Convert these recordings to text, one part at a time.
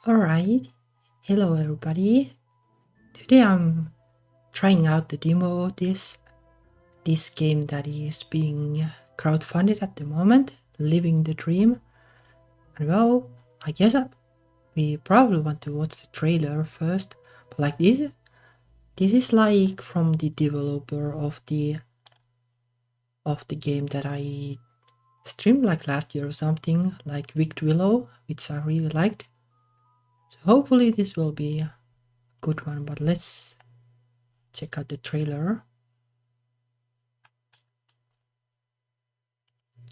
Alright, hello everybody. Today I'm trying out the demo of this game that is being crowdfunded at the moment, Living the Dream. And well, I guess we probably want to watch the trailer first. But like this is like from the developer of the game that I streamed like last year or something, like Wicked Willow, which I really liked. So hopefully this will be a good one, but let's check out the trailer.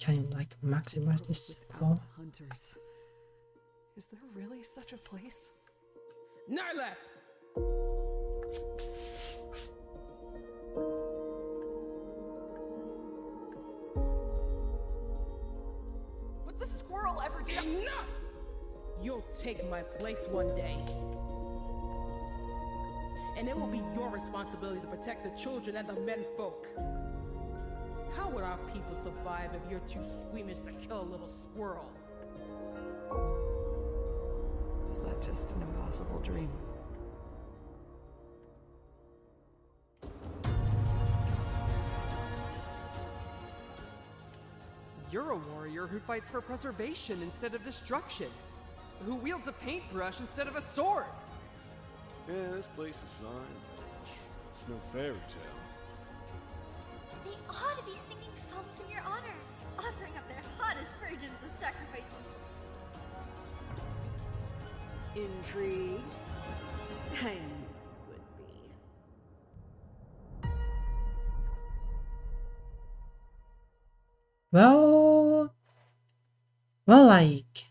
Can you like maximize this? Oh. Hunters. Is there really such a place? Nyla! What the squirrel ever did? Enough! You'll take my place one day. And it will be your responsibility to protect the children and the menfolk. How would our people survive if you're too squeamish to kill a little squirrel? Is that just an impossible dream? You're a warrior who fights for preservation instead of destruction. Who wields a paintbrush instead of a sword. Yeah, this place is fine, but it's no fairy tale. They ought to be singing songs in your honor, offering up their hottest virgins as sacrifices. Intrigued? I knew you would be. Well, like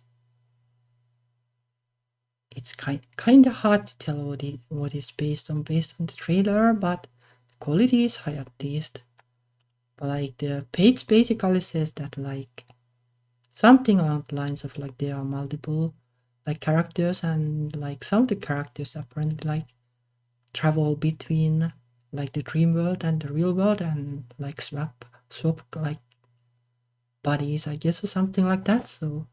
it's kind of hard to tell what is based on the trailer, but the quality is high at least. But like the page basically says that like something along the lines of like there are multiple like characters, and like some of the characters apparently like travel between like the dream world and the real world and like swap like bodies, I guess, or something like that. So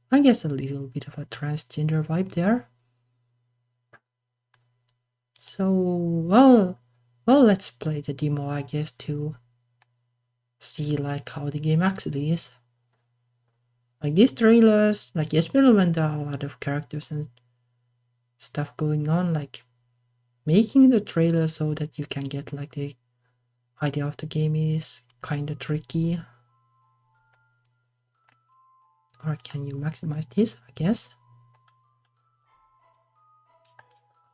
I guess a little bit of a transgender vibe there. So well, let's play the demo, I guess, to see like how the game actually is. Like these trailers, like especially when there are a lot of characters and stuff going on, like making the trailer so that you can get like the idea of the game is kind of tricky. Or can you maximize this, I guess?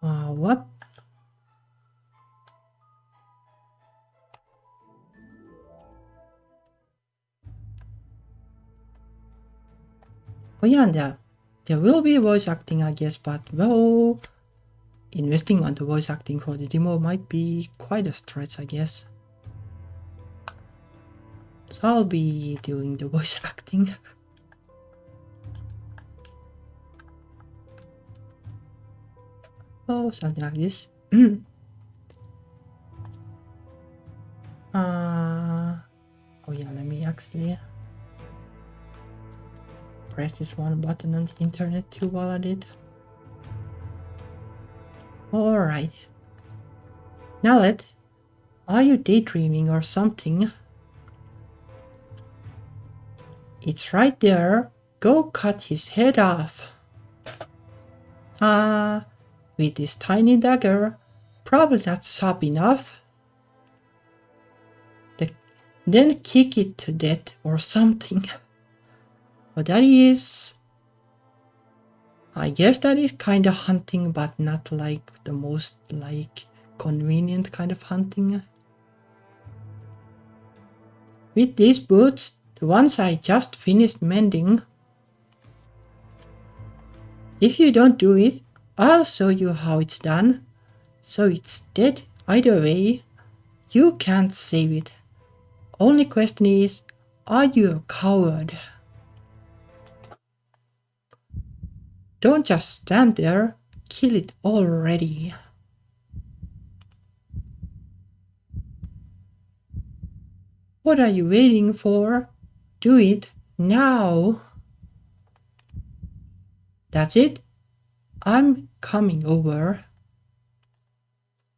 What? Oh yeah, and there will be voice acting, I guess, but well, investing on the voice acting for the demo might be quite a stretch, I guess. So I'll be doing the voice acting. Oh, something like this. Oh yeah, let me actually press this one button on the internet too while I did. Alright. Now are you daydreaming or something? It's right there. Go cut his head off. With this tiny dagger, probably not sharp enough. Then kick it to death or something. But that is, I guess that is kind of hunting, but not like the most like convenient kind of hunting. With these boots, the ones I just finished mending, if you don't do it, I'll show you how it's done. So it's dead either way. You can't save it. Only question is, are you a coward? Don't just stand there. Kill it already. What are you waiting for? Do it now. That's it. I'm coming over.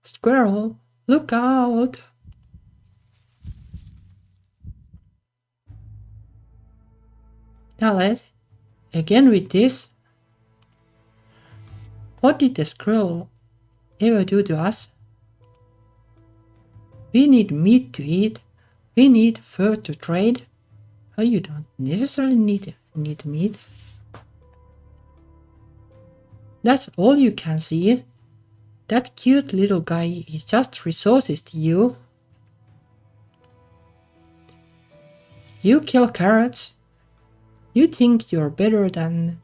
Squirrel, look out! Now again with this. What did the squirrel ever do to us? We need meat to eat. We need fur to trade. Oh, you don't necessarily need meat. That's all you can see. That cute little guy is just resources to you. You kill carrots. You think you're better than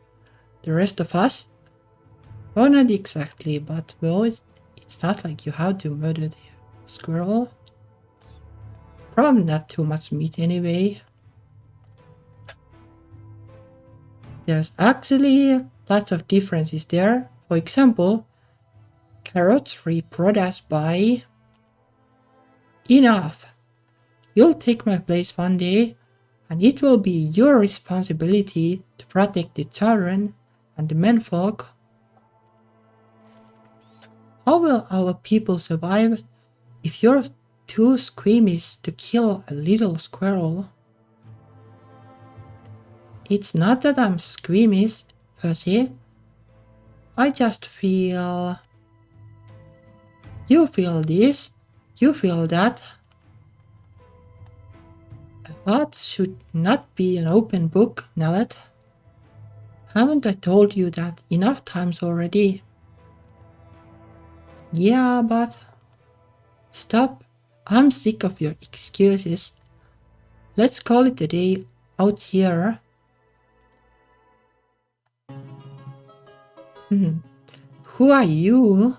the rest of us? Well, not exactly, but well, it's not like you have to murder the squirrel. Probably not too much meat anyway. There's actually lots of differences there. For example, carrots reproduce by... Enough! You'll take my place one day, and it will be your responsibility to protect the children and the menfolk. How will our people survive if you're too squeamish to kill a little squirrel? It's not that I'm squeamish, per se. I just feel... You feel this, you feel that. A pot should not be an open book, Nellet. Haven't I told you that enough times already? Yeah, but... Stop. I'm sick of your excuses. Let's call it a day out here. Who are you?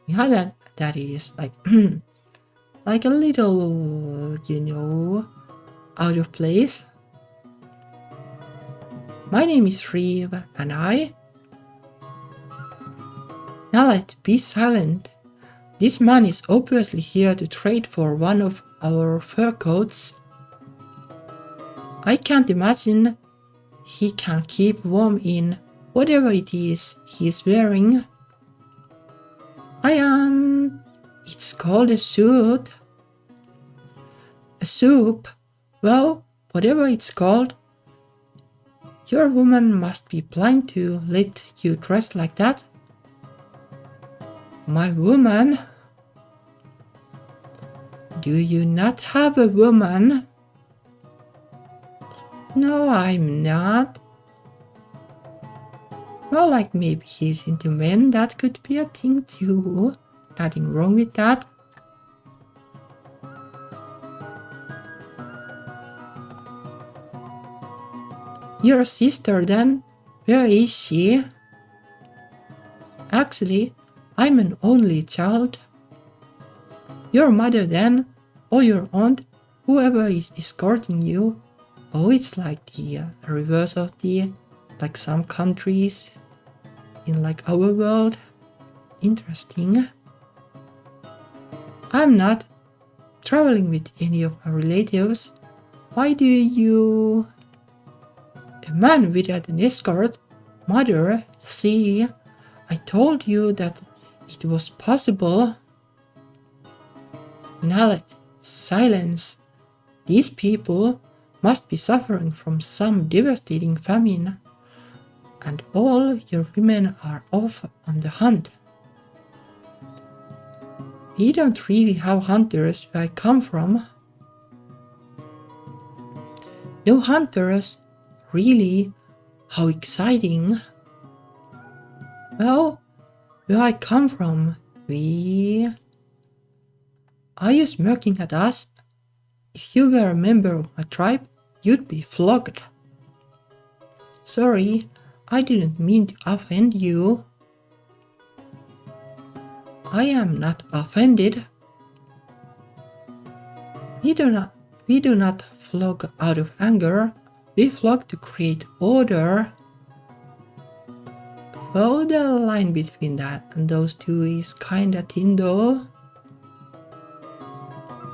Yeah, that is like... like a little, you know, out of place. My name is Reeve, and I... Nellet, be silent. This man is obviously here to trade for one of our fur coats. I can't imagine he can keep warm in whatever it is he's wearing. It's called a suit. A soup? Well, whatever it's called. Your woman must be blind to let you dress like that. My woman? Do you not have a woman? No, I'm not. Well, like maybe he's into men, that could be a thing too. Nothing wrong with that. Your sister then? Where is she? Actually, I'm an only child. Your mother then, or your aunt, whoever is escorting you. Oh, it's like the reverse of the, like some countries in like our world. Interesting. I'm not traveling with any of my relatives. Why do you... A man without an escort? Mother, see, I told you that it was possible. Nellet, silence. These people must be suffering from some devastating famine, and all your women are off on the hunt. We don't really have hunters where I come from. No hunters? Really? How exciting! Well, where I come from, we... Are you smirking at us? If you were a member of my tribe, you'd be flogged. Sorry, I didn't mean to offend you. I am not offended. We do not flog out of anger. We flog to create order. Well, the line between that and those two is kinda thin though.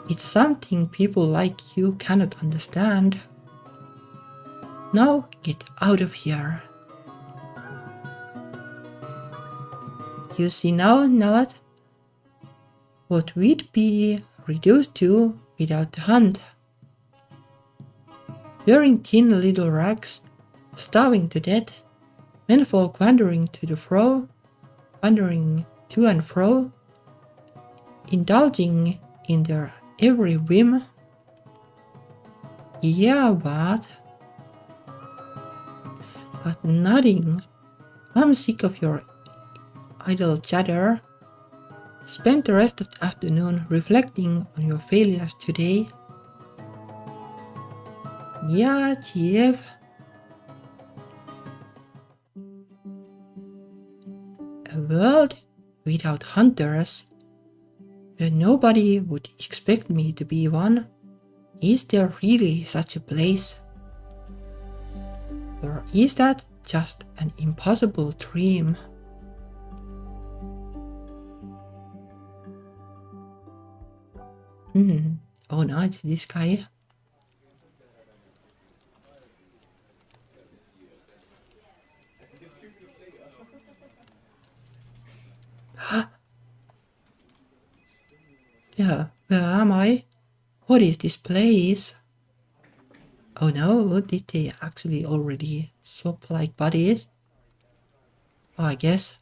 It's something people like you cannot understand. Now get out of here. You see now, Nalad, what we'd be reduced to without the hunt. Wearing thin little rags, starving to death, menfolk wandering to and fro, indulging in their every whim. Yeah, but nothing. I'm sick of your idle chatter. Spent the rest of the afternoon reflecting on your failures today. Yeah, Chief. A world without hunters, where nobody would expect me to be one. Is there really such a place? Or is that just an impossible dream? Oh no, it's this guy. Yeah, where am I? What is this place? Oh no, did they actually already swap like bodies? Oh, I guess.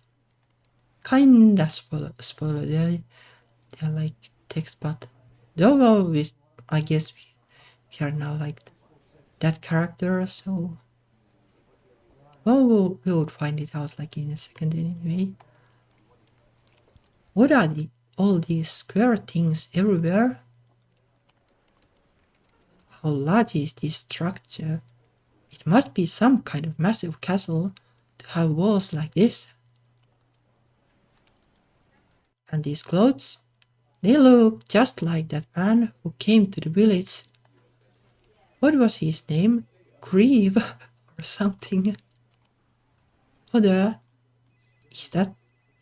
Kinda spoiler. They're like text, but though I guess we are now like that character, so well, we would find it out like in a second anyway. What are all these square things everywhere? How large is this structure? It must be some kind of massive castle to have walls like this. And these clothes? They look just like that man who came to the village. What was his name? Grieve or something? Mother, is that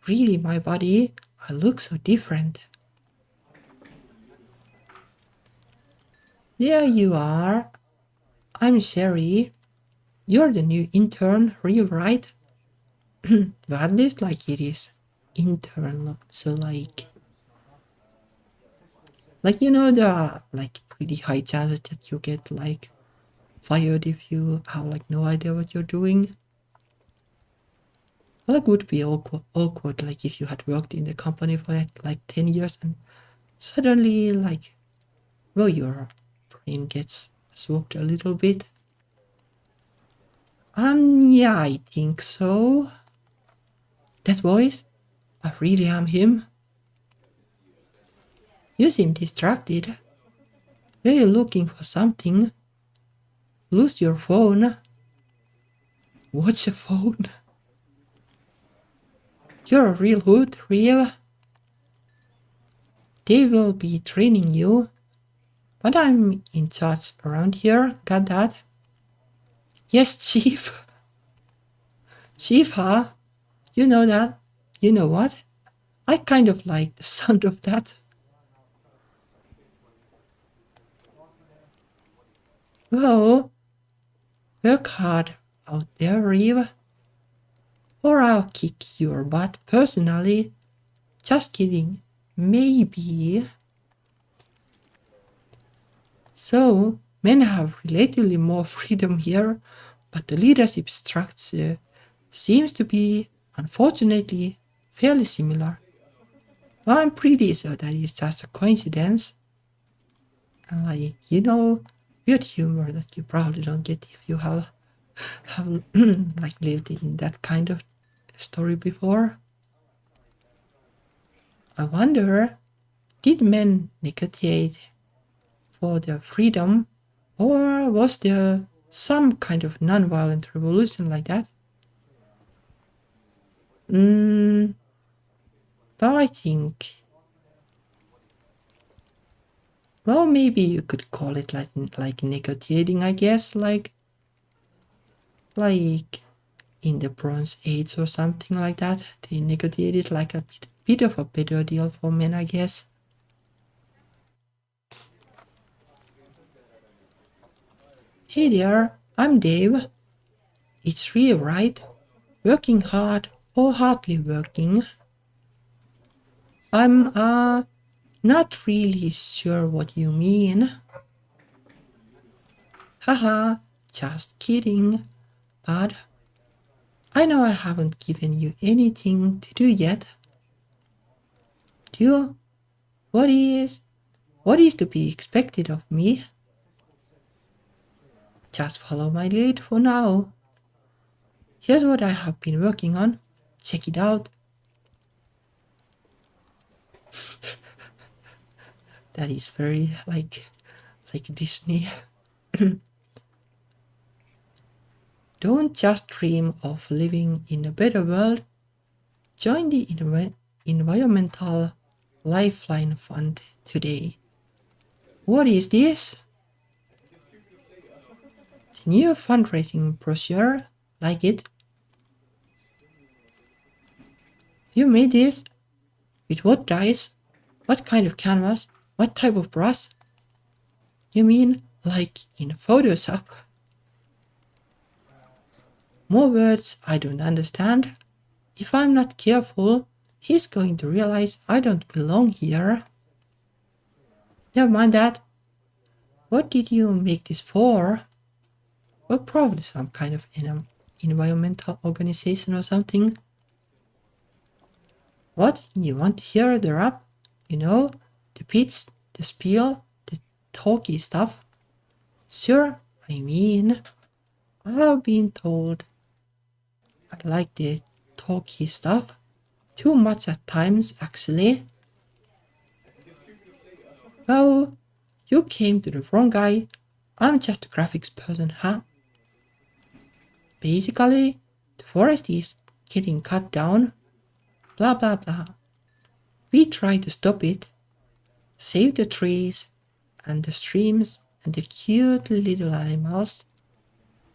really my body? I look so different. There you are. I'm Sherry. You're the new intern, right? But at least like it is intern, so like you know, there are like pretty high chances that you get like fired if you have like no idea what you're doing. Like would be awkward like if you had worked in the company for like 10 years and suddenly like, well, your brain gets swapped a little bit. Yeah, I think so. That voice? I really am him. You seem distracted. Were you looking for something? Lose your phone? What's a phone? You're a real hoot, Reeve. They will be training you. But I'm in charge around here, got that? Yes, Chief. Chief, huh? You know that? You know what? I kind of like the sound of that. Well, work hard out there, Reeve. Or I'll kick your butt personally. Just kidding. Maybe. So, men have relatively more freedom here, but the leadership structure seems to be, unfortunately, fairly similar. Well, I'm pretty sure that it's just a coincidence. And like, you know, weird humor that you probably don't get if you have like lived in that kind of story before. I wonder, did men negotiate for their freedom, or was there some kind of non-violent revolution like that? But I think, well, maybe you could call it like negotiating, I guess, like in the Bronze Age or something like that. They negotiated like a bit of a better deal for men, I guess. Hey there, I'm Dave. It's real, right? Working hard or hardly working? I'm not really sure what you mean. Haha, just kidding. But I know I haven't given you anything to do yet. Do you? What is to be expected of me? Just follow my lead for now. Here's what I have been working on. Check it out. That is very like Disney. Don't just dream of living in a better world. Join the Environmental Lifeline Fund today. What is this? The new fundraising brochure, like it. You made this? With what dice? What kind of canvas? What type of brush? You mean like in Photoshop? More words I don't understand. If I'm not careful, he's going to realize I don't belong here. Never mind that. What did you make this for? Well, probably some kind of environmental organization or something. What? You want to hear the rap? You know, the pitch, the spiel, the talky stuff? Sure, I mean, I've been told I like the talky stuff. Too much at times, actually. Well, you came to the wrong guy. I'm just a graphics person, huh? Basically, the forest is getting cut down. Blah blah blah. We try to stop it. Save the trees and the streams and the cute little animals.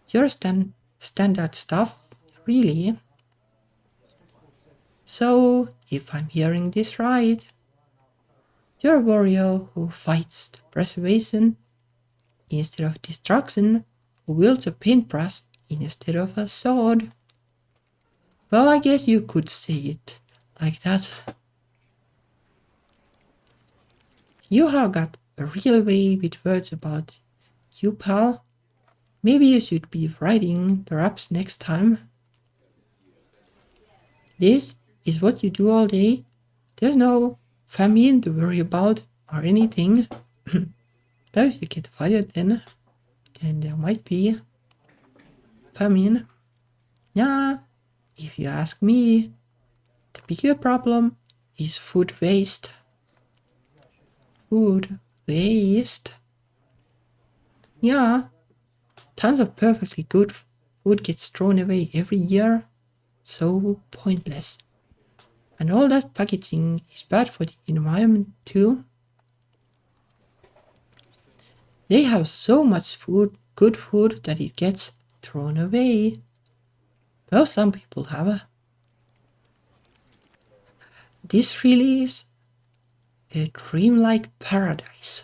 Your standard stuff, really. So, if I'm hearing this right, you're a warrior who fights the preservation instead of destruction, who wields a paintbrush instead of a sword. Well, I guess you could say it like that. You have got a real way with words about you, pal. Maybe you should be writing the raps next time. This is what you do all day. There's no famine to worry about or anything. But if you get fired then there might be famine. Yeah, if you ask me, the bigger problem is food waste. Food waste? Yeah, tons of perfectly good food gets thrown away every year. So pointless. And all that packaging is bad for the environment too. They have so much food, good food, that it gets thrown away. Well, some people have. This really is a dreamlike paradise.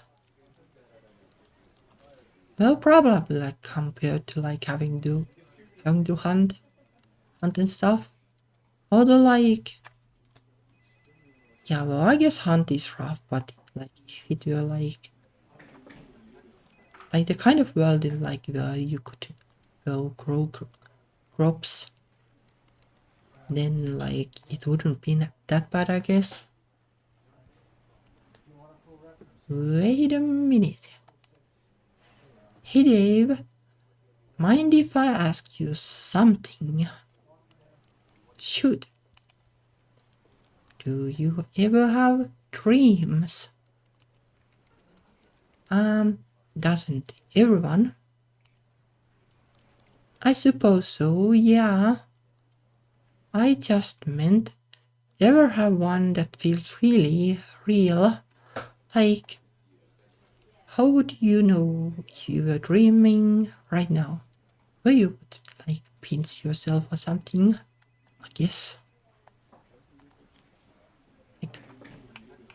Well, probably like compared to like having to hunt and stuff. Although like, yeah, well, I guess hunt is rough, but like if it were like the kind of world like where you could grow crops, then like it wouldn't be that bad, I guess. Wait a minute. Hey Dave, mind if I ask you something? Shoot. Do you ever have dreams? Doesn't everyone? I suppose so, yeah. I just meant, ever have one that feels really real? Like, how would you know if you were dreaming right now? Well, you would like pinch yourself or something, I guess.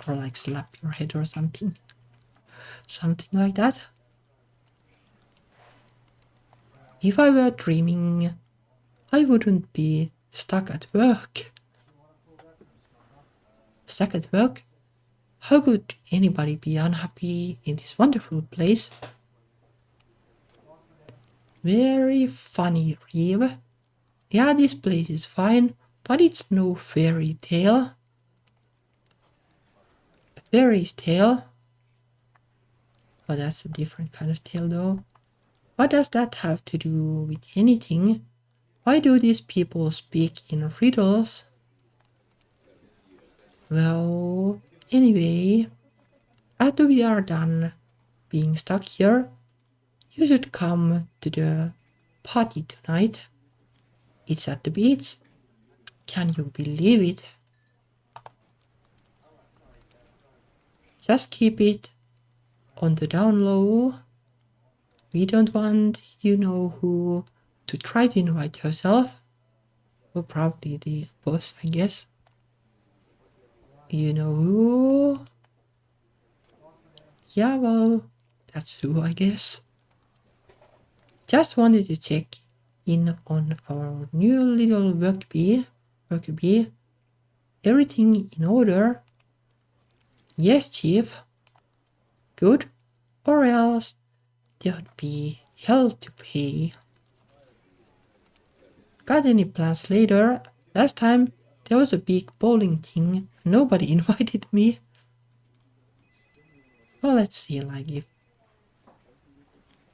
Or like slap your head or something. Something like that. If I were dreaming, I wouldn't be stuck at work. stuck at work. How could anybody be unhappy in this wonderful place? Very funny, Reeve. Yeah, this place is fine, but it's no fairy tale. A fairy's tale? Oh, that's a different kind of tale though. What does that have to do with anything? Why do these people speak in riddles? Well, anyway, after we are done being stuck here, you should come to the party tonight. It's at the beach. Can you believe it? Just keep it on the down low. We don't want you know who to try to invite yourself. Or probably the boss, I guess. You know who? Yeah, well, that's who, I guess. Just wanted to check in on our new little work bee. Everything in order? Yes, Chief. Good. Or else there'd be hell to pay. Got any plans later? Last time there was a big bowling thing and nobody invited me. Well, let's see, like if...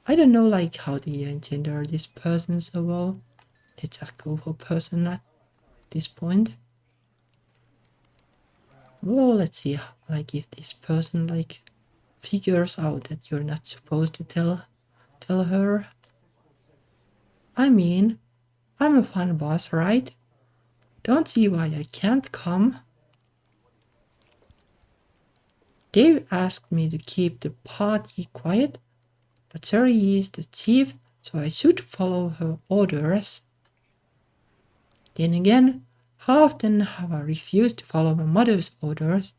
I don't know like how to engender this person so well. Let's just go for person at this point. Well, let's see like if this person like figures out that you're not supposed to tell her. I mean, I'm a fun boss, right? Don't see why I can't come. Dave asked me to keep the party quiet, but Sherry is the chief, so I should follow her orders. Then again, how often have I refused to follow my mother's orders?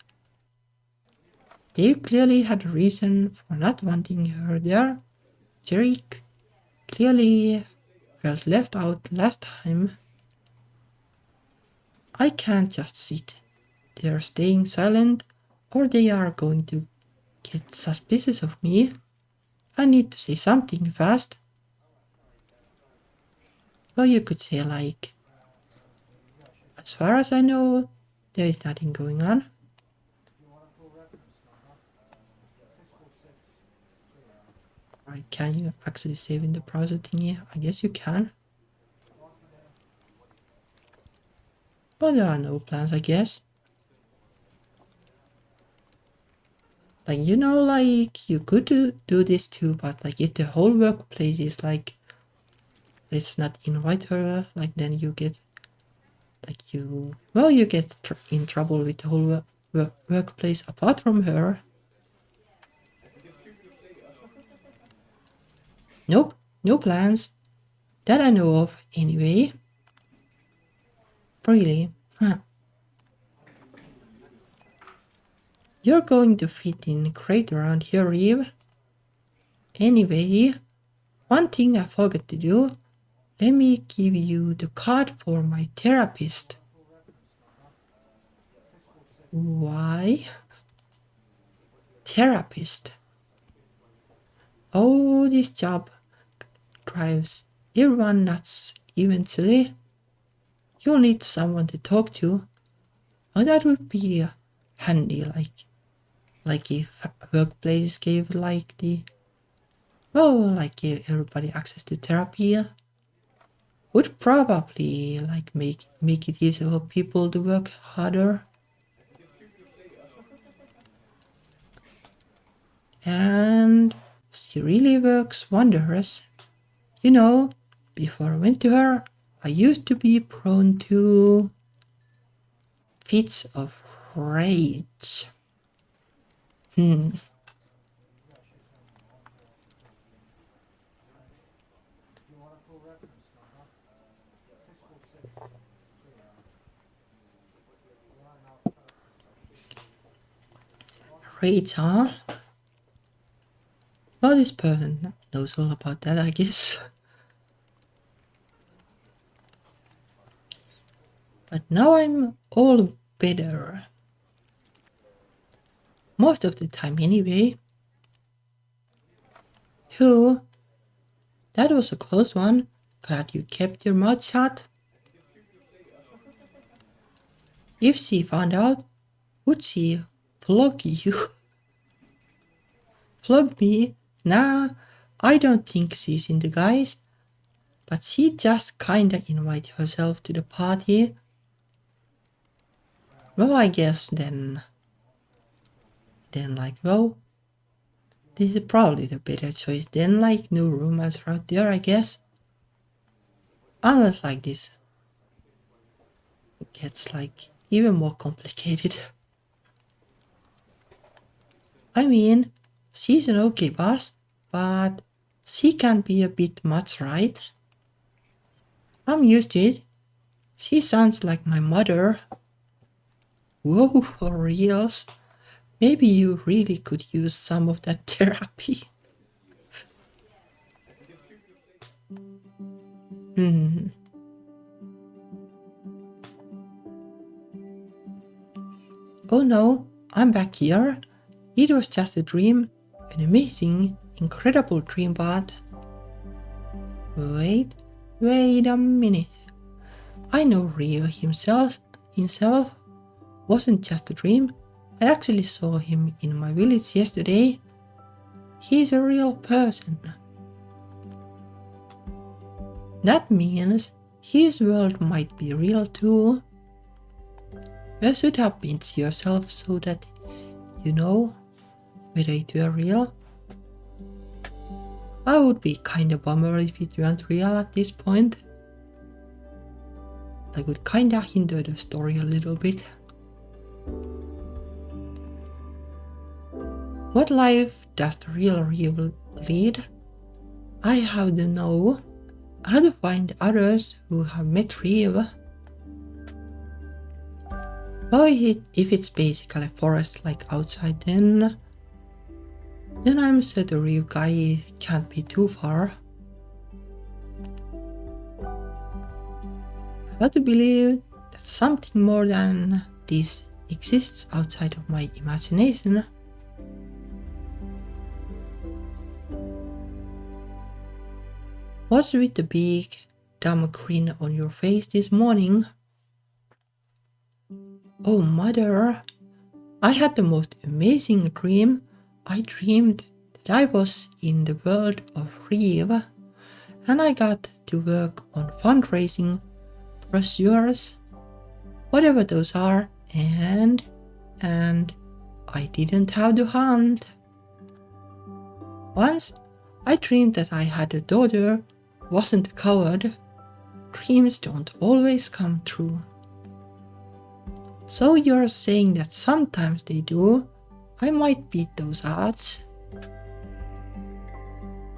Dave clearly had a reason for not wanting her there. Jerry clearly felt left out last time. I can't just sit there staying silent, or they are going to get suspicious of me. I need to say something fast. Well, you could say like, as far as I know, there is nothing going on. Right, can you actually save in the browser thingy? I guess you can. But there are no plans, I guess. Like, you know, like, you could do this too, but like, if the whole workplace is like, let's not invite her, like, then you get, like, you get in trouble with the whole workplace apart from her. Nope, no plans. That I know of, anyway. Really? Huh. You're going to fit in great around here, Reeve. Anyway, one thing I forgot to do. Let me give you the card for my therapist. Why? Therapist. Oh, this job drives everyone nuts eventually. You'll need someone to talk to. Oh, that would be handy, like if workplace gave like the, well, like give everybody access to therapy. Would probably like make it easier for people to work harder. And she really works wonders. You know, before I went to her, I used to be prone to fits of rage. Rage, huh? Well, this person knows all about that, I guess. But now I'm all better. Most of the time anyway. Phew. That was a close one. Glad you kept your mouth shut. If she found out, would she flog you? Flog me? Nah, I don't think she's into guys. But she just kinda invited herself to the party. Well, I guess then like, well, this is probably the better choice. Then like no rumors out there, I guess. Unless like this gets like even more complicated. I mean, she's an okay boss, but she can be a bit much, right? I'm used to it. She sounds like my mother. Whoa, for reals? Maybe you really could use some of that therapy. Oh no, I'm back here. It was just a dream. An amazing, incredible dream, but... Wait a minute. I know Rio himself wasn't just a dream. I actually saw him in my village yesterday. He's a real person. That means his world might be real too. You should have been to yourself so that you know whether it were real. I would be kinda bummer if it weren't real at this point. That would kinda hinder the story a little bit. What life does the real Rio lead? I have to know how to find others who have met Rio. Well, if it's basically a forest like outside, then I'm sure the Rio guy can't be too far. I have to believe that something more than this exists outside of my imagination. What's with the big, dumb grin on your face this morning? Oh, mother, I had the most amazing dream. I dreamed that I was in the world of Rio, and I got to work on fundraising brochures, whatever those are, and I didn't have to hunt. Once, I dreamed that I had a daughter, wasn't a coward. Dreams don't always come true. So you're saying that sometimes they do? I might beat those odds.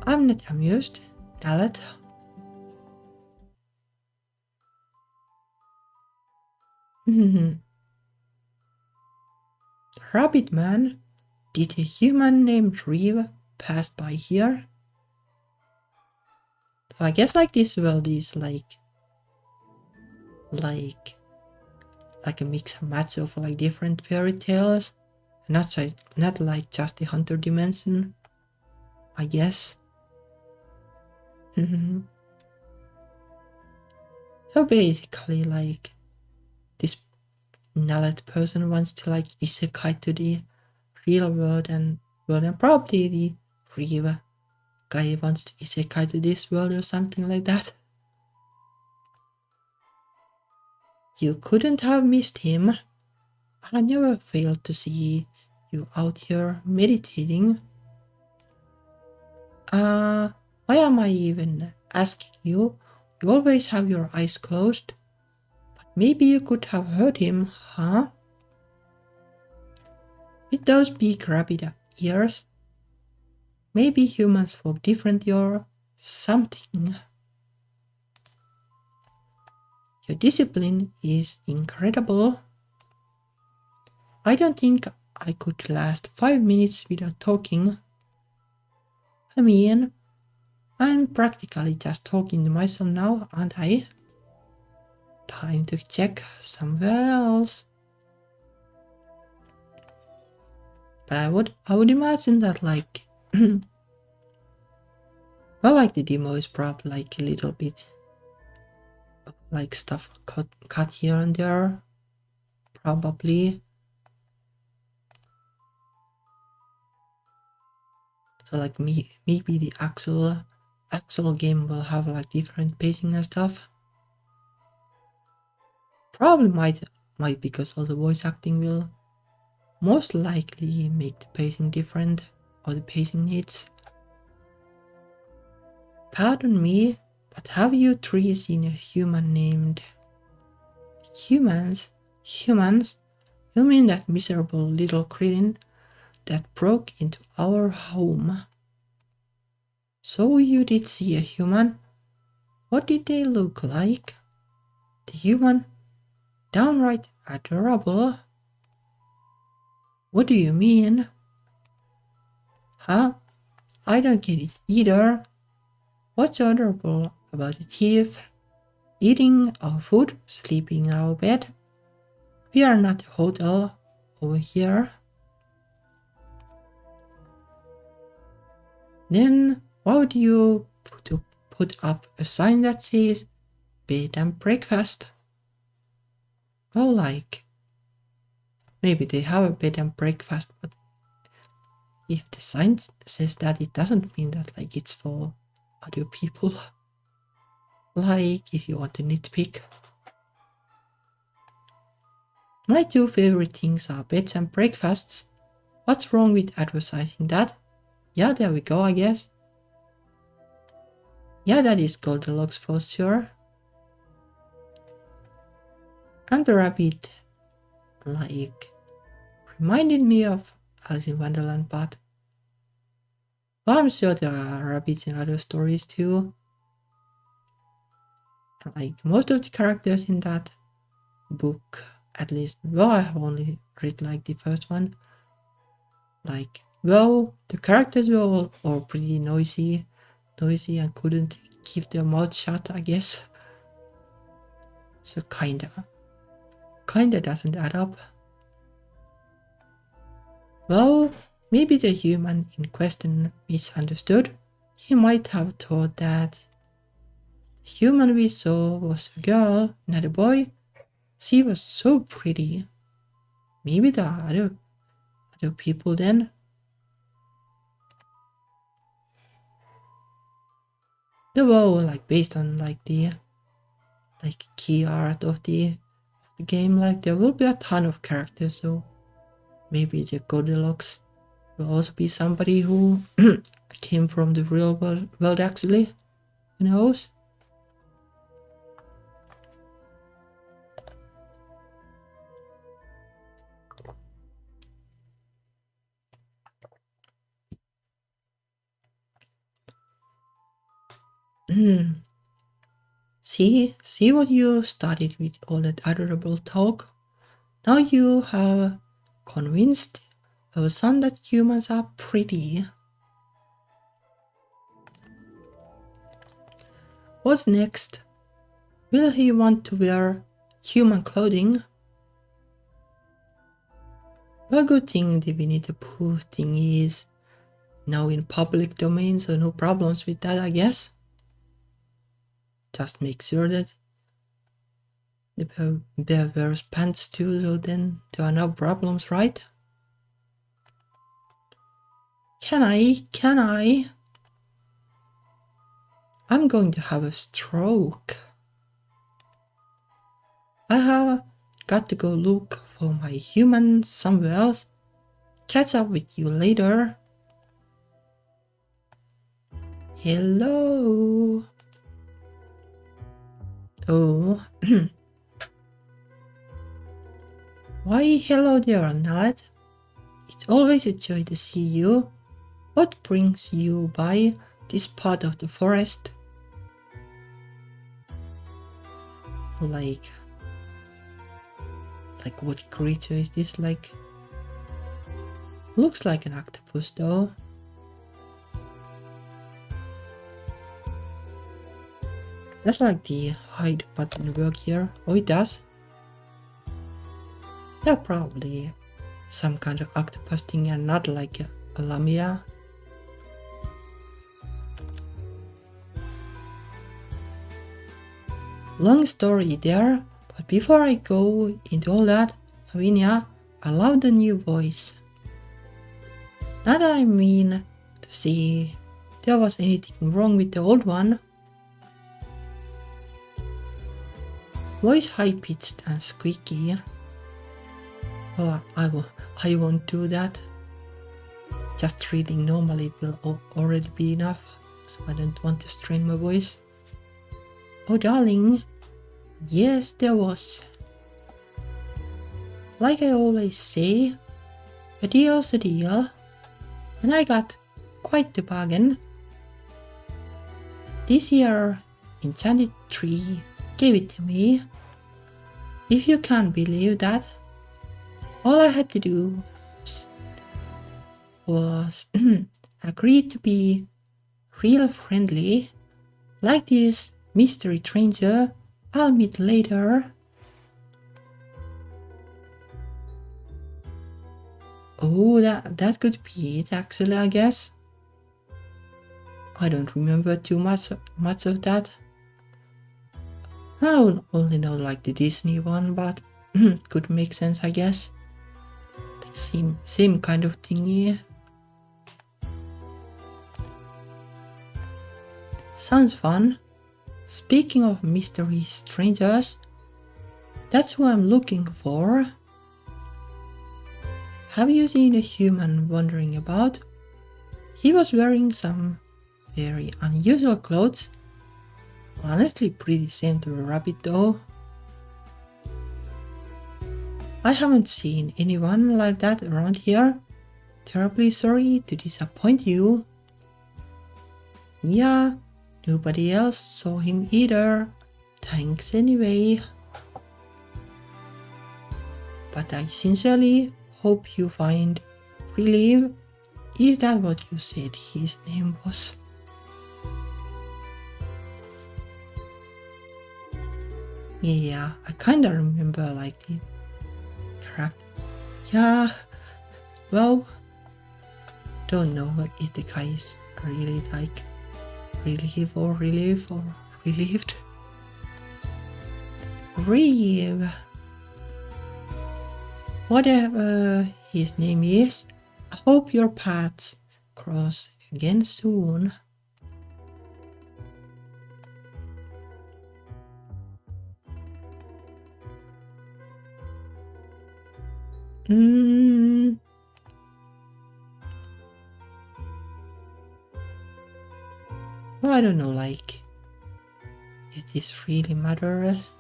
I'm not amused, Dalet. Rabbit man, did a human named Reeve pass by here? So I guess like this world is like a mix and match of like different fairy tales. Not like just the hunter dimension, I guess. So basically like this Nallet person wants to like isekai to the real world and probably the Riva guy wants to isekai to this world or something like that. You couldn't have missed him. I never failed to see you out here meditating. Why am I even asking you? You always have your eyes closed. But maybe you could have heard him, huh? With those big rabbit ears. Maybe humans spoke different or something. Your discipline is incredible. I don't think I could last 5 minutes without talking. I mean, I'm practically just talking to myself now, aren't I? Time to check somewhere else. But I would imagine that like well, like the demo is probably like a little bit of, like stuff cut here and there, probably. So like maybe the actual game will have like different pacing and stuff. Probably might because all the voice acting will most likely make the pacing different, or the pacing needs. Pardon me, but have you three seen a human named Humans? Humans? You mean that miserable little cretin that broke into our home? So you did see a human? What did they look like? The human? Downright adorable. What do you mean? Huh? I don't get it either. What's adorable about a thief? Eating our food, sleeping in our bed? We are not a hotel over here. Then why would you put up a sign that says bed and breakfast? Well, like, maybe they have a bed and breakfast, but if the sign says that, it doesn't mean that like it's for other people. Like, if you want to nitpick. My two favorite things are beds and breakfasts. What's wrong with advertising that? Yeah, there we go, I guess. Yeah, that is Goldilocks for sure. And the rabbit, like, reminded me of Alice in Wonderland, but well, I'm sure there are rabbits in other stories too. Like, most of the characters in that book, at least, well, I have only read like the first one. Like, well, the characters were all pretty noisy and couldn't keep their mouth shut, I guess. So kinda doesn't add up. Well, maybe the human in question misunderstood. He might have thought that the human we saw was a girl, not a boy. She was so pretty. Maybe the other people then. The WoW, like, based on like the key art of the game, like there will be a ton of characters, so maybe the Goldilocks will also be somebody who came from the real world actually. Who knows? See what you started with all that adorable talk? Now you have convinced our son that humans are pretty. What's next? Will he want to wear human clothing? The good thing the Winnie the Pooh thing is now in public domain, so no problems with that, I guess. Just make sure that the bear wears pants too, so then there are no problems, right? Can I? I'm going to have a stroke. I have got to go look for my human somewhere else. Catch up with you later. Hello. Oh. Why hello there, Nat? It's always a joy to see you. What brings you by this part of the forest? Like what creature is this? Like, looks like an octopus though. That's like the hide button work here. Oh, it does? Yeah, probably some kind of octopus thing and not like a lamia. Long story there, but before I go into all that, Lavinia, I love the new voice. Not that I mean to say there was anything wrong with the old one. Voice high-pitched and squeaky. Oh, I won't do that. Just reading normally will already be enough, so I don't want to strain my voice. Oh darling, yes there was. Like I always say, a deal's a deal, and I got quite the bargain. This year, Enchanted Tree gave it to me. If you can't believe that, all I had to do was agree to be real friendly, like this mystery stranger I'll meet later. Oh, that could be it actually, I guess. I don't remember too much of that. I only know like the Disney one, but could make sense, I guess. The same kind of thingy. Sounds fun. Speaking of mystery strangers, that's who I'm looking for. Have you seen a human wandering about? He was wearing some very unusual clothes. Honestly pretty same to a rabbit though. I haven't seen anyone like that around here. Terribly sorry to disappoint you. Yeah, nobody else saw him either. Thanks anyway. But I sincerely hope you find relief. Is that what you said his name was? Yeah, I kinda remember like the character. Yeah, well, don't know if the guy is really like relief or relieved. Relieve. Whatever his name is, I hope your paths cross again soon. Well, I don't know, like, if this really matters.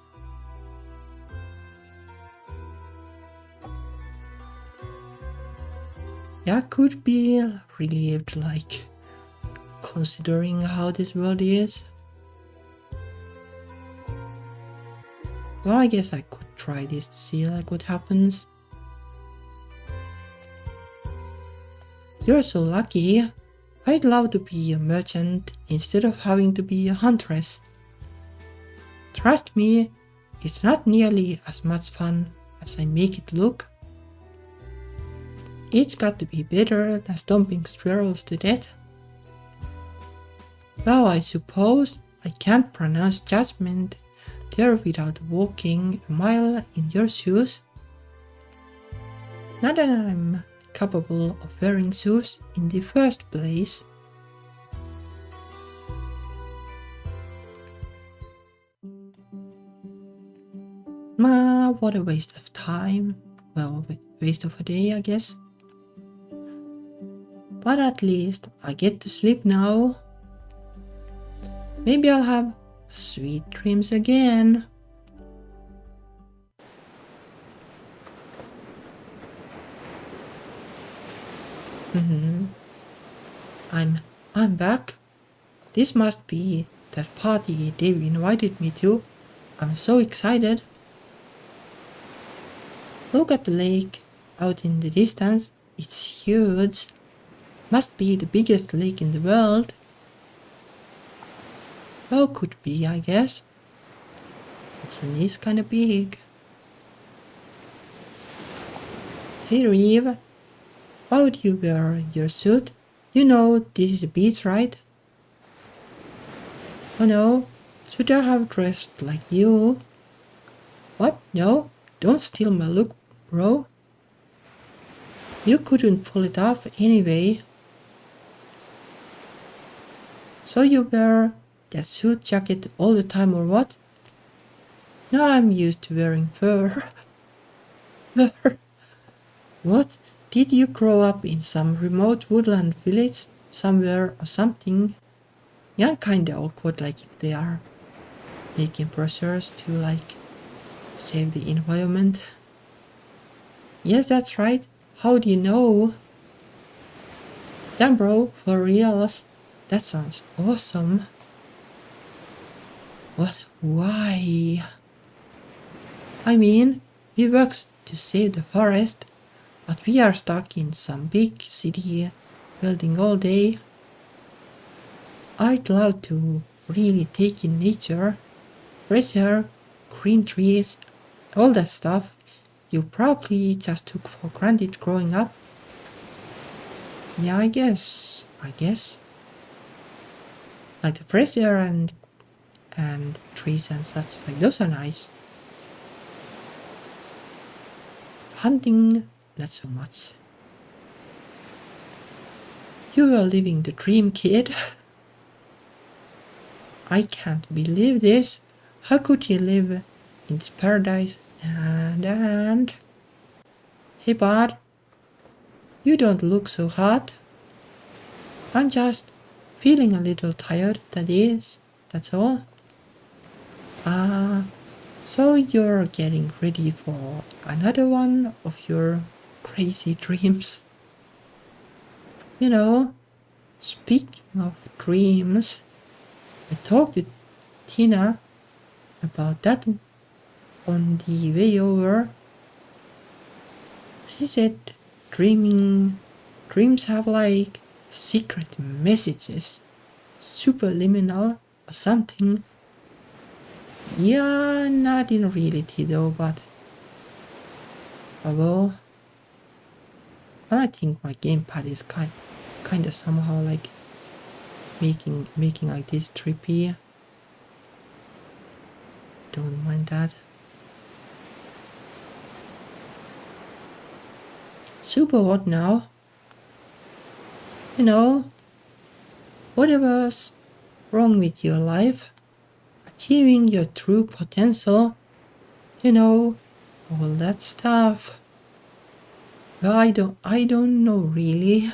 Yeah, could be relieved, like, considering how this world is. Well, I guess I could try this to see like what happens. You're so lucky. I'd love to be a merchant instead of having to be a huntress. Trust me, it's not nearly as much fun as I make it look. It's got to be better than stomping squirrels to death. Well, I suppose I can't pronounce judgment there without walking a mile in your shoes. Not that I'm capable of wearing shoes in the first place. What a waste of time. Well, waste of a day, I guess. But at least I get to sleep now. Maybe I'll have sweet dreams again. I'm back. This must be that party Dave invited me to. I'm so excited. Look at the lake out in the distance. It's huge. Must be the biggest lake in the world. Well, could be, I guess. It is kind of big. Hey Reeve, why would you wear your suit? You know this is a beach, right? Oh no, should I have dressed like you? What? No? Don't steal my look, bro. You couldn't pull it off anyway. So you wear that suit jacket all the time or what? No, I'm used to wearing fur. Fur? What? Did you grow up in some remote woodland village somewhere or something? Yeah, kinda awkward, like if they are making brochures to like save the environment. Yes, that's right. How do you know? Damn bro, for reals. That sounds awesome. What? Why? I mean, we work to save the forest, but we are stuck in some big city building all day. I'd love to really take in nature, fresh air, green trees, all that stuff you probably just took for granted growing up. Yeah, I guess. Like the fresh air and trees and such, like those are nice. Hunting, not so much. You were living the dream, kid. I can't believe this. How could you live in this paradise and... Hey bud, you don't look so hot. I'm just feeling a little tired, that's all. So you're getting ready for another one of your crazy dreams. You know, speaking of dreams, I talked to Tina about that on the way over. She said dreams have like secret messages, superliminal or something. Yeah, not in reality though, but well, I think my gamepad is kind of somehow like making like this trippy. Don't mind that. Super what now? You know, whatever's wrong with your life, achieving your true potential, you know, all that stuff. Well, I don't know really.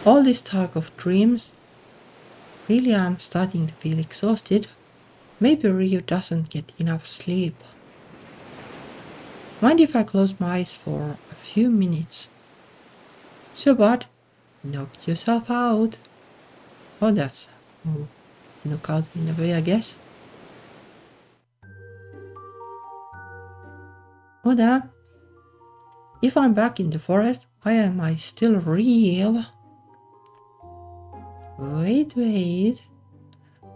All this talk of dreams, really I'm starting to feel exhausted. Maybe Ryu doesn't get enough sleep. Mind if I close my eyes for a few minutes? So bud, knock yourself out. Oh, that's knockout in a way, I guess. Oda, if I'm back in the forest, why am I still real? Wait.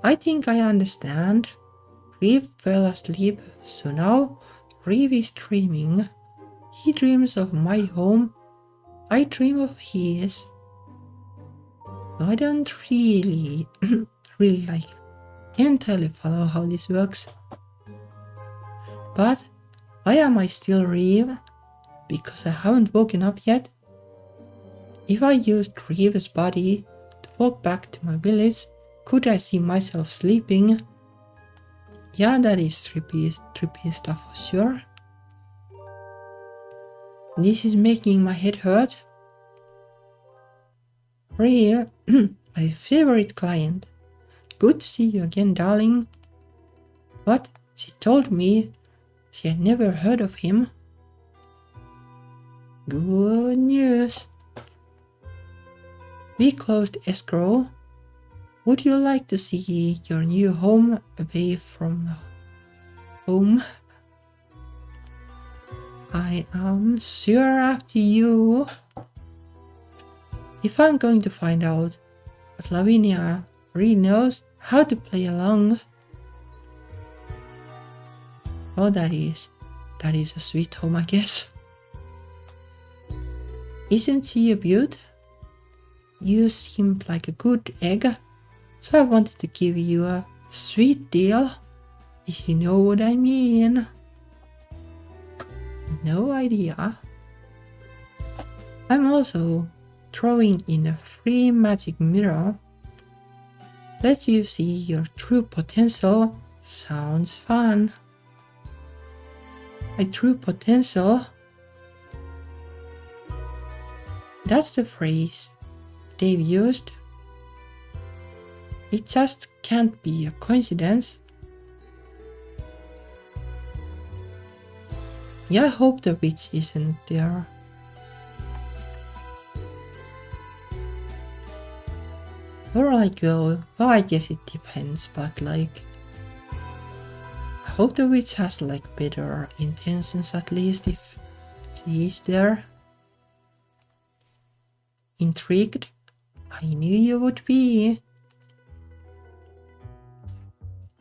I think I understand. Reeve fell asleep, so now Reeve is dreaming. He dreams of my home. I dream of his. I don't really like entirely follow how this works. But why am I still Reeve? Because I haven't woken up yet? If I used Reeve's body to walk back to my village, could I see myself sleeping? Yeah, that is trippy stuff for sure. This is making my head hurt. Reeve, my favorite client. Good to see you again, darling. What? She told me she had never heard of him. Good news. We closed escrow. Would you like to see your new home away from home? I am sure after you. If I'm going to find out that Lavinia really knows how to play along. Oh, that is That is a sweet home, I guess. Isn't she a beaut? You seemed like a good egg, so I wanted to give you a sweet deal, if you know what I mean. No idea. I'm also throwing in a free magic mirror. Lets you see your true potential. Sounds fun. My true potential? That's the phrase they've used. It just can't be a coincidence. Yeah, I hope the witch isn't there. Or like, well, I guess it depends, but like, I hope the witch has like better intentions, at least if she is there. Intrigued? I knew you would be.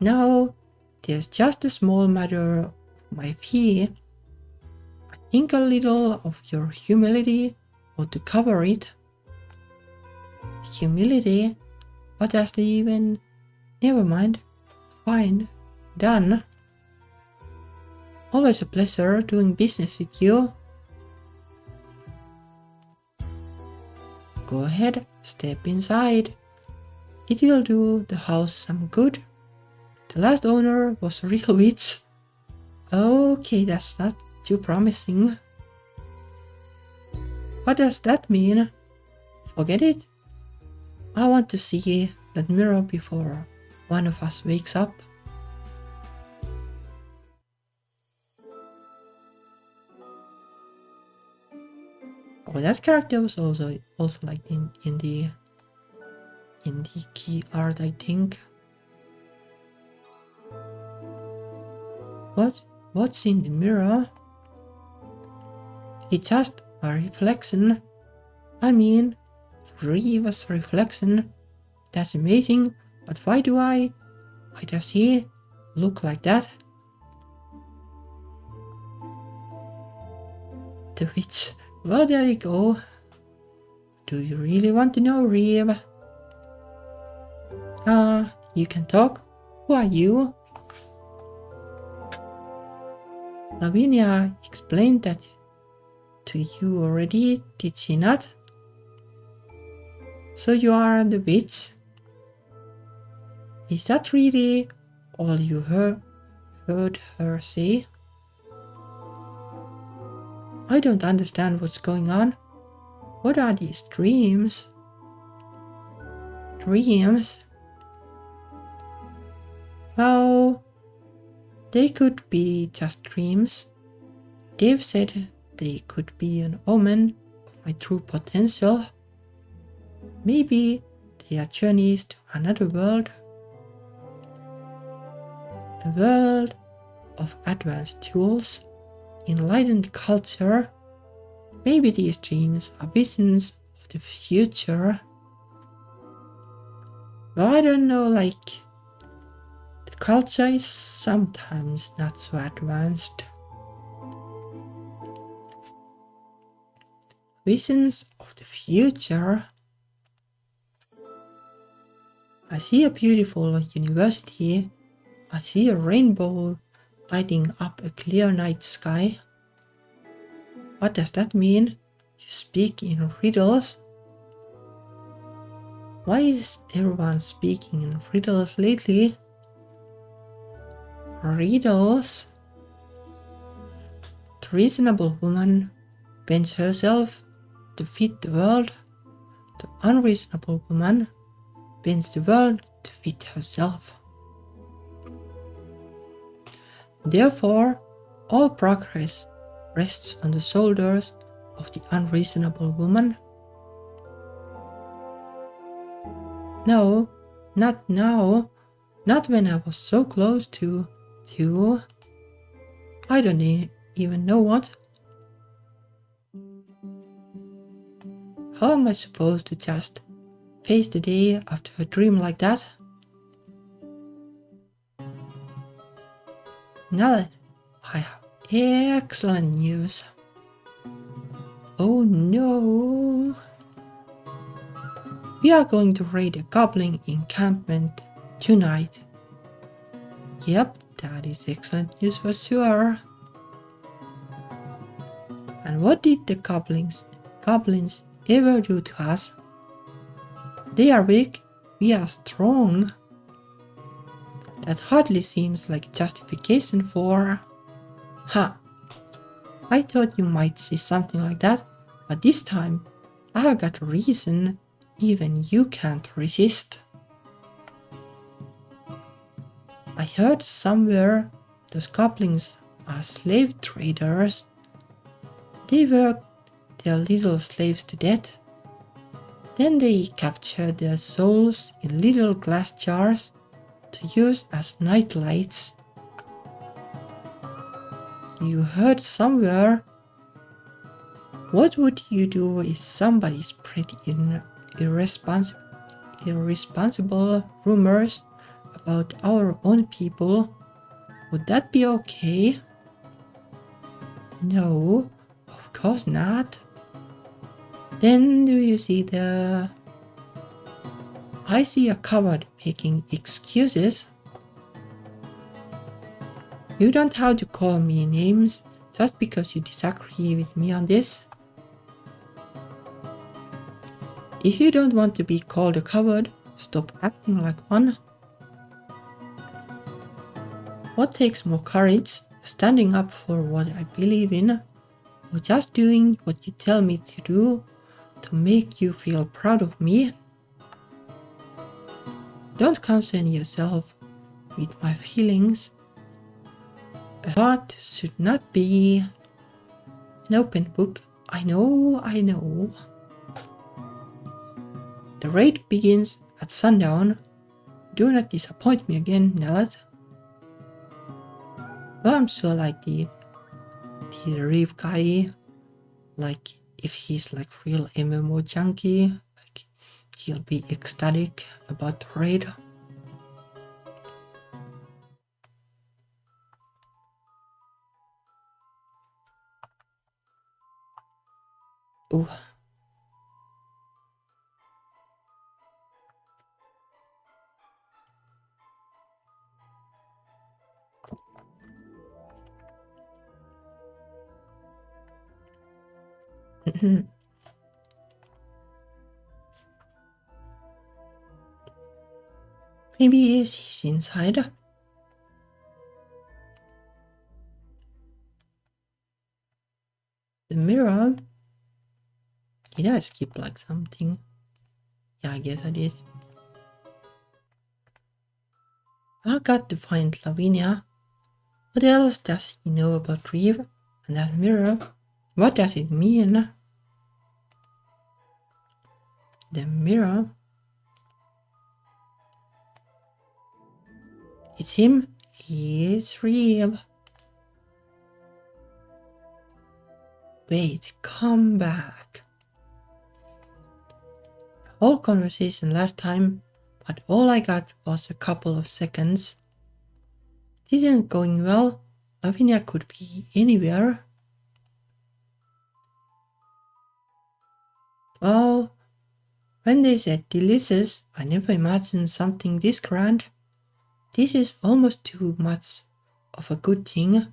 Now, there's just a small matter of my fee. I think a little of your humility ought to cover it. Humility? What does they even... Never mind. Fine. Done. Always a pleasure doing business with you. Go ahead, step inside. It will do the house some good. The last owner was a real witch. Okay, that's not too promising. What does that mean? Forget it. I want to see that mirror before one of us wakes up. Oh, that character was also like in the key art, I think. What's in the mirror? It's just a reflection. I mean, Reeve's reflection. That's amazing, but why does he look like that? The witch. Well, there you go. Do you really want to know, Reeve? You can talk. Who are you? Lavinia explained that to you already, did she not? So you are the witch? Is that really all you heard her say? I don't understand what's going on. What are these dreams? Dreams? Well, they could be just dreams. Dave said they could be an omen of my true potential. Maybe they are journeys to another world. A world of advanced tools, enlightened culture. Maybe these dreams are visions of the future. Well, I don't know, like, the culture is sometimes not so advanced. Visions of the future. I see a beautiful university. I see a rainbow lighting up a clear night sky. What does that mean? You speak in riddles? Why is everyone speaking in riddles lately? Riddles? The reasonable woman bends herself to fit the world. The unreasonable woman bends the world to fit herself. Therefore, all progress rests on the shoulders of the unreasonable woman. No, not now. Not when I was so close to you. I don't even know what. How am I supposed to just face the day after a dream like that? Now that I have Excellent news. Oh no. We are going to raid a goblin encampment tonight. Yep, that is excellent news for sure. And what did the goblins ever do to us? They are weak, we are strong. That hardly seems like a justification for... Ha! I thought you might say something like that, but this time I've got a reason even you can't resist. I heard somewhere those goblins are slave traders. They work their little slaves to death. Then they capture their souls in little glass jars to use as night lights. You heard somewhere. What would you do if somebody spread irresponsible rumors about our own people? Would that be okay? No, of course not. Then do you see the... I see a coward making excuses. You don't have to call me names just because you disagree with me on this. If you don't want to be called a coward, stop acting like one. What takes more courage, standing up for what I believe in, or just doing what you tell me to do to make you feel proud of me? Don't concern yourself with my feelings. A heart should not be an open book. I know. The raid begins at sundown. Do not disappoint me again, Nellet. Well, I'm so like the reef guy. Like, if he's like real MMO junkie, like he'll be ecstatic about the raid. Ooh. Maybe he's inside. The mirror. Did I skip like something? Yeah, I guess I did. I got to find Lavinia. What else does he know about Reeve and that mirror? What does it mean? The mirror. It's him. It's Reeve. Wait, come back. Whole conversation last time, but all I got was a couple of seconds. This isn't going well. Lavinia could be anywhere. Well, when they said delicious, I never imagined something this grand. This is almost too much of a good thing.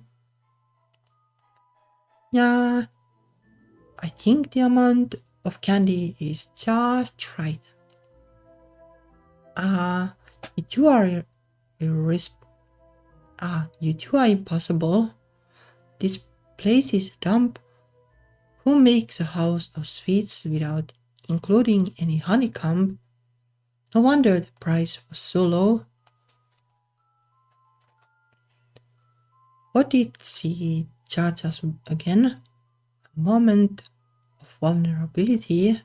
Yeah, I think the amount of candy is just right. You two are impossible. This place is a dump. Who makes a house of sweets without including any honeycomb? No wonder the price was so low. What did she charge us again? A moment of vulnerability.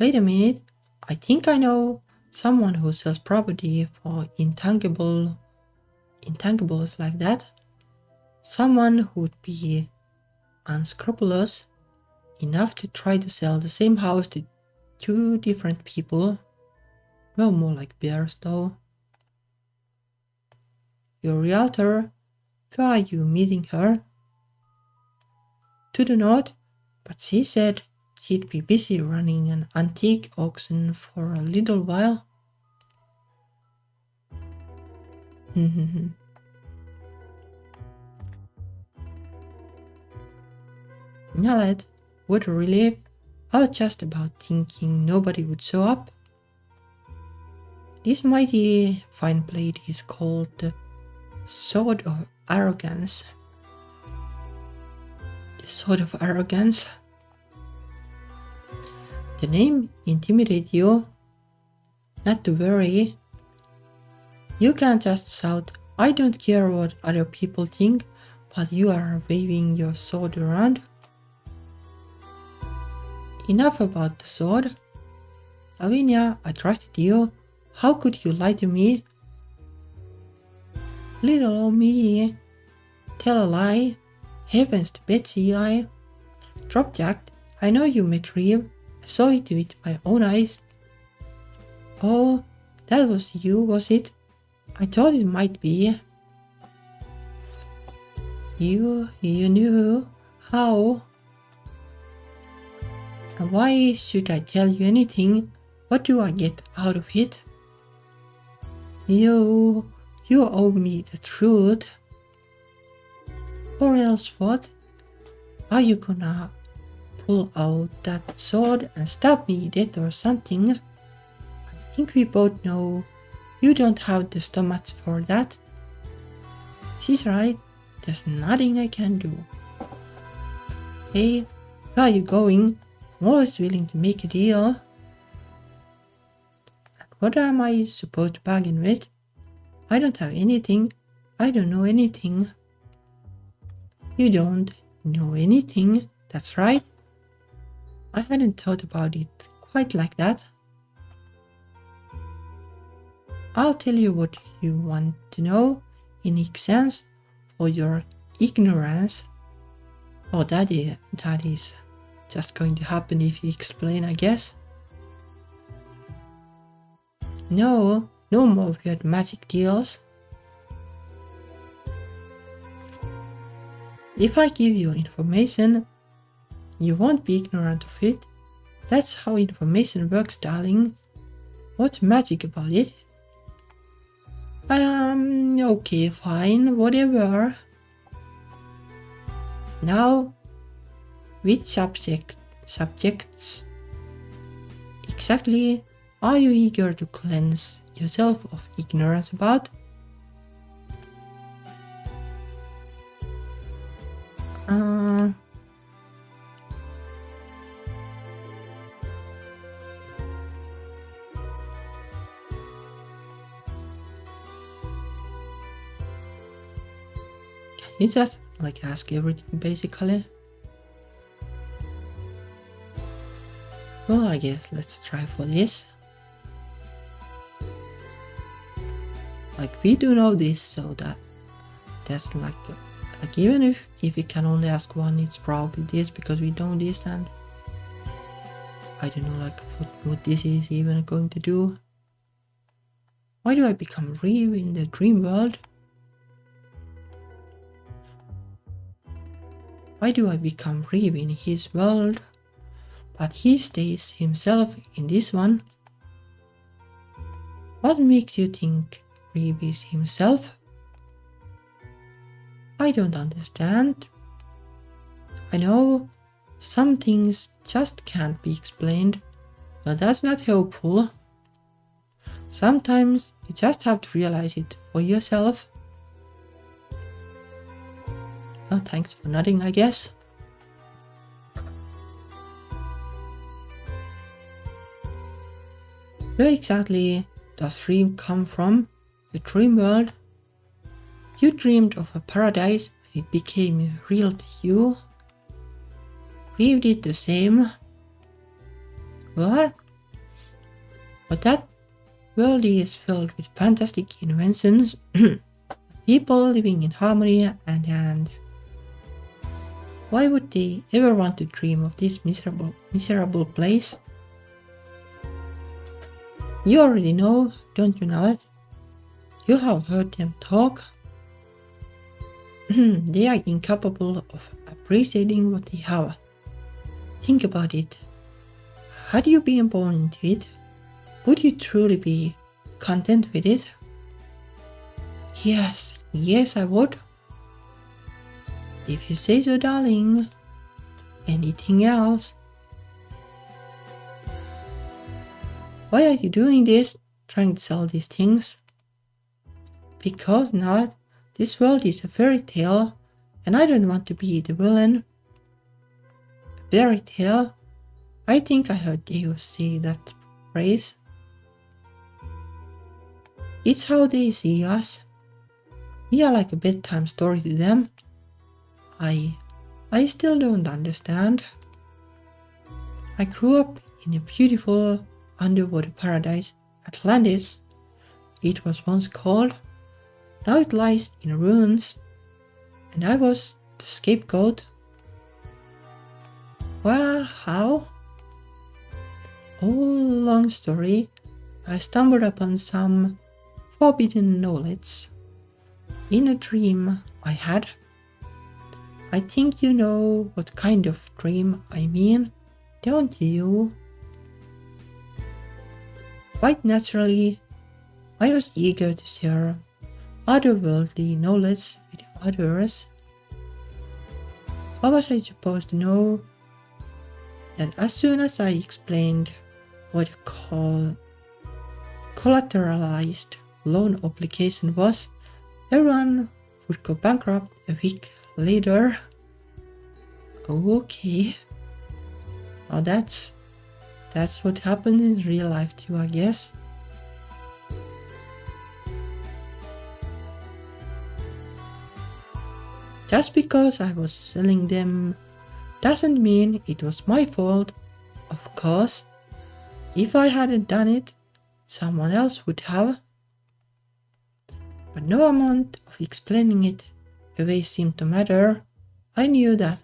Wait a minute, I think I know someone who sells property for intangibles like that. Someone who would be unscrupulous enough to try to sell the same house to two different people. Well, more like bears though. Your realtor, Where are you meeting her? To the north, but she said she'd be busy running an antique auction for a little while. Naled, what a relief. I was just about thinking nobody would show up. This mighty fine blade is called the Sword of Arrogance. The Sword of Arrogance. The name intimidates you? Not to worry. You can't just shout, I don't care what other people think, but you are waving your sword around. Enough about the sword. Lavinia, I trusted you. How could you lie to me? Little old me. Tell a lie. Heavens to Betsy, I. Dropjacked. I know you met Reeve. I saw it with my own eyes. Oh, that was you, was it? I thought it might be. You knew. How? Why should I tell you anything? What do I get out of it? You owe me the truth. Or else what? Are you gonna pull out that sword and stab me dead or something? I think we both know you don't have the stomach for that. She's right, there's nothing I can do. Hey, where are you going? I'm always willing to make a deal. And what am I supposed to bargain with? I don't have anything. I don't know anything. You don't know anything, that's right. I hadn't thought about it quite like that. I'll tell you what you want to know in exchange for your ignorance. Oh, that is just going to happen if you explain, I guess. No more weird magic deals. If I give you information, you won't be ignorant of it. That's how information works, darling. What's magic about it? Okay, fine, whatever. Now, which subjects exactly are you eager to cleanse yourself of ignorance about? You just ask everything basically. Well, I guess let's try for this. We do know this, so that's even if we can only ask one, it's probably this because we know this, and I don't know what this is even going to do. Why do I become Reeve in the dream world? Why do I become Reeve in his world, but he stays himself in this one? What makes you think Reeve is himself? I don't understand. I know some things just can't be explained, but that's not helpful. Sometimes you just have to realize it for yourself. Well, thanks for nodding, I guess. Where exactly does Reeve come from? The dream world? You dreamed of a paradise and it became real to you. Reeve did the same. What? But that world is filled with fantastic inventions, people living in harmony, and why would they ever want to dream of this miserable place? You already know, don't you, Naled? You have heard them talk. they are incapable of appreciating what they have. Think about it. Had you been born into it, would you truly be content with it? Yes, I would. If you say so, darling. Anything else? Why are you doing this? Trying to sell these things? Because not. This world is a fairy tale, and I don't want to be the villain. Fairy tale? I think I heard you say that phrase. It's how they see us. We are like a bedtime story to them. I still don't understand. I grew up in a beautiful underwater paradise, Atlantis. It was once called. Now it lies in ruins, and I was the scapegoat. Well, how? Oh, long story. I stumbled upon some forbidden knowledge in a dream I had. I think you know what kind of dream I mean, don't you? Quite naturally, I was eager to share otherworldly knowledge with others. How was I supposed to know that as soon as I explained what a collateralized loan obligation was, everyone would go bankrupt a week later? Okay. Now that's what happened in real life too, I guess. Just because I was selling them doesn't mean it was my fault. Of course, if I hadn't done it, someone else would have. But no amount of explaining it away seemed to matter. I knew that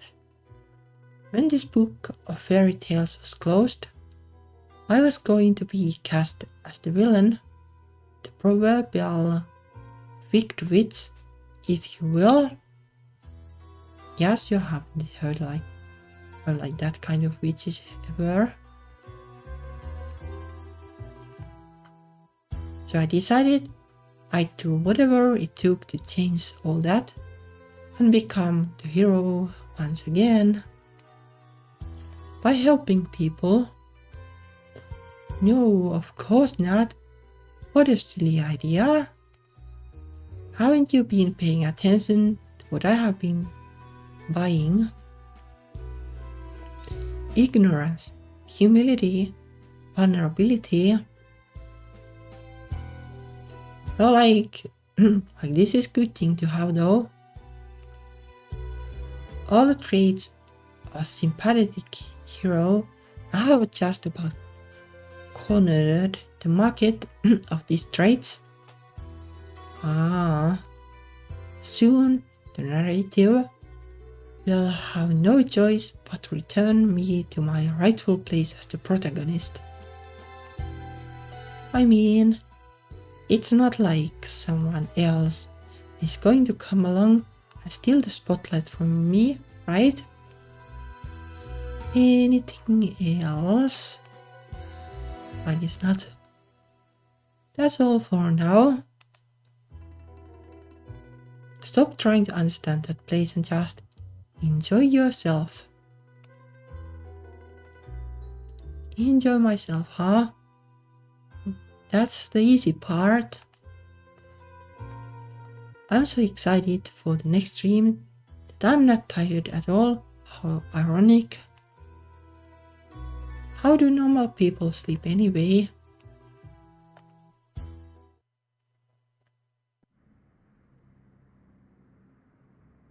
when this book of fairy tales was closed, I was going to be cast as the villain, the proverbial wicked witch, if you will. Yes, you haven't heard like that kind of witches ever. So I decided I'd do whatever it took to change all that and become the hero once again. By helping people. No, of course not. What a silly idea. Haven't you been paying attention to what I have been buying? Ignorance, humility, vulnerability. Well, like this is good thing to have though. All the traits of sympathetic hero. I have just about cornered the market of these traits. Soon the narrative will have no choice but to return me to my rightful place as the protagonist. I mean, it's not like someone else is going to come along and steal the spotlight from me, right? Anything else? I guess not. That's all for now. Stop trying to understand that place and just enjoy yourself. Enjoy myself, huh? That's the easy part. I'm so excited for the next stream that I'm not tired at all. How ironic. How do normal people sleep anyway?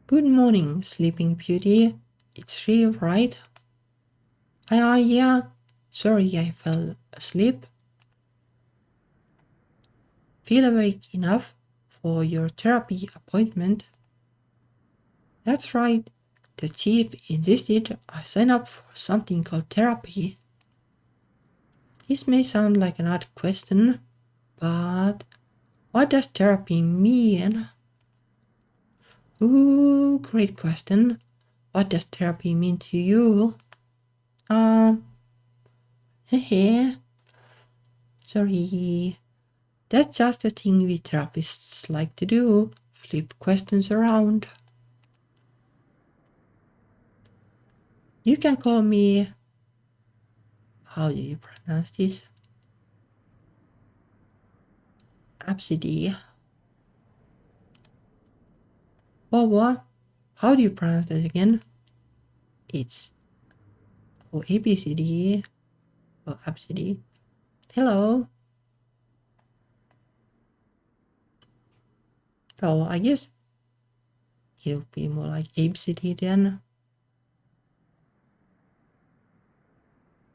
Good morning, Sleeping Beauty. It's real, right? Yeah. Sorry I fell asleep. Feel awake enough for your therapy appointment? That's right. The chief insisted I sign up for something called therapy. This may sound like an odd question, but what does therapy mean? Ooh, great question. What does therapy mean to you? Hehe. Sorry. That's just a thing we therapists like to do. Flip questions around. You can call me... How do you pronounce this? Absidy. What? How do you pronounce that again? It's... Oh, ABCD. Oh, Absidy. Hello. Oh, I guess it'll be more like ABCD then.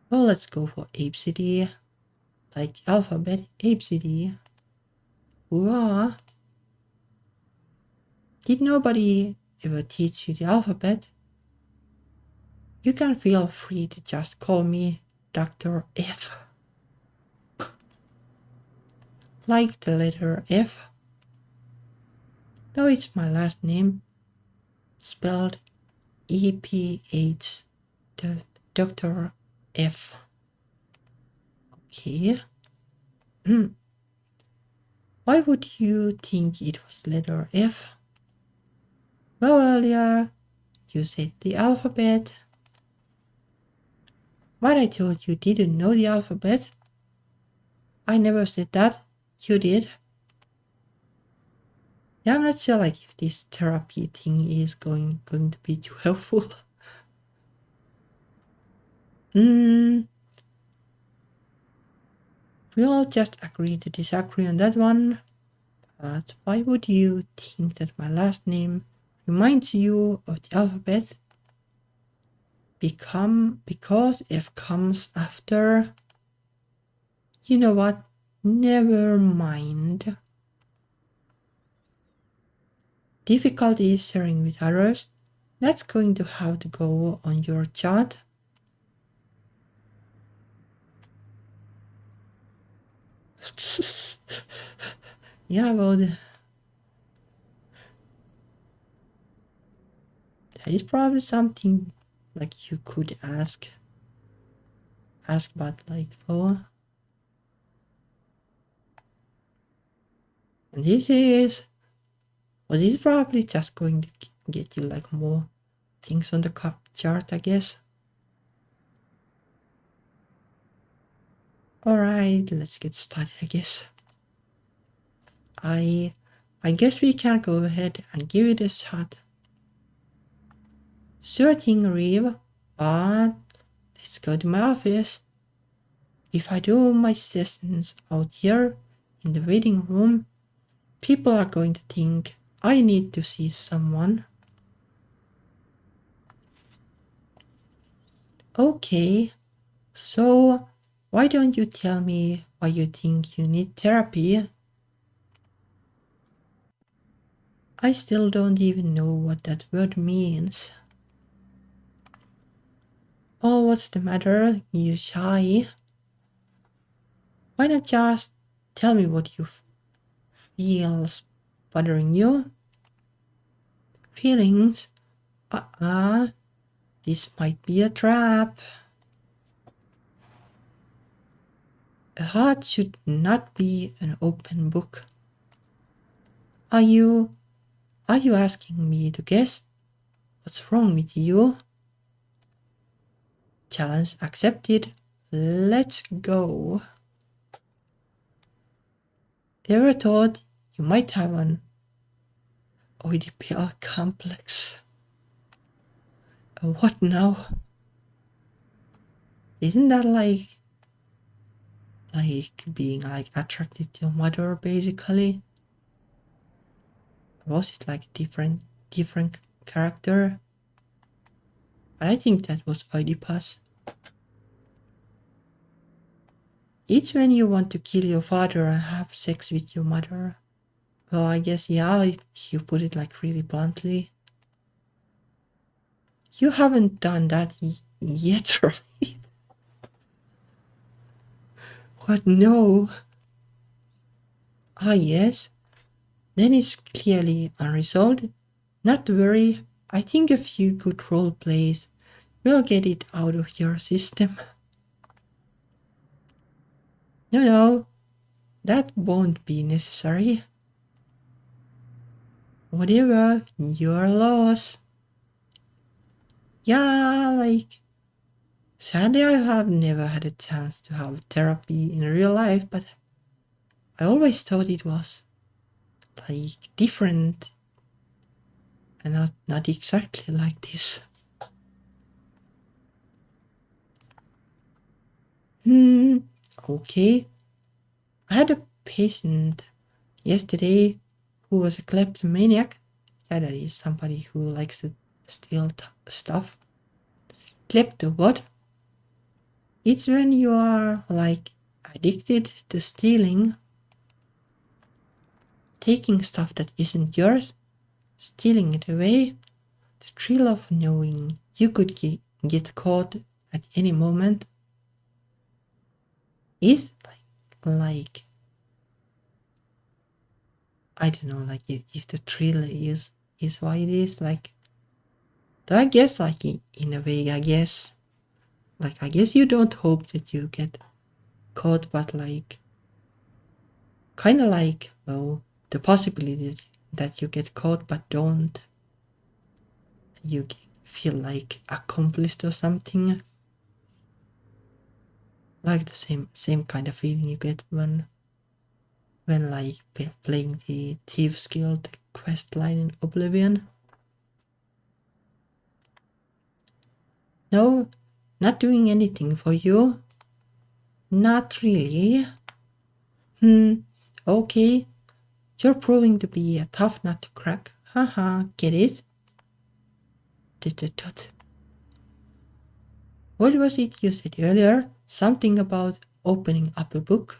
Well, let's go for ABCD. Like alphabet, ABCD. Hurrah! Did nobody ever teach you the alphabet? You can feel free to just call me Dr. F. Like the letter F. No, it's my last name. Spelled E-P-H. Dr. F. Okay. Why would you think it was letter F? Well, earlier you said the alphabet. But I thought you didn't know the alphabet. I never said that. You did. Yeah, I'm not sure like if this therapy thing is going to be too helpful. We'll just agree to disagree on that one. But why would you think that my last name reminds you of the alphabet? Because F comes after... You know what? Never mind. Difficulties sharing with others. That's going to have to go on your chart. Yeah, well, that is probably something like you could ask, but like for. And this is probably just going to get you like more things on the chart, I guess. Alright, let's get started, I guess. I guess we can go ahead and give it a shot. Sure thing, Reeve, but let's go to my office. If I do my sessions out here in the waiting room, people are going to think I need to see someone. Okay, so why don't you tell me why you think you need therapy? I still don't even know what that word means. Oh, what's the matter? You shy? Why not just tell me what you feels bothering you? Feelings? This might be a trap. A heart should not be an open book. Are you asking me to guess what's wrong with you? Challenge accepted. Let's go. Ever thought you might have an ODPL complex? What now? Isn't that like being like attracted to your mother basically? Or was it like a different character? I think that was Oedipus. It's when you want to kill your father and have sex with your mother. Well, I guess, yeah, if you put it like really bluntly. You haven't done that yet, right? What? No. Ah, yes. Then it's clearly unresolved. Not to worry, I think a few good role plays will get it out of your system. No, that won't be necessary. Whatever, your loss. Yeah, like, sadly I have never had a chance to have therapy in real life, but I always thought it was, like, different and not exactly like this. Okay. I had a patient yesterday who was a kleptomaniac. Yeah, that is somebody who likes to steal stuff. Klepto what? It's when you are, like, addicted to stealing. Taking stuff that isn't yours, stealing it away. The thrill of knowing you could get caught at any moment is like I don't know, like if the thrill is what it is, like, so I guess, like, in a way, I guess you don't hope that you get caught, but, like, kind of like, well, the possibility that you get caught but don't, you feel like accomplished or something, like the same kind of feeling you get when like playing the Thieves Guild quest line in Oblivion. No, not doing anything for you. Not really. Okay. You're proving to be a tough nut to crack. Haha, get it? What was it you said earlier? Something about opening up a book?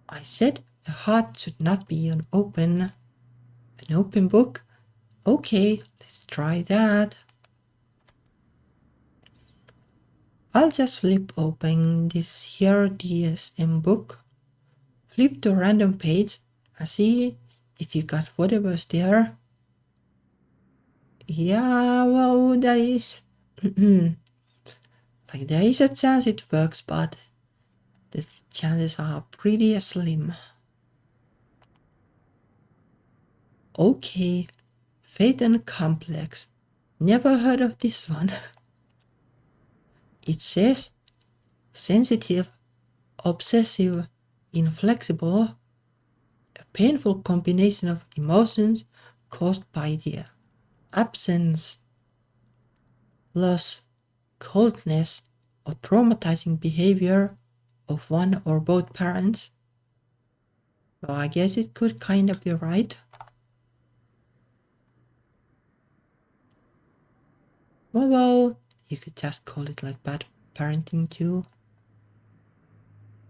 I said a heart should not be an open book. Okay, let's try that. I'll just flip open this here DSM book. Flip to a random page and see if you got whatever's there. Yeah, well, that is... like, there is a chance it works, but the chances are pretty slim. Okay, Fate and Complex. Never heard of this one. It says sensitive, obsessive, inflexible, a painful combination of emotions caused by the absence, loss, coldness, or traumatizing behavior of one or both parents. Well, I guess it could kind of be right. Well, you could just call it like bad parenting too.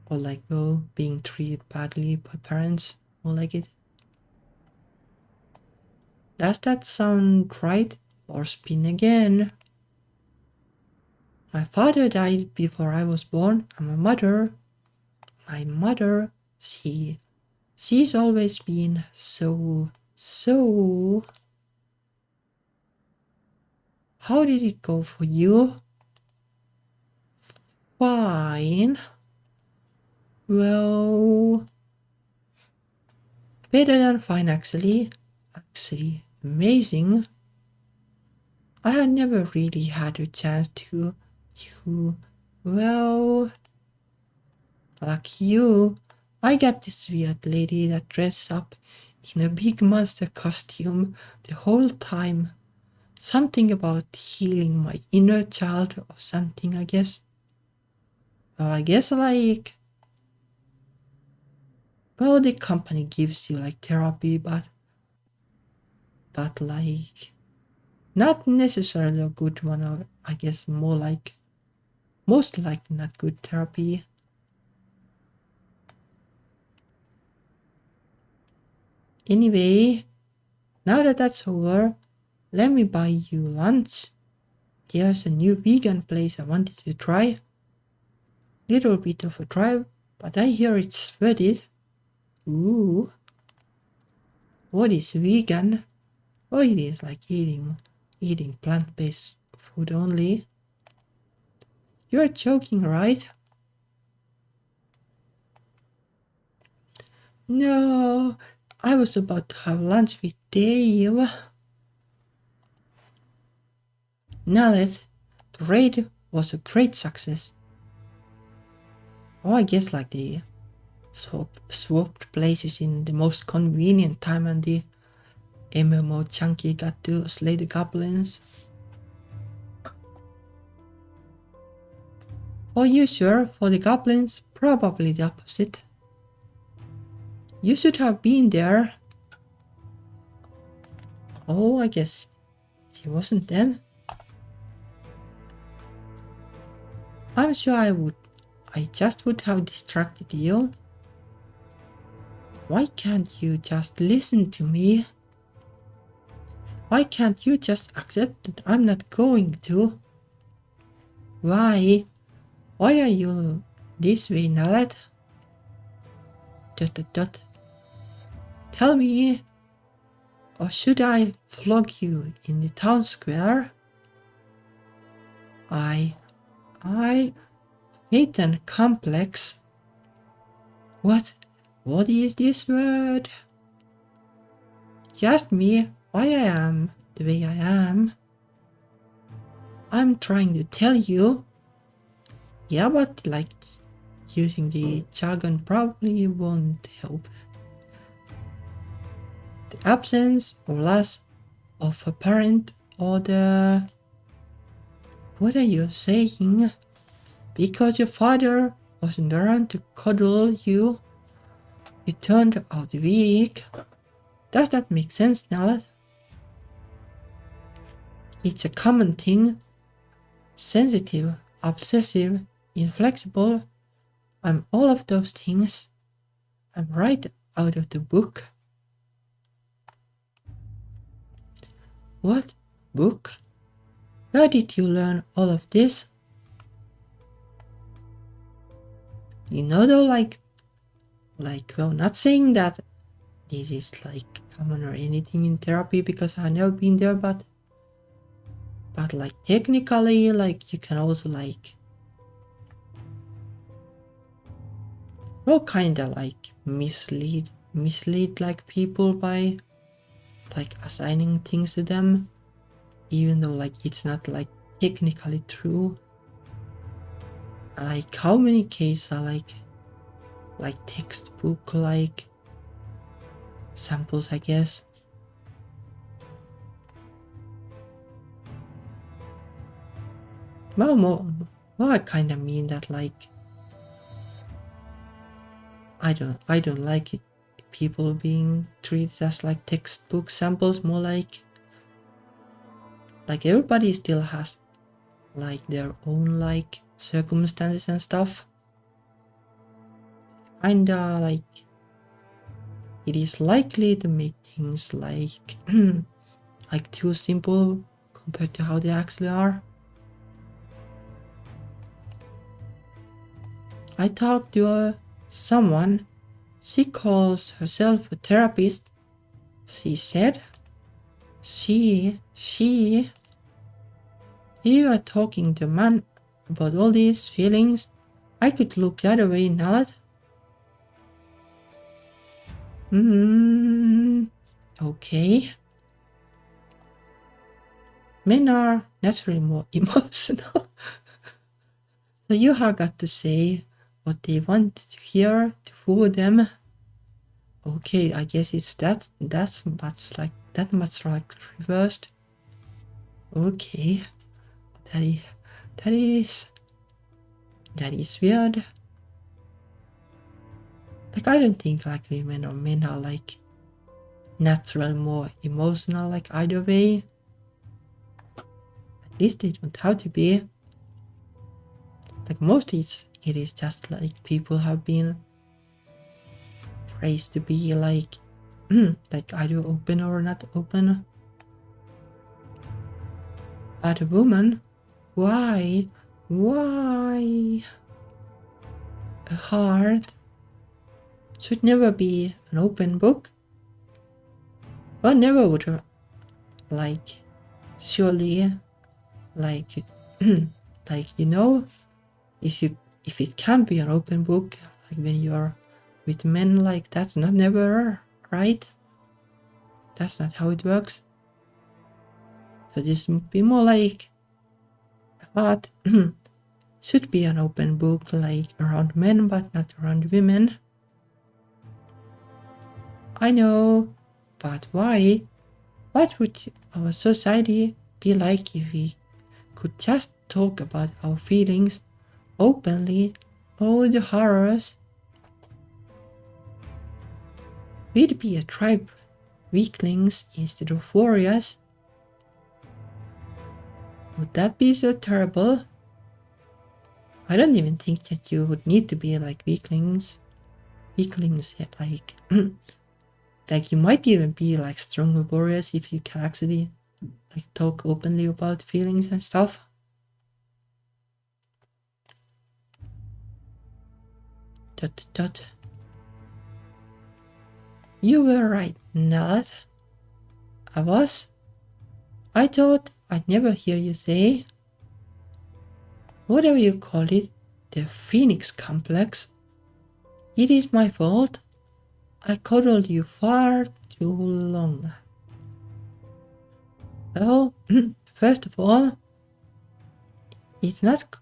Or like, well, being treated badly by parents, or like it. Does that sound right? Or spin again? My father died before I was born, and my mother, she's always been so... How did it go for you? Fine. Well, better than fine, actually. Actually, amazing. I had never really had a chance to, well, like you, I got this weird lady that dressed up in a big monster costume the whole time. Something about healing my inner child or something, I guess. I guess, like, well, the company gives you like therapy, but like, not necessarily a good one, or I guess more like, most likely not good therapy. Anyway, now that that's over, let me buy you lunch. There's a new vegan place I wanted to try. Little bit of a drive, but I hear it's worth it. Ooh. What is vegan? or it is like eating plant-based food only. You're joking, right? No, I was about to have lunch with Dave. Nallet, the raid was a great success. Oh, I guess like they swapped places in the most convenient time and the MMO Chunky got to slay the goblins. For you, sure, for the goblins, probably the opposite. You should have been there. Oh, I guess she wasn't then. I'm sure I just would have distracted you. Why can't you just listen to me? Why can't you just accept that I'm not going to? Why? Why are you this way, Nallet? ... Tell me, or should I flog you in the town square? Fate and complex. What is this word? You asked me why I am the way I am. I'm trying to tell you. Yeah, but like using the jargon probably won't help. The absence or loss of a parent or the... What are you saying? Because your father wasn't around to cuddle you, you turned out weak. Does that make sense, Nallet? It's a common thing. Sensitive, obsessive, inflexible. I'm all of those things. I'm right out of the book. What book? Where did you learn all of this? You know though, like, well, not saying that this is like common or anything in therapy because I've never been there, but like technically, like you can also like, well, kinda like mislead like people by like assigning things to them, even though like it's not like technically true. Like how many cases are like textbook like samples, I guess. Well, I kind of mean that like I don't like it, people being treated as like textbook samples. More like everybody still has like their own like circumstances and stuff. Kinda like it is likely to make things like like too simple compared to how they actually are. I talked to someone. She calls herself a therapist. She said, you are talking to a man about all these feelings. I could look the other way, Nallet. Okay. Men are naturally more emotional. So you have got to say what they want to hear to fool them. Okay, I guess it's that's much like reversed. Okay. That is weird. Like I don't think like women or men are like natural more emotional like either way. At least they don't have to be. Like mostly it is just like people have been raised to be like like either open or not open. But a woman, why a heart should never be an open book? Well, never would like, surely, like, like, you know, if it can't be an open book, like when you're with men, like that's not never right. That's not how it works. So this would be more like heart should be an open book, like around men, but not around women. I know, but why? What would our society be like if we could just talk about our feelings openly? Oh, the horrors. We'd be a tribe of weaklings instead of warriors. Would that be so terrible? I don't even think that you would need to be like weaklings. Weaklings, yet like like you might even be like stronger warriors if you can actually like talk openly about feelings and stuff. Dot dot. You were right, Nat. I was. I thought I'd never hear you say, whatever you call it, the Phoenix complex. It is my fault. I coddled you far too long. Well, first of all, it's not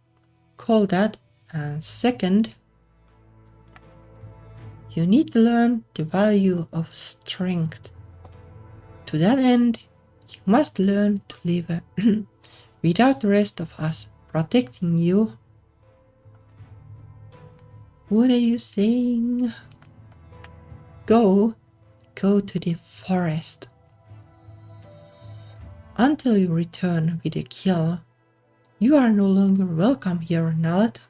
called that, and second, you need to learn the value of strength. To that end, you must learn to live without the rest of us protecting you. What are you saying? Go to the forest. Until you return with a kill, you are no longer welcome here, Nat.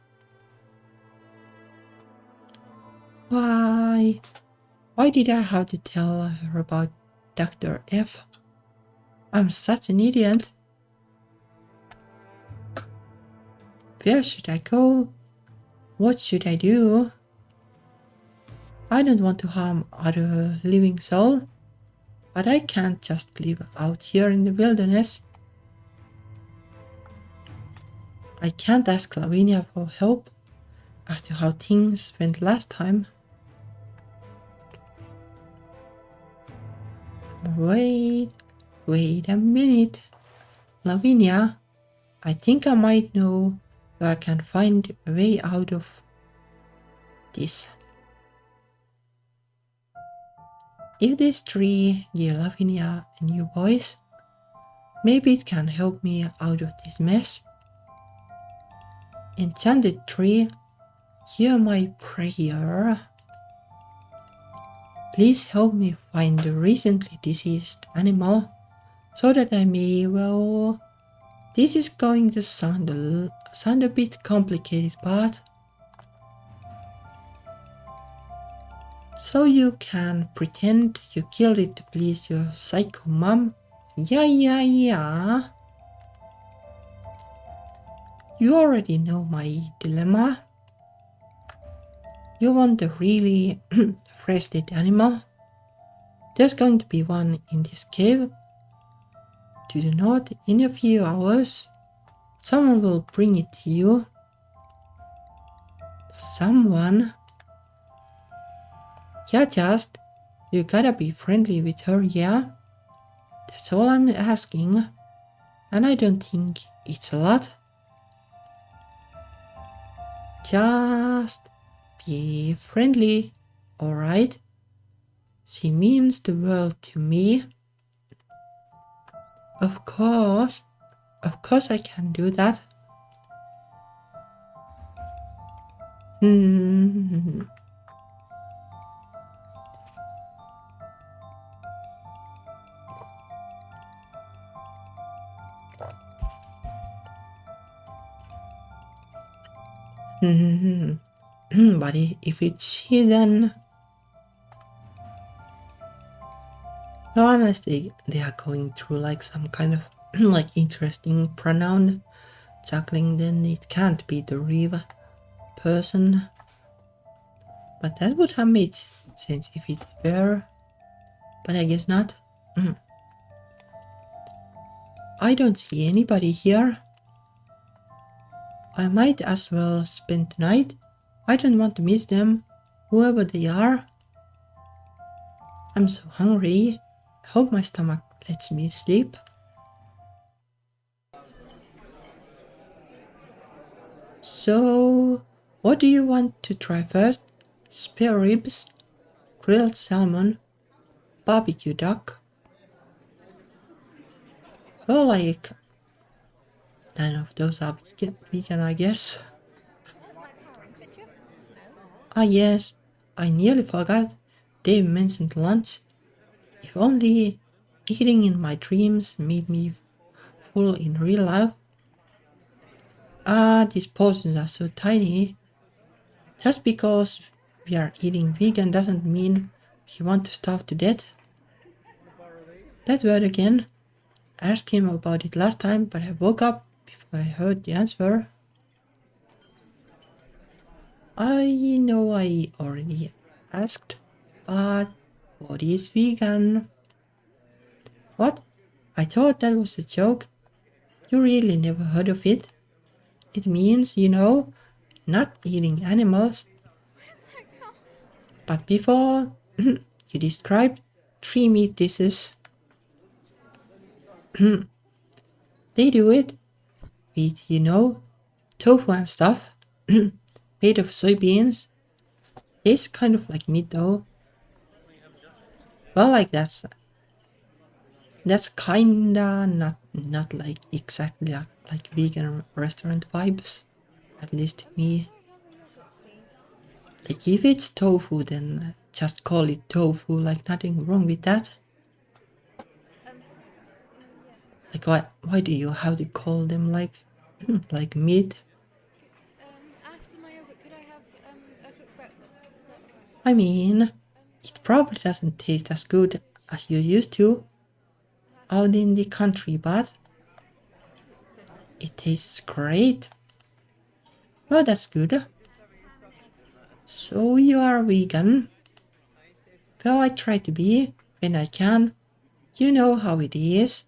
Why did I have to tell her about Dr. F? I'm such an idiot. Where should I go? What should I do? I don't want to harm other living soul, but I can't just live out here in the wilderness. I can't ask Lavinia for help after how things went last time. Wait a minute. Lavinia, I think I might know where I can find a way out of this. If this tree gives Lavinia a new voice, maybe it can help me out of this mess. Enchanted tree, hear my prayer. Please help me find the recently deceased animal, so that I may, well, this is going to sound a bit complicated, but so you can pretend you killed it to please your psycho mom? Yeah. You already know my dilemma. You want a really fresh dead animal? There's going to be one in this cave to the north in a few hours. Someone will bring it to you. Someone? Yeah, just, you gotta be friendly with her, yeah? That's all I'm asking, and I don't think it's a lot. Just be friendly, alright? She means the world to me. Of course I can do that. But if it's she, then no, honestly, they are going through like some kind of like interesting pronoun juggling, then it can't be the real person. But that would have made sense if it were, but I guess not. I don't see anybody here. I might as well spend the night. I don't want to miss them, whoever they are. I'm so hungry. I hope my stomach lets me sleep. So, what do you want to try first? Spare ribs, grilled salmon, barbecue duck? Well, like, none of those are vegan, I guess. Ah yes, I nearly forgot. Dave mentioned lunch. If only eating in my dreams made me full in real life. Ah, these portions are so tiny. Just because we are eating vegan doesn't mean we want to starve to death. That word again. I asked him about it last time, but I woke up before I heard the answer. I know I already asked, but what is vegan? What? I thought that was a joke. You really never heard of it? It means, you know, not eating animals. But before, you described 3 meat dishes. They do it with, you know, tofu and stuff, made of soybeans. Tastes kind of like meat though. Well, like that's kinda not like exactly like vegan restaurant vibes, at least to me. Like if it's tofu, then just call it tofu, like nothing wrong with that. Like why do you have to call them like like meat? After my yogurt, could I have a quick breakfast? Is that alright? I mean, it probably doesn't taste as good as you used to out in the country, but it tastes great. Well, that's good. So you are vegan? Well, I try to be when I can. You know how it is.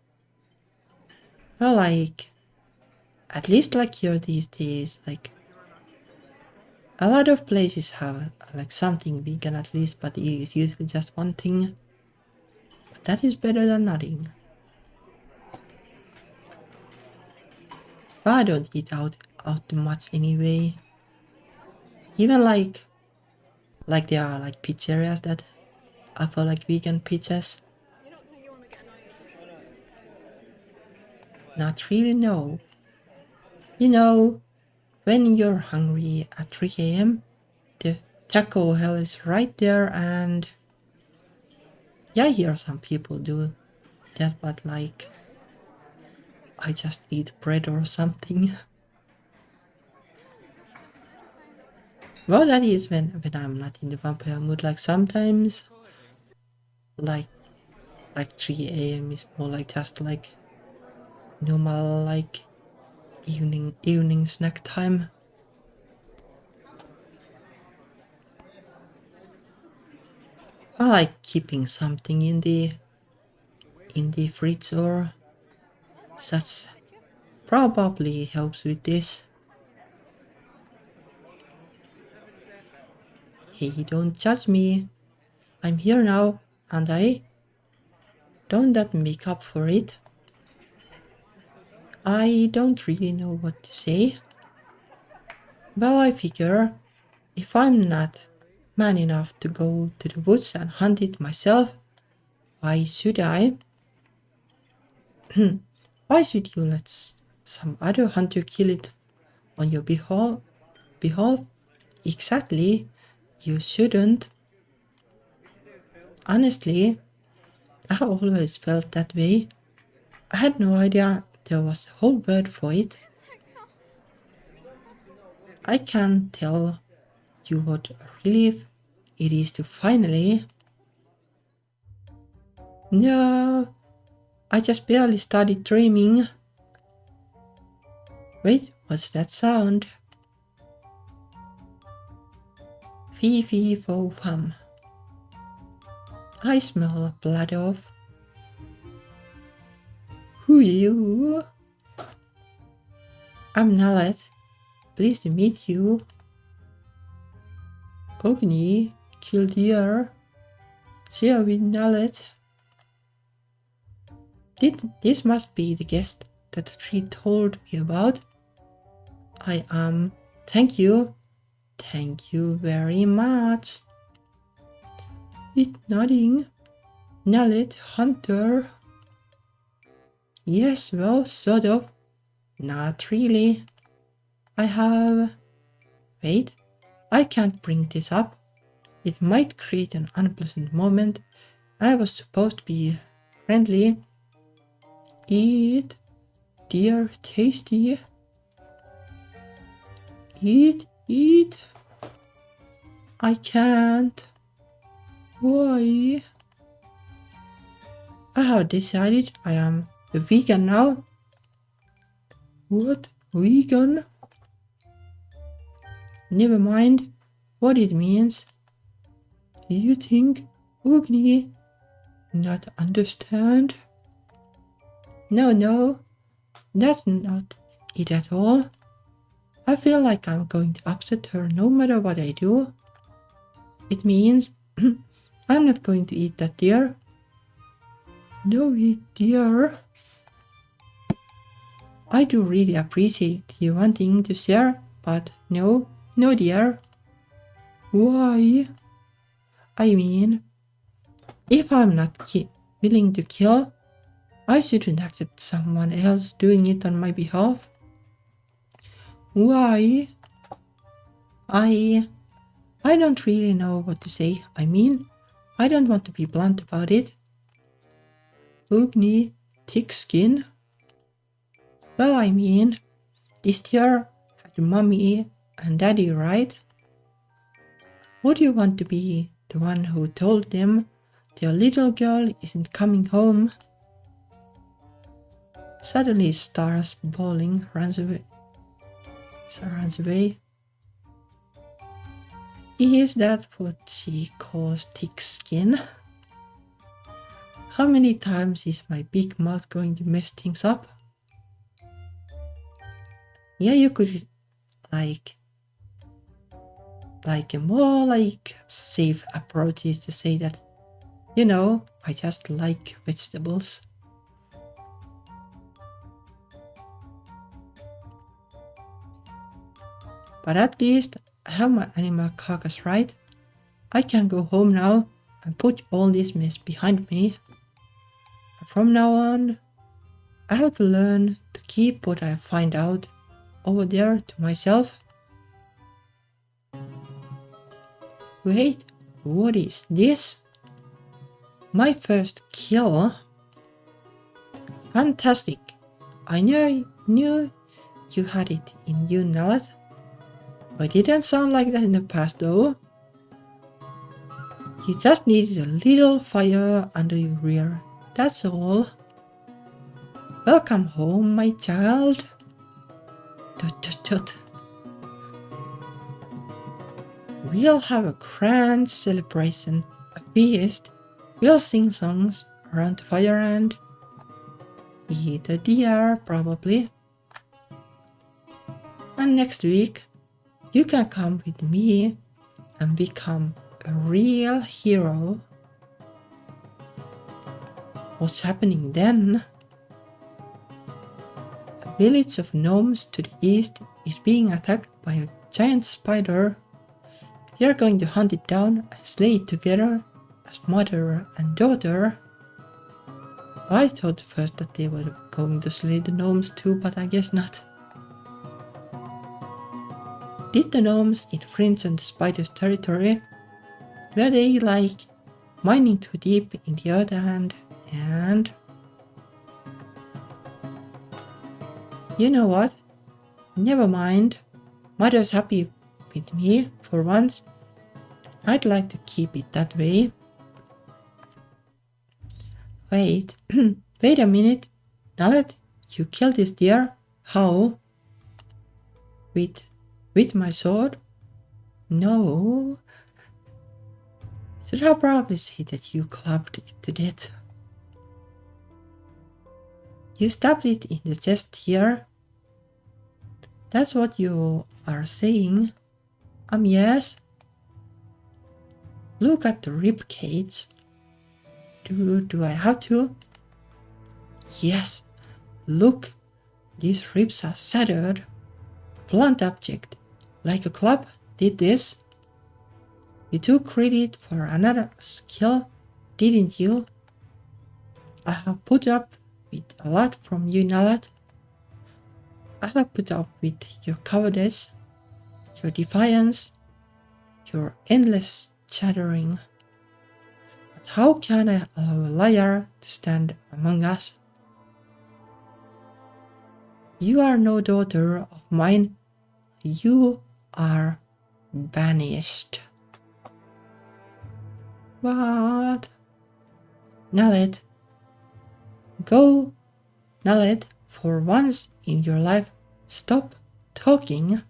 Well, like, at least like here these days, like, a lot of places have like something vegan at least, but it is usually just one thing. But that is better than nothing. But I don't eat out too much anyway. Even like there are like pizzerias that offer like vegan pizzas. Not really, no. You know, when you're hungry at 3 a.m, the taco hell is right there, and yeah, I hear some people do that, but like, I just eat bread or something. Well, that is when I'm not in the vampire mood. Like sometimes, like 3 a.m is more like just like normal like evening snack time. I like keeping something in the fridge or such. Probably helps with this. Hey, don't judge me. I'm here now, and don't that make up for it? I don't really know what to say. Well, I figure if I'm not man enough to go to the woods and hunt it myself, why should I? Why should you let some other hunter kill it on your behalf? Exactly, you shouldn't. Honestly, I always felt that way. I had no idea there was a whole word for it. I can tell you what a relief it is to finally... No, I just barely started dreaming. Wait, what's that sound? Fee fee fo fum. I smell blood of... Who you? I'm Nalet. Pleased to meet you. Ogni, kill deer. Share with Nalet. This must be the guest that the tree told me about. I am. Thank you. Thank you very much. It nodding. Nalet Hunter. Yes, well, sort of. Not really. I have... Wait, I can't bring this up. It might create an unpleasant moment. I was supposed to be friendly. Eat, dear, tasty. Eat, eat. I can't. Why? I have decided I am a vegan now. What? Vegan? Never mind what it means. Do you think Ugni not understand? No, that's not it at all. I feel like I'm going to upset her no matter what I do. It means I'm not going to eat that deer. No eat deer. I do really appreciate you wanting to share, but no dear. Why? I mean, if I'm not willing to kill, I shouldn't accept someone else doing it on my behalf. Why? I don't really know what to say. I mean, I don't want to be blunt about it. Ugly, thick skin. Well, I mean, this deer had mommy and daddy, right? Would you want to be the one who told them their little girl isn't coming home? Suddenly starts bawling, runs away. Is that what she calls thick skin? How many times is my big mouth going to mess things up? Yeah, you could like a more safe approach is to say that, you know, I just like vegetables. But at least I have my animal carcass, right? I can go home now and put all this mess behind me. And from now on, I have to learn to keep what I find out over there to myself. Wait, what is this? My first kill? Fantastic. I knew you had it in you, Nalet. But it didn't sound like that in the past though. You just needed a little fire under your rear. That's all. Welcome home, my child. Tut tut tut. We'll have a grand celebration, a feast. We'll sing songs around the fire and eat a deer, probably. And next week, you can come with me and become a real hero. What's happening then? The village of gnomes to the east is being attacked by a giant spider. We are going to hunt it down and slay it together as mother and daughter. I thought first that they were going to slay the gnomes too, but I guess not. Did the gnomes infringe on the spider's territory? Were they mining too deep in the earth and... You know what? Never mind. Mother's happy with me for once. I'd like to keep it that way. Wait, wait a minute. Nalet, you killed this deer? How? With my sword? No. Should I probably say that you clubbed it to death? You stabbed it in the chest here. That's what you are saying. Yes. Look at the rib cage. Do I have to? Yes. Look. These ribs are shattered. Blunt object. Like a club did this. You took credit for another skill, didn't you? I have put up with a lot from you, Nalat. I have put up with your cowardice, your defiance, your endless chattering. But how can I allow a liar to stand among us? You are no daughter of mine. You are banished. What? Nalet. Go. Nalet, for once in your life, stop talking.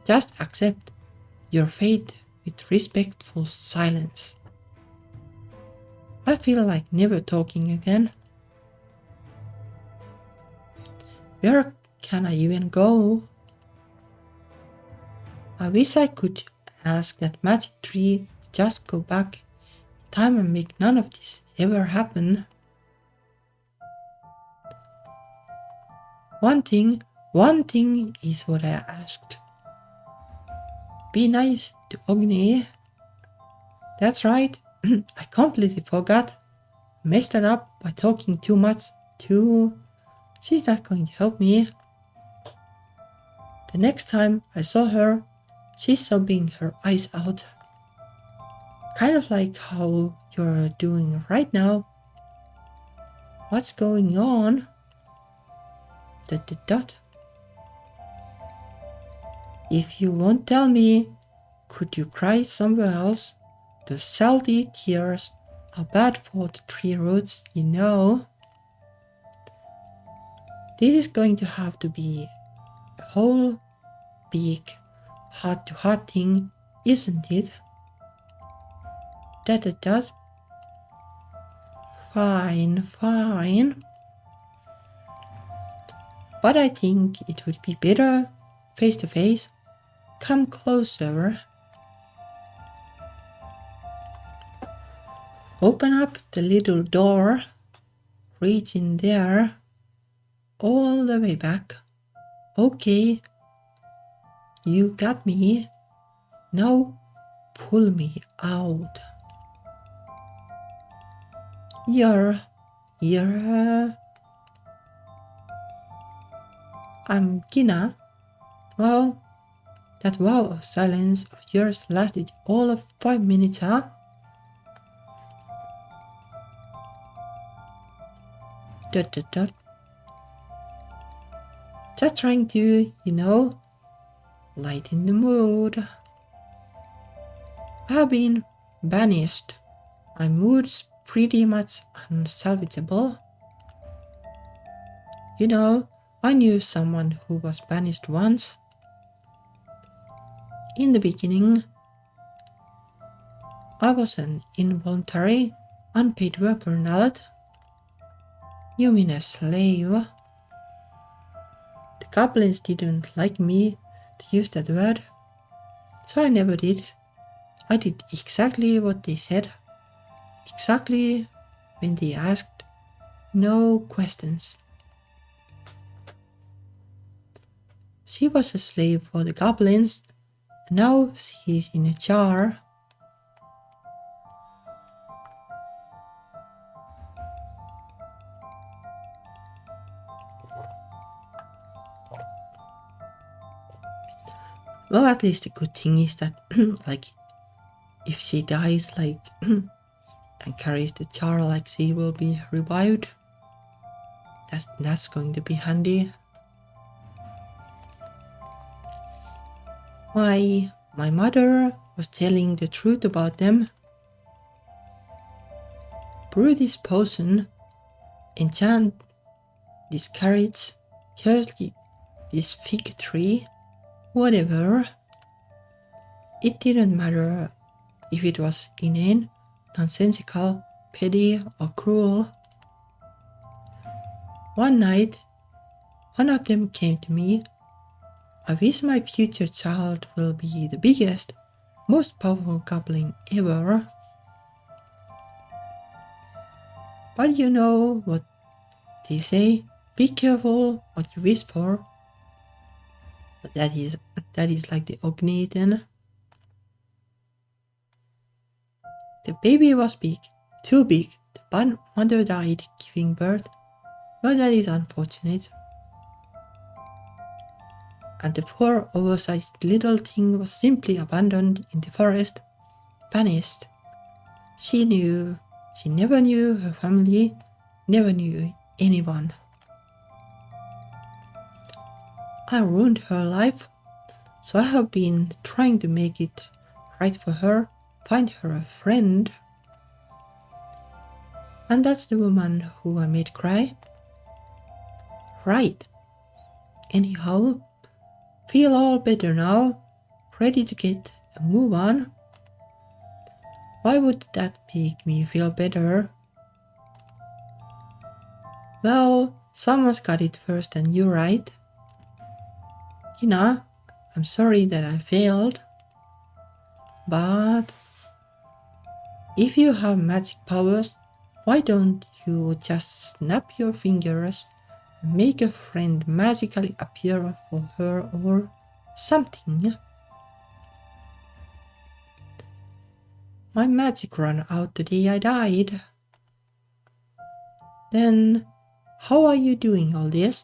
Just accept your fate with respectful silence. I feel like never talking again. Where can I even go? I wish I could ask that magic tree to just go back in time and make none of this ever happen. One thing is what I asked. Be nice to Ogni. That's right, I completely forgot. Messed it up by talking too much too. She's not going to help me. The next time I saw her, she's sobbing her eyes out. Kind of like how you're doing right now. What's going on? ... If you won't tell me, could you cry somewhere else? The salty tears are bad for the tree roots, you know. This is going to have to be a whole big heart-to-heart thing, isn't it? ... Fine. But I think it would be better face to face. Come closer. Open up the little door. Reach in there. All the way back. Okay. You got me. Now pull me out. You're... I'm Gina. Well, that wow of silence of yours lasted all of 5 minutes, huh? Just trying to, lighten the mood. I have been banished. My mood's pretty much unsalvageable. I knew someone who was banished once. In the beginning, I was an involuntary, unpaid worker, Nalat. You mean a slave? The goblins didn't like me to use that word, so I never did. I did exactly what they said, exactly when they asked, no questions. She was a slave for the goblins, and now she's in a jar. Well, at least the good thing is that, if she dies, and carries the jar, she will be revived. That's going to be handy. My mother was telling the truth about them. Brew this potion, enchant this carrot, curse this fig tree, whatever. It didn't matter if it was inane, nonsensical, petty, or cruel. One night, one of them came to me. I wish my future child will be the biggest, most powerful goblin ever. But you know what they say, be careful what you wish for. But that is like the Ogni. The baby was big, too big. The mother died giving birth. Well, that is unfortunate. And the poor oversized little thing was simply abandoned in the forest, banished. She never knew her family, never knew anyone. I ruined her life, so I have been trying to make it right for her, find her a friend. And that's the woman who I made cry. Right. Anyhow, feel all better now, ready to get a move on. Why would that make me feel better? Well, someone's got it first and you, right? Hina, I'm sorry that I failed. But if you have magic powers, why don't you just snap your fingers and make a friend magically appear for her or something? My magic ran out the day I died. Then, how are you doing all this?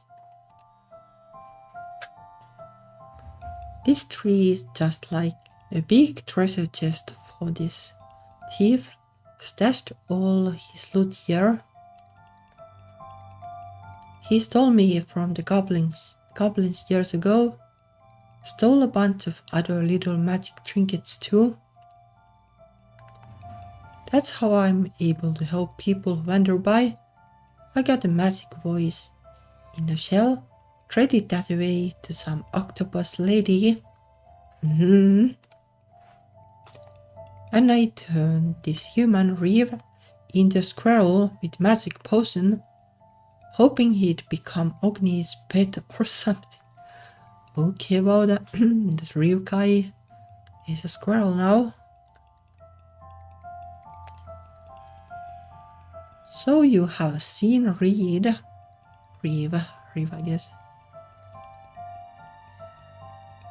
This tree is just like a big treasure chest for this thief. Stashed all his loot here. He stole me from the goblins years ago. Stole a bunch of other little magic trinkets too. That's how I'm able to help people wander by. I got a magic voice in a shell, traded that away to some octopus lady. And I turned this human reeve into a squirrel with magic potion, hoping he'd become Ogni's pet or something. Okay, well, that reeve guy is a squirrel now. So you have seen Reeve, I guess.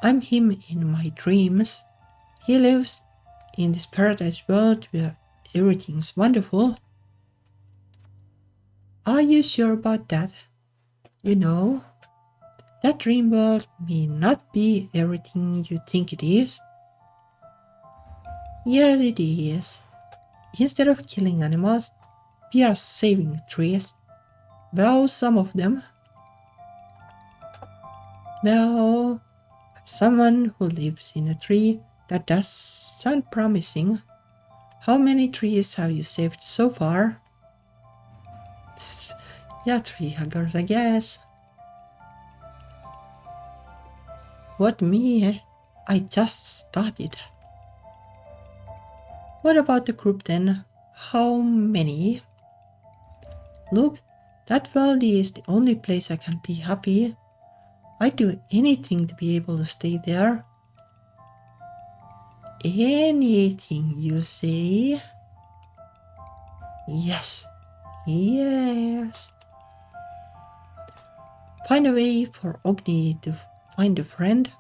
I'm him in my dreams. He lives in this paradise world where everything's wonderful. Are you sure about that? You know, that dream world may not be everything you think it is. Yes, it is. Instead of killing animals, we are saving trees. Well, some of them. Well, as someone who lives in a tree, that does sound promising. How many trees have you saved so far? Yeah, tree huggers, I guess. What, me? I just started. What about the group then? How many? Look, that world is the only place I can be happy. I'd do anything to be able to stay there. Anything, you say? Yes. Yes. Find a way for Ogni to find a friend.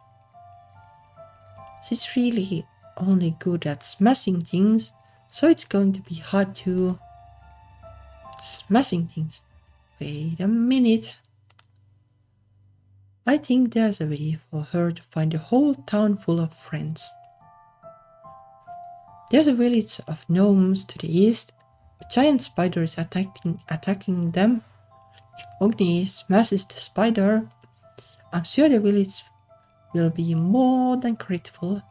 She's really only good at smashing things, so it's going to be hard to... Smashing things. Wait a minute. I think there's a way for her to find a whole town full of friends. There's a village of gnomes to the east. A giant spider is attacking them. If Ogni smashes the spider, I'm sure the village will be more than grateful.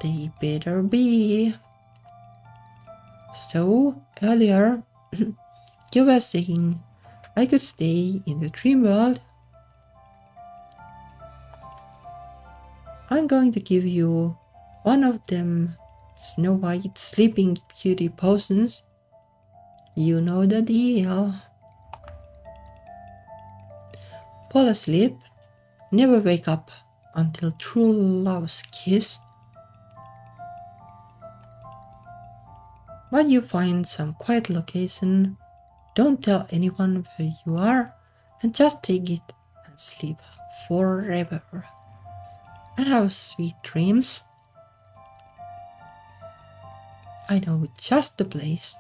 They better be. So, earlier, you were saying I could stay in the dream world. I'm going to give you one of them Snow White Sleeping Beauty potions. You know the deal. Fall asleep. Never wake up until true love's kiss. When you find some quiet location, don't tell anyone where you are and just take it and sleep forever. And have sweet dreams. I know just the place.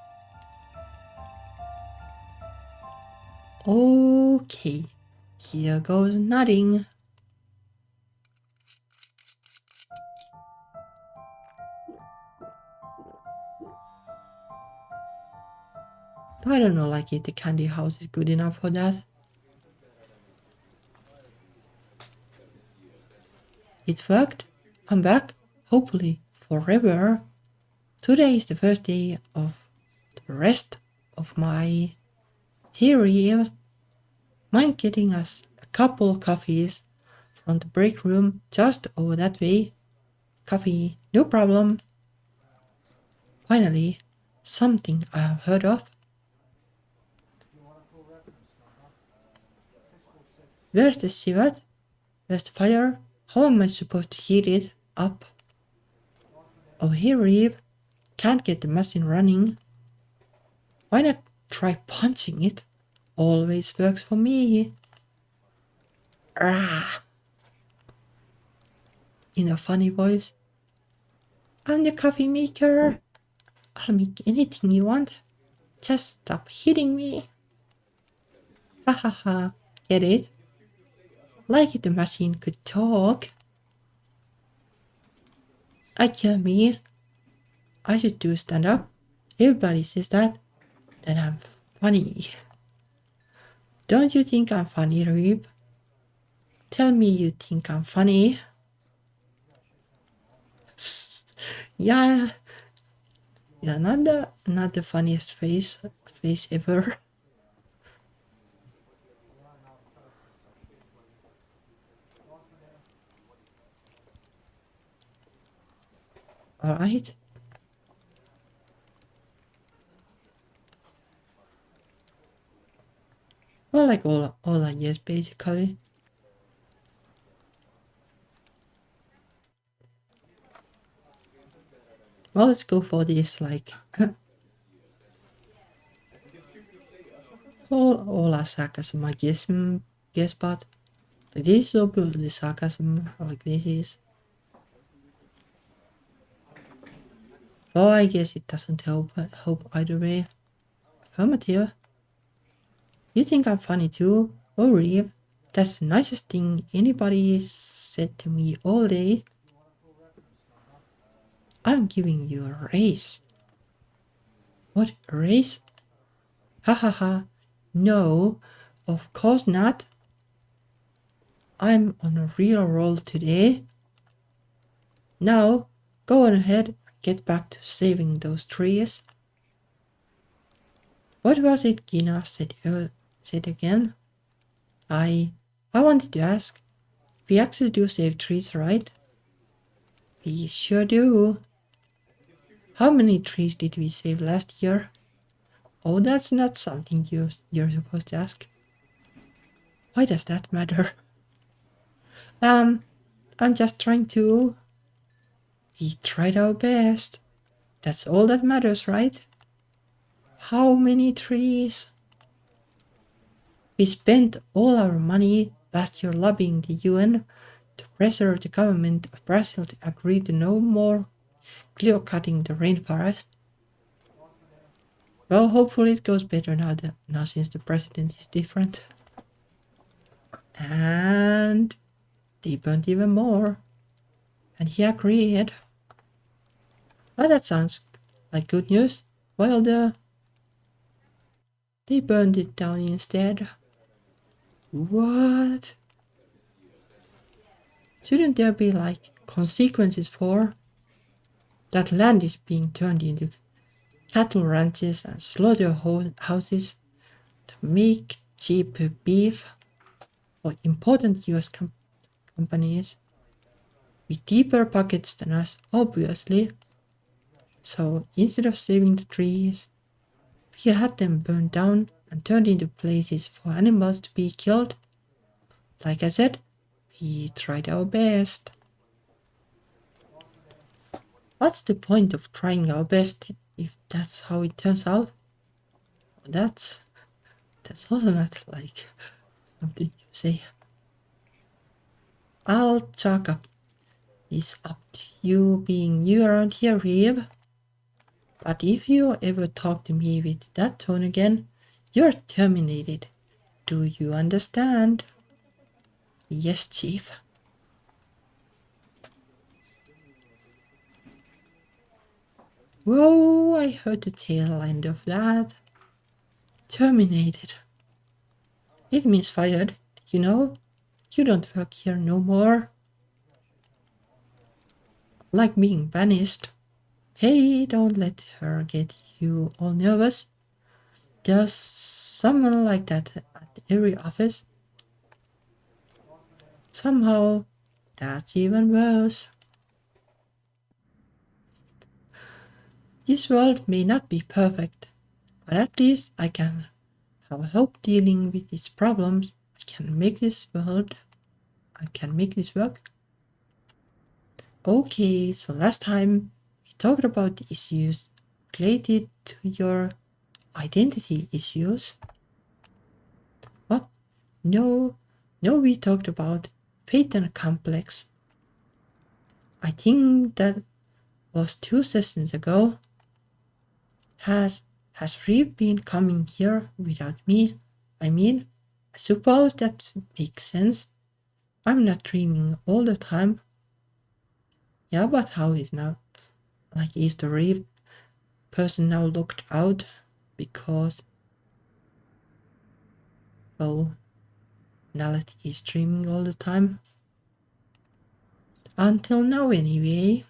Okay, here goes nothing. I don't know, like if the candy house is good enough for that. It worked. I'm back, hopefully forever. Today is the first day of the rest of my theory. Mind getting us a couple coffees from the break room just over that way. Coffee, no problem. Finally, something I have heard of. Where's the civet? Where's the fire? How am I supposed to heat it up? Oh, here, Eve. Can't get the machine running. Why not try punching it? Always works for me. Ah. In a funny voice. I'm the coffee maker. I'll make anything you want. Just stop hitting me. Ha ha ha. Get it? Like if the machine could talk. I kill me. I should do stand up. Everybody says that. Then I'm funny. Don't you think I'm funny, Reeb? Tell me you think I'm funny. Yeah, not the funniest face ever. Alright. Well, like all I guess, basically. Well, let's go for this, like... all our sarcasm, I guess, but... Like, this is so brutally sarcasm, like this is... Well, I guess it doesn't help either way. Affirmative. You think I'm funny too? Oh, Reeve, that's the nicest thing anybody said to me all day. I'm giving you a raise. What, a raise? Ha ha ha. No, of course not. I'm on a real roll today. Now, go on ahead and get back to saving those trees. What was it Gina said again? I wanted to ask. We actually do save trees, right? We sure do. How many trees did we save last year? Oh, that's not something you're supposed to ask. Why does that matter? I'm just trying to... We tried our best. That's all that matters, right? How many trees? We spent all our money last year lobbying the UN to pressure the government of Brazil to agree to no more clear-cutting the rainforest. Well, hopefully it goes better now since the president is different. And they burned even more. And he agreed. Well, that sounds like good news. Well, they burned it down instead. What? Shouldn't there be like consequences for that land is being turned into cattle ranches and slaughterhouses to make cheap beef for important US companies with deeper pockets than us, obviously. So instead of saving the trees, we We had them burned down and turned into places for animals to be killed. Like I said, we tried our best. What's the point of trying our best if that's how it turns out? That's also not like something you say. I'll chalk up this up to you being new around here, Reeve. But if you ever talk to me with that tone again, you're terminated. Do you understand? Yes, Chief. Whoa, I heard the tail end of that. Terminated. It means fired, you know? You don't work here no more. Like being banished. Hey, don't let her get you all nervous. There's someone like that at every office. Somehow, that's even worse. This world may not be perfect, but at least I can have hope dealing with its problems. I can make this work. Okay, so last time we talked about the issues related to your identity issues. What? No, we talked about Phaeton complex. I think that was 2 sessions ago. Has Reeve been coming here without me? I mean, I suppose that makes sense. I'm not dreaming all the time. Yeah, but how is now? Like, is the Reeve person now locked out because, well, Nallet is dreaming all the time? Until now, anyway.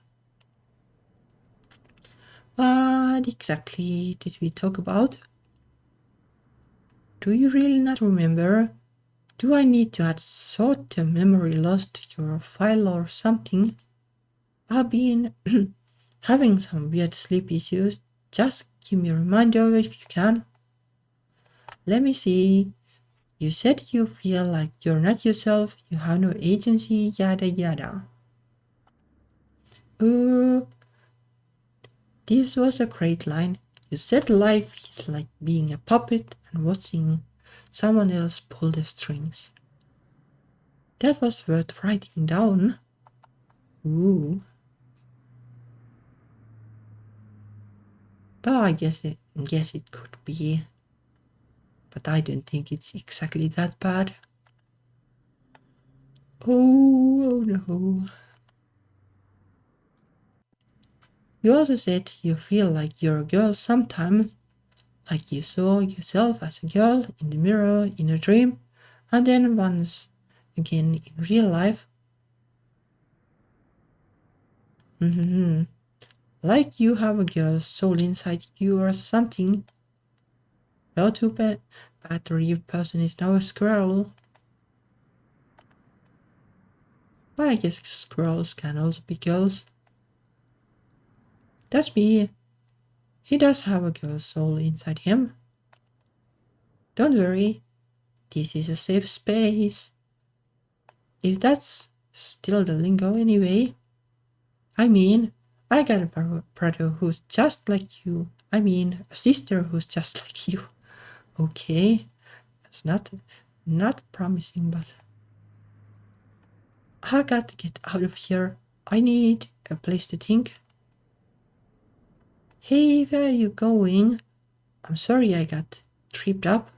What exactly did we talk about? Do you really not remember? Do I need to add short-term memory loss to your file or something? I've been having some weird sleep issues. Just give me a reminder if you can. Let me see. You said you feel like you're not yourself, you have no agency, yada yada. This was a great line. You said life is like being a puppet and watching someone else pull the strings. That was worth writing down. Ooh. But I guess it could be. But I don't think it's exactly that bad. Oh no. You also said you feel like you're a girl sometimes, like you saw yourself as a girl in the mirror in a dream, and then once again in real life. Like you have a girl's soul inside you or something. Well, too bad the real person is now a squirrel. But I guess squirrels can also be girls. That's me. He does have a girl's soul inside him. Don't worry, this is a safe space. If that's still the lingo anyway. I mean, I got a brother who's just like you. I mean, a sister who's just like you. Okay, that's not promising, but I got to get out of here. I need a place to think. Hey, where are you going? I'm sorry I got tripped up.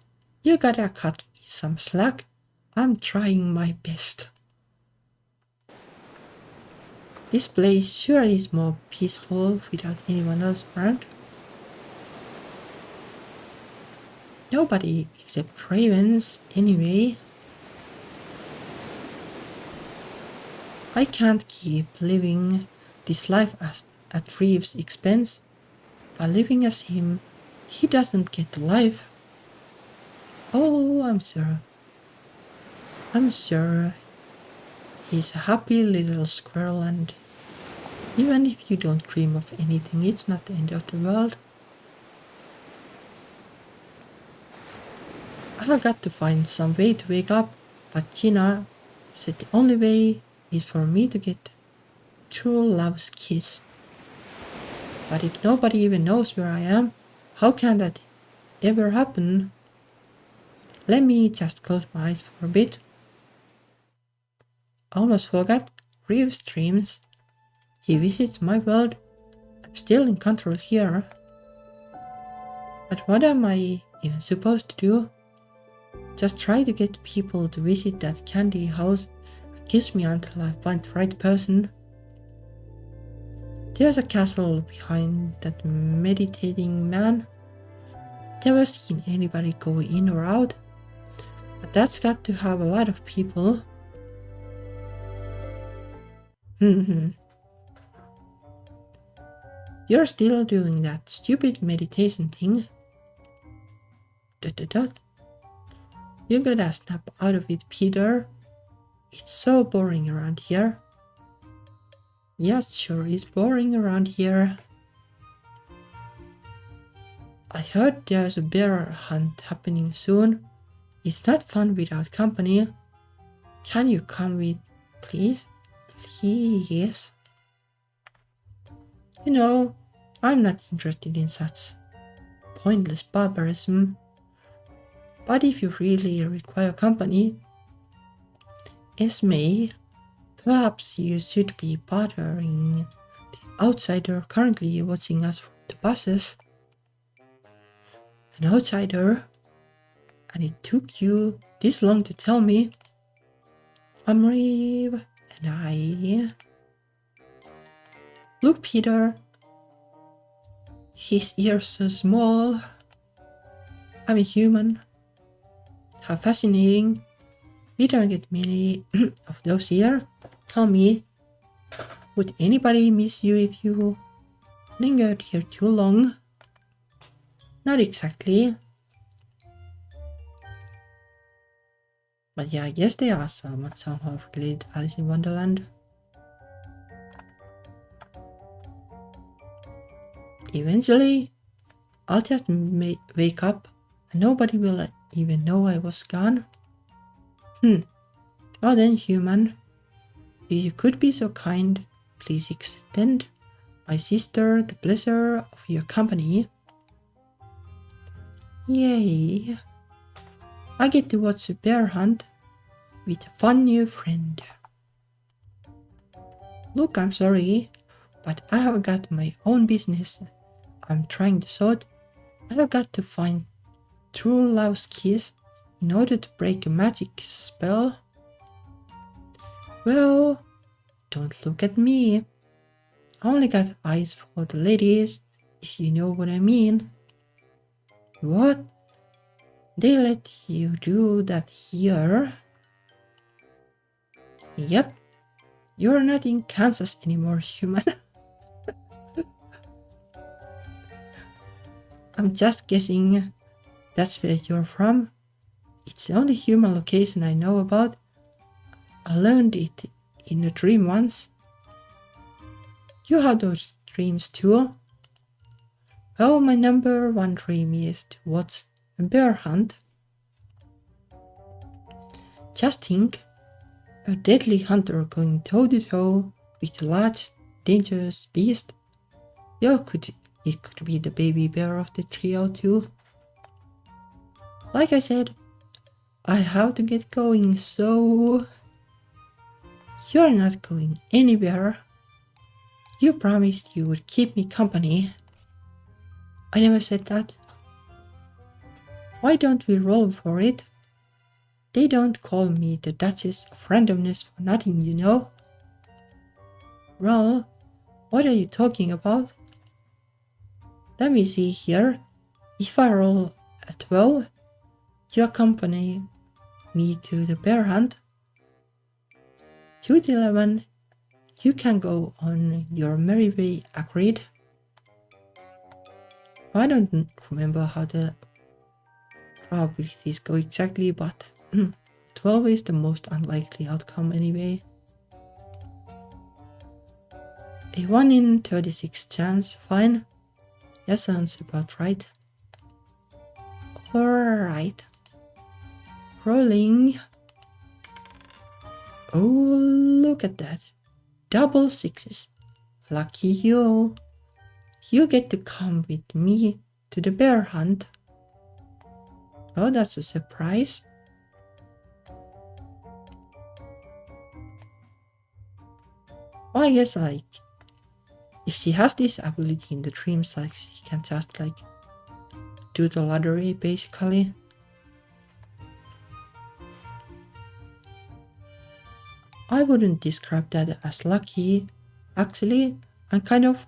You gotta cut me some slack. I'm trying my best. This place sure is more peaceful without anyone else around. Nobody except ravens, anyway. I can't keep living this life at Reeve's expense. By living as him, he doesn't get the life. Oh, I'm sure he's a happy little squirrel, and even if you don't dream of anything, it's not the end of the world. I've got to find some way to wake up, but Gina said the only way is for me to get true love's kiss. But if nobody even knows where I am, how can that ever happen? Let me just close my eyes for a bit. Almost forgot, Reeve streams. He visits my world. I'm still in control here. But what am I even supposed to do? Just try to get people to visit that candy house and kiss me until I find the right person. There's a castle behind that meditating man. Never seen anybody go in or out, but that's got to have a lot of people. You're still doing that stupid meditation thing. ... You gotta snap out of it, Peter. It's so boring around here. Yes, sure is boring around here. I heard there's a bear hunt happening soon. It's not fun without company. Can you come with, please? Please? You know, I'm not interested in such pointless barbarism. But if you really require company, Esme, perhaps you should be bothering the outsider currently watching us from the buses. An outsider? And it took you this long to tell me? I'm Reeve, and I... Look, Peter. His ears so small. I'm a human. How fascinating. We don't get many of those here. Tell me, would anybody miss you if you lingered here too long? Not exactly. But yeah, I guess they are somehow related to Alice in Wonderland. Eventually, I'll just wake up and nobody will even know I was gone. Well then, human, if you could be so kind, please extend my sister the pleasure of your company. Yay! I get to watch a bear hunt with a fun new friend. Look, I'm sorry, but I have got my own business I'm trying to sort. I've got to find true love's kiss in order to break a magic spell. Well, don't look at me. I only got eyes for the ladies, if you know what I mean. What? They let you do that here? Yep. You're not in Kansas anymore, human. I'm just guessing that's where you're from. It's the only human location I know about. I learned it in a dream once. You have those dreams too? Oh, my number one dream is to watch a bear hunt. Just think, a deadly hunter going toe-to-toe with a large, dangerous beast. It could be the baby bear of the trio too. Like I said, I have to get going, so... You're not going anywhere. You promised you would keep me company. I never said that. Why don't we roll for it? They don't call me the Duchess of Randomness for nothing, you know. Roll? What are you talking about? Let me see here. If I roll a 12, you accompany me to the bear hunt. 2 to 11, you can go on your merry way, agreed? I don't remember how the probabilities go exactly, but 12 is the most unlikely outcome anyway. A 1 in 36 chance, fine. That sounds about right. Alright. rolling. Oh, look at that. Double sixes. Lucky you. You get to come with me to the bear hunt. Oh, that's a surprise. Well, I guess like if she has this ability in the dreams, like she can just like do the lottery basically. I wouldn't describe that as lucky. Actually, I'm kind of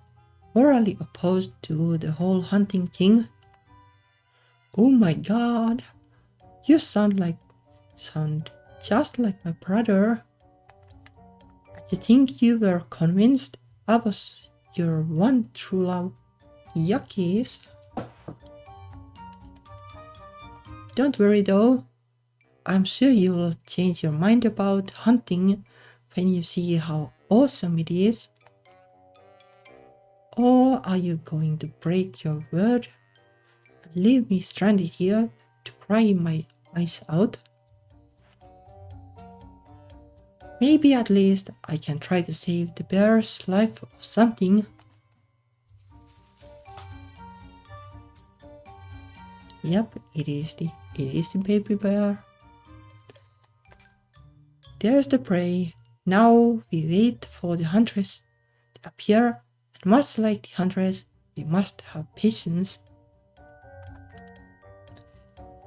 morally opposed to the whole hunting thing. Oh my god, you sound just like my brother. You think you were convinced I was your one true love? Yuckies. Don't worry though, I'm sure you will change your mind about hunting when you see how awesome it is. Or are you going to break your word and leave me stranded here to cry my eyes out? Maybe at least I can try to save the bear's life or something. Yep, it is the baby bear. There's the prey. Now we wait for the huntress to appear, and much like the huntress, we must have patience.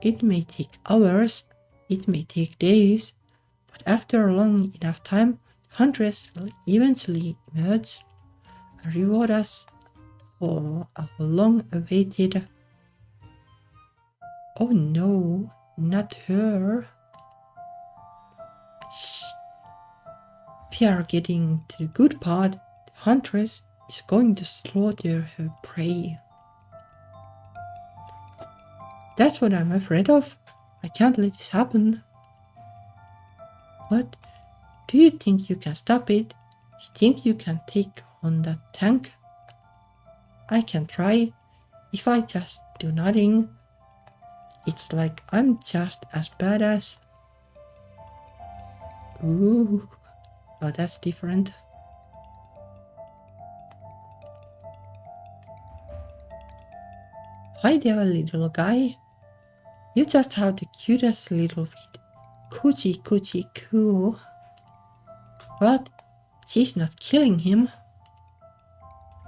It may take hours, it may take days, but after a long enough time, the huntress will eventually emerge and reward us for our long-awaited... Oh no, not her. Shh. We are getting to the good part. The huntress is going to slaughter her prey. That's what I'm afraid of. I can't let this happen. What? Do you think you can stop it? You think you can take on that tank? I can try. If I just do nothing, it's like I'm just as badass. Ooh. Oh, that's different. Hi there, little guy. You just have the cutest little feet. Coochie coochie coo. What? She's not killing him.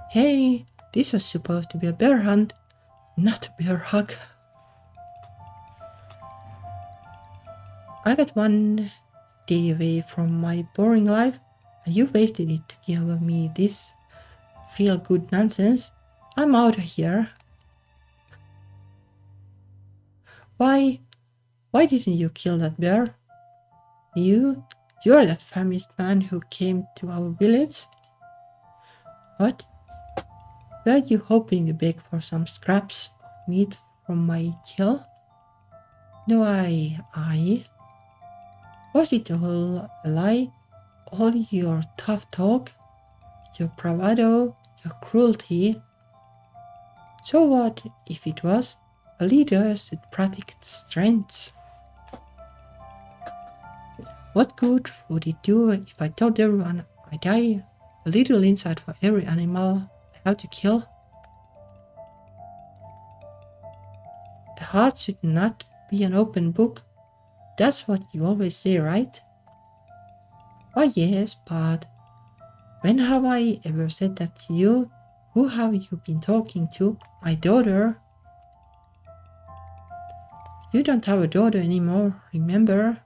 Hey, this was supposed to be a bear hunt, not a bear hug. I got one day away from my boring life, and you wasted it to give me this feel-good nonsense. I'm out of here. Why didn't you kill that bear? You're that famished man who came to our village? What? Were you hoping to beg for some scraps of meat from my kill? No, Was it all a lie? All your tough talk? Your bravado? Your cruelty? So what if it was? A leader should protect strength. What good would it do if I told everyone I die? A little insight for every animal I have to kill? A heart should not be an open book. That's what you always say, right? Why yes, but when have I ever said that to you? Who have you been talking to? My daughter? You don't have a daughter anymore, remember?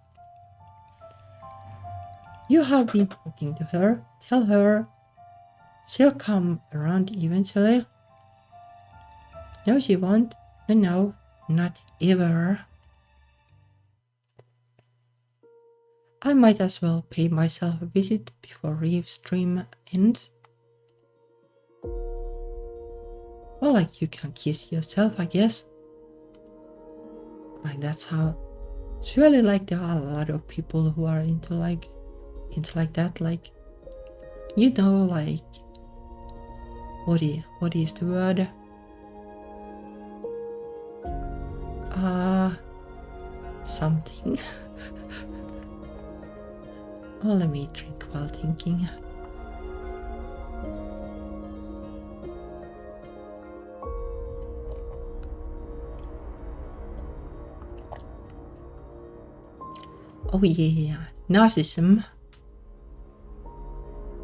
You have been talking to her. Tell her she'll come around eventually. No, she won't. No, not ever. I might as well pay myself a visit before Reeve's stream ends. Well, like you can kiss yourself, I guess. Like that's how. Surely, like there are a lot of people who are into like that. Like, you know, like what is the word? Something thinking. Oh, let me drink while thinking. Oh yeah, narcissism.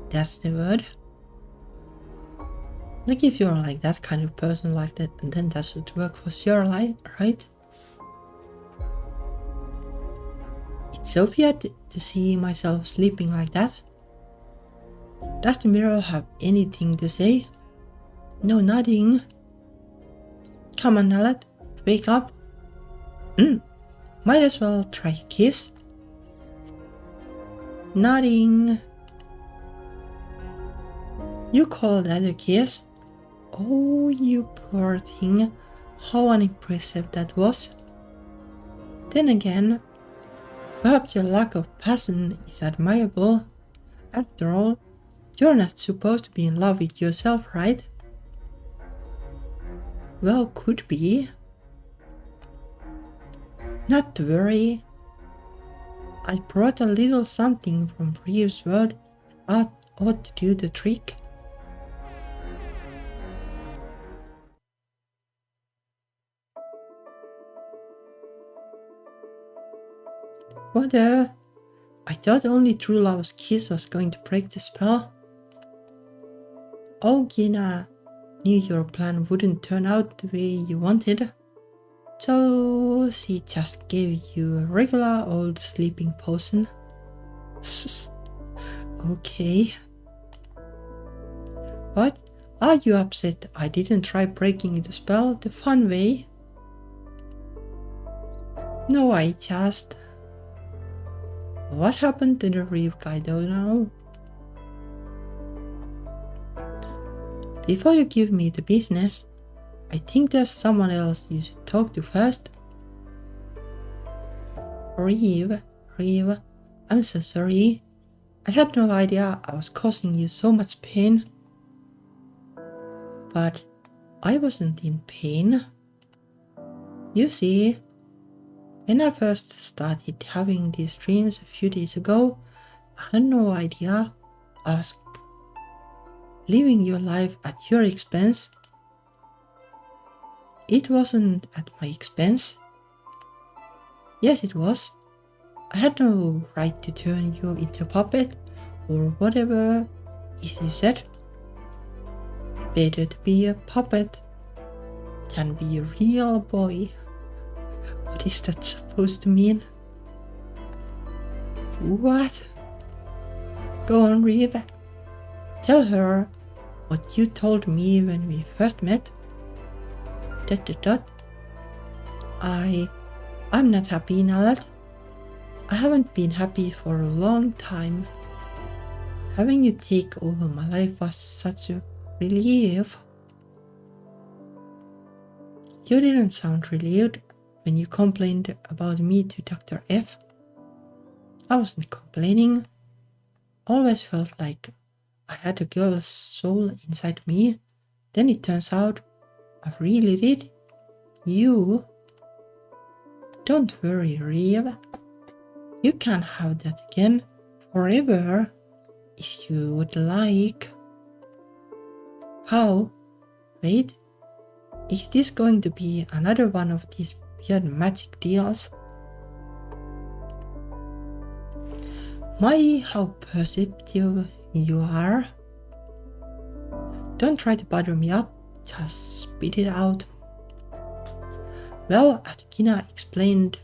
That's the word. Like if you're like that kind of person like that, and then that should work for your life, right? It's so weird to see myself sleeping like that. Does the mirror have anything to say? No, nothing. Come on, Nallet, wake up. Might as well try a kiss. Nothing. You call that a kiss? Oh, you poor thing. How unimpressive that was. Then again, perhaps your lack of passion is admirable. After all, you're not supposed to be in love with yourself, right? Well, could be. Not to worry. I brought a little something from Reeve's world that ought to do the trick. What the? I thought only true love's kiss was going to break the spell. Oh, Gina, knew your plan wouldn't turn out the way you wanted. So she just gave you a regular old sleeping potion. Okay. What? Are you upset I didn't try breaking the spell the fun way? No, I just... What happened to the Reeve guy though now? Before you give me the business, I think there's someone else you should talk to first. Reeve, I'm so sorry. I had no idea I was causing you so much pain. But I wasn't in pain. You see, when I first started having these dreams a few days ago, I had no idea I was living your life at your expense. It wasn't at my expense. Yes, it was. I had no right to turn you into a puppet or whatever is you said. Better to be a puppet than be a real boy. What is that supposed to mean? What? Go on, Reeve. Tell her what you told me when we first met. ... I'm not happy now that. I haven't been happy for a long time. Having you take over my life was such a relief. You didn't sound relieved when you complained about me to Dr. F. I wasn't complaining. Always felt like I had a girl's soul inside me. Then it turns out I really did. You. Don't worry, Reeve. You can have that again forever if you would like. How? Wait. Is this going to be another one of these weird magic deals? My, how perceptive you are. Don't try to butter me up, just spit it out. Well, after Gina explained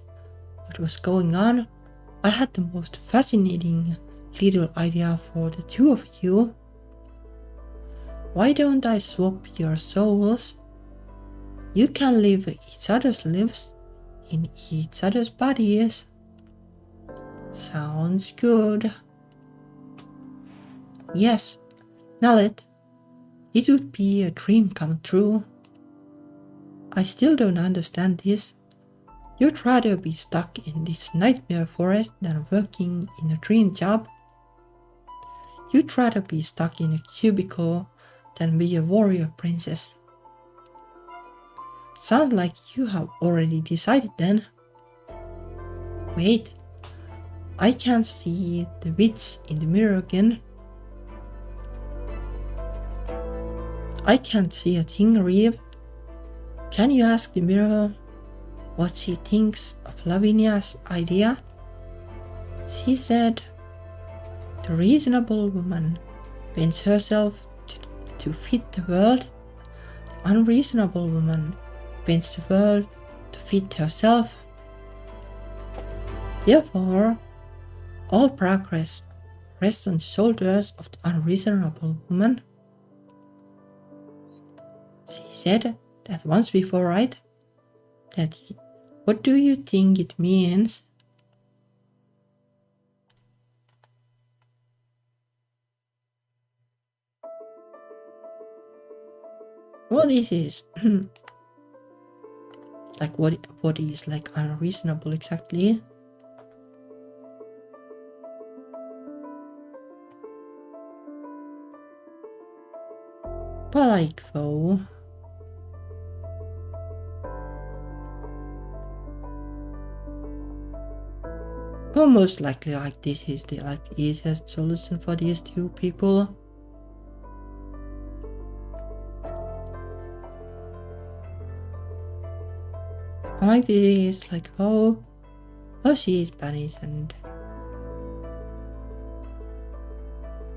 what was going on, I had the most fascinating little idea for the two of you. Why don't I swap your souls? You can live each other's lives in each other's bodies. Sounds good. Yes, Nallet, it would be a dream come true. I still don't understand this. You'd rather be stuck in this nightmare forest than working in a dream job. You'd rather be stuck in a cubicle than be a warrior princess. Sounds like you have already decided then. Wait, I can't see the bits in the mirror again. I can't see a thing, Reeve. Can you ask the mirror what she thinks of Lavinia's idea? She said, the reasonable woman bends herself to fit the world. The unreasonable woman bends the world to fit herself. Therefore, all progress rests on the shoulders of the unreasonable woman. She said that once before, right? What do you think it means? Well, this is like what is like unreasonable exactly? But like though, well, most likely like this is the like easiest solution for these two people. Like this, like oh she is Spanish and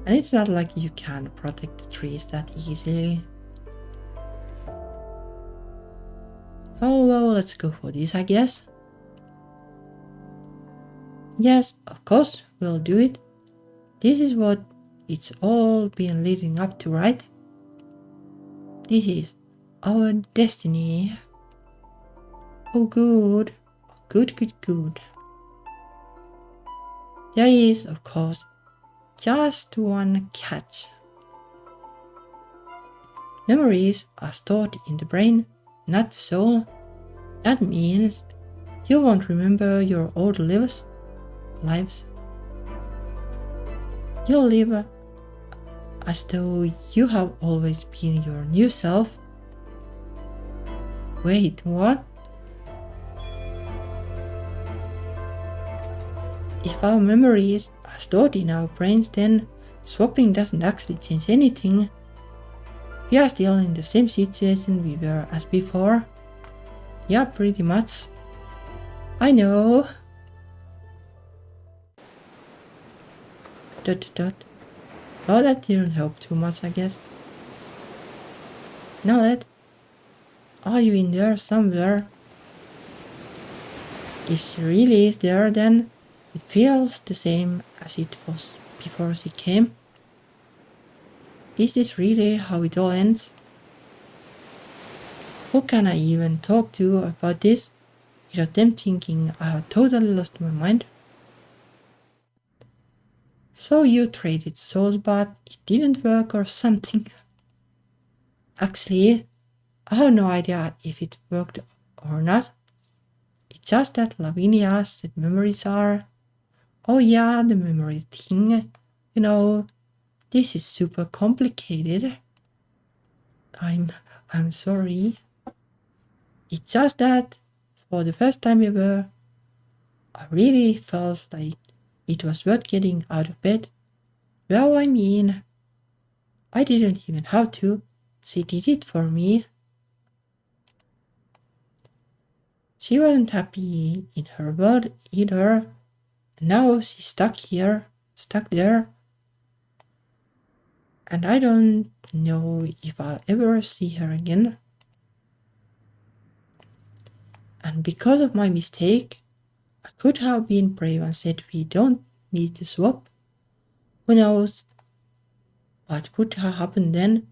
it's not like you can protect the trees that easily. Oh well, let's go for this, I guess. Yes, of course, we'll do it. This is what it's all been leading up to, right? This is our destiny. Oh good. Good. There is, of course, just one catch. Memories are stored in the brain, not the soul. That means you won't remember your old lives. You'll live as though you have always been your new self. Wait, what? If our memories are stored in our brains, then swapping doesn't actually change anything. We are still in the same situation we were as before. Yeah, pretty much. I know. ... Oh, that didn't help too much, I guess. Naled, are you in there somewhere? If she really is there, then it feels the same as it was before she came. Is this really how it all ends? Who can I even talk to about this without them thinking I have totally lost my mind? So you traded souls, but it didn't work or something? Actually, I have no idea if it worked or not. It's just that Lavinia said memories are... Oh yeah, the memory thing. You know, this is super complicated. I'm sorry. It's just that, for the first time ever, I really felt like it was worth getting out of bed. Well, I mean, I didn't even have to. She did it for me. She wasn't happy in her world either. And now she's stuck there. And I don't know if I'll ever see her again. And because of my mistake, I could have been brave and said we don't need to swap. Who knows what would have happened then?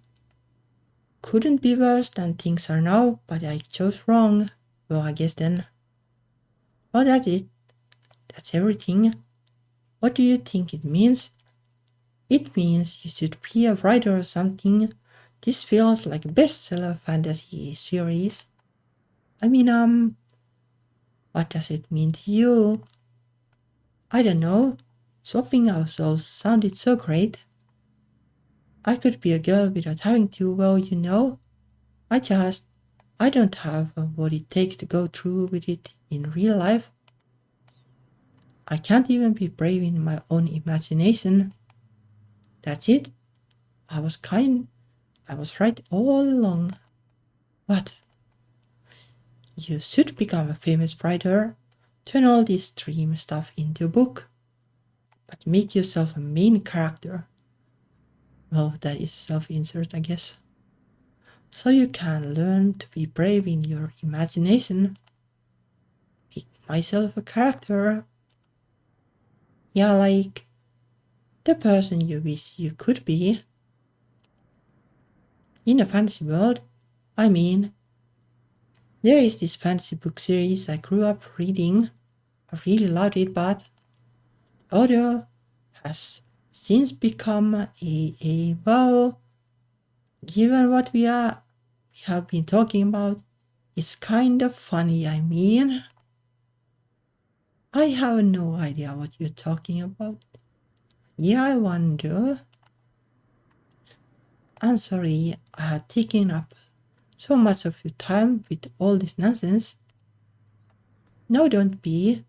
Couldn't be worse than things are now, but I chose wrong. Well, I guess then. Well, that's it. That's everything. What do you think it means? It means you should be a writer or something. This feels like a bestseller fantasy series. I mean, what does it mean to you? I don't know. Swapping our souls sounded so great. I could be a girl without having to, well, you know. I don't have what it takes to go through with it in real life. I can't even be brave in my own imagination. That's it. I was right all along. What? You should become a famous writer, turn all this dream stuff into a book, but make yourself a main character. Well, that is self-insert, I guess. So you can learn to be brave in your imagination. Make myself a character. Yeah, like the person you wish you could be. In a fantasy world, I mean, there is this fantasy book series I grew up reading. I really loved it, but the author has since become a well, given what we have been talking about, it's kind of funny. I mean, I have no idea what you're talking about. Yeah, I wonder. I'm sorry I have taken up so much of your time with all this nonsense. No, don't be.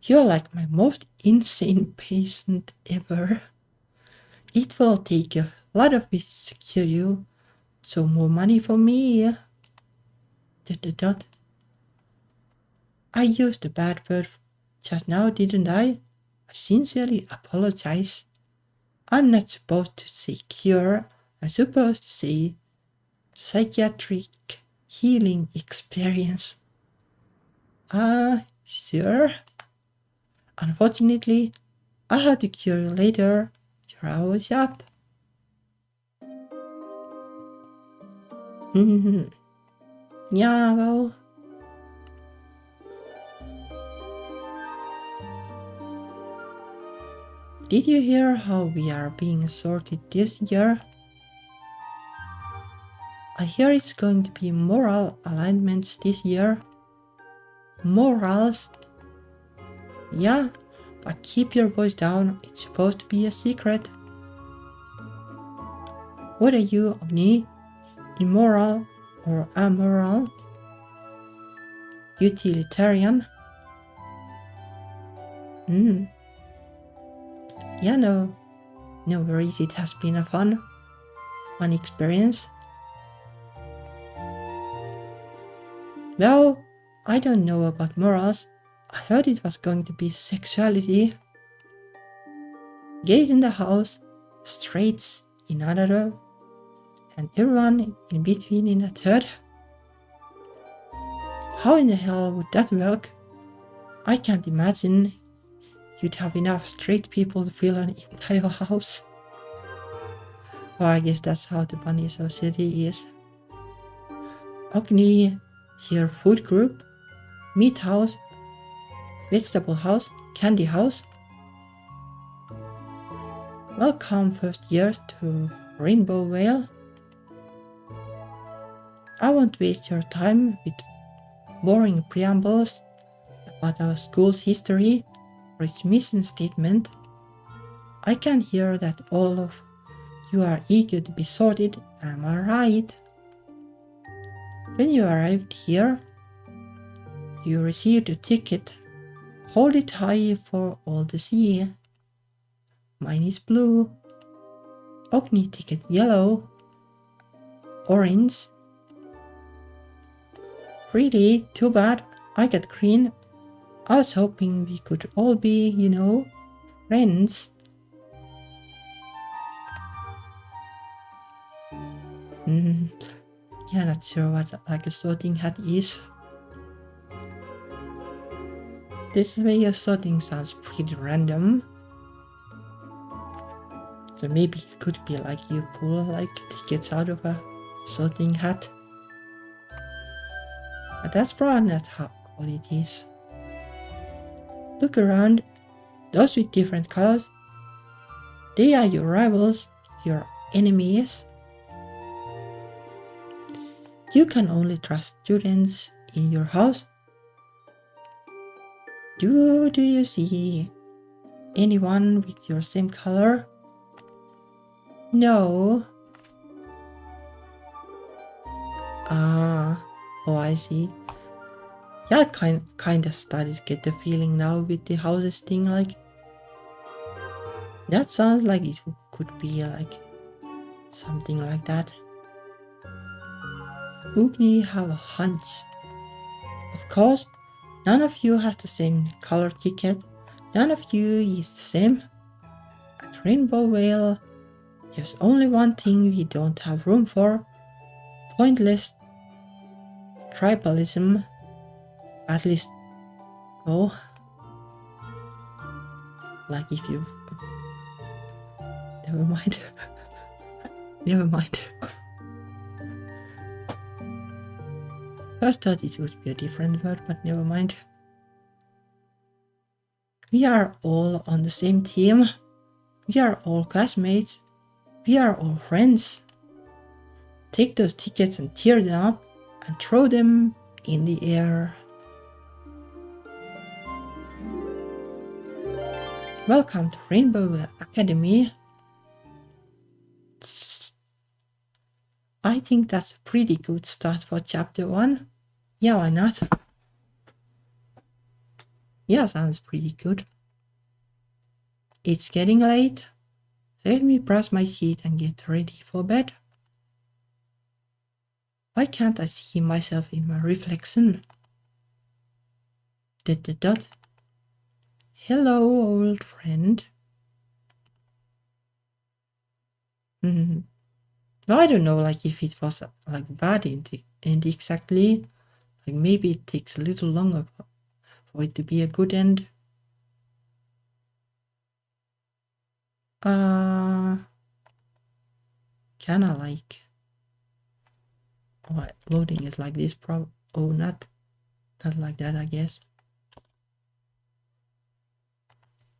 You're like my most insane patient ever. It will take a lot of visits to cure you, so more money for me. ... I used a bad word just now, didn't I? I sincerely apologize. I'm not supposed to say cure, I'm supposed to say psychiatric healing experience. Sure. Unfortunately, I'll have to cure you later. You're always up. Yeah, well. Did you hear how we are being sorted this year? I hear it's going to be moral alignments this year. Morals? Yeah, but keep your voice down, it's supposed to be a secret. What are you, Omni? Immoral or amoral? Utilitarian? Yeah, no worries, it has been a fun experience. Well, I don't know about morals. I heard it was going to be sexuality. Gays in the house, straights in another, and everyone in between in a third. How in the hell would that work? I can't imagine you'd have enough straight people to fill an entire house. Well, I guess that's how the Bunny Society is. Ogni, here food group, meat house, vegetable house, candy house. Welcome first years to Rainbow Vale. I won't waste your time with boring preambles about our school's history or its mission statement. I can hear that all of you are eager to be sorted, am I right? When you arrived here, you received a ticket. Hold it high for all to see. Mine is blue. Ogni ticket yellow. Orange. Really, too bad. I got green. I was hoping we could all be, friends. Yeah, not sure what a sorting hat is. This way of sorting sounds pretty random. So maybe it could be like you pull tickets out of a sorting hat. But that's probably not what it is. Look around. Those with different colors, they are your rivals, your enemies. You can only trust students in your house. Do you see anyone with your same color? No. Oh, I see. Yeah, I kinda started to get the feeling now with the houses thing, like that sounds like it could be like something like that. Oogny have a hunch. Of course, none of you has the same color ticket. None of you is the same. At Rainbow Vale, there's only one thing we don't have room for. Pointless tribalism. At least, oh, like if you... Never mind. Never mind. First thought it would be a different word, but never mind. We are all on the same team. We are all classmates. We are all friends. Take those tickets and tear them up and throw them in the air. Welcome to Rainbow Academy. I think that's a pretty good start for chapter 1. Yeah, why not? Yeah, sounds pretty good. It's getting late. Let me brush my teeth and get ready for bed. Why can't I see myself in my reflection? ... Hello, old friend. Well, I don't know, like if it was like bad end exactly. Like maybe it takes a little longer for it to be a good end. Can I like... Oh, loading it like this, oh, not like that, I guess.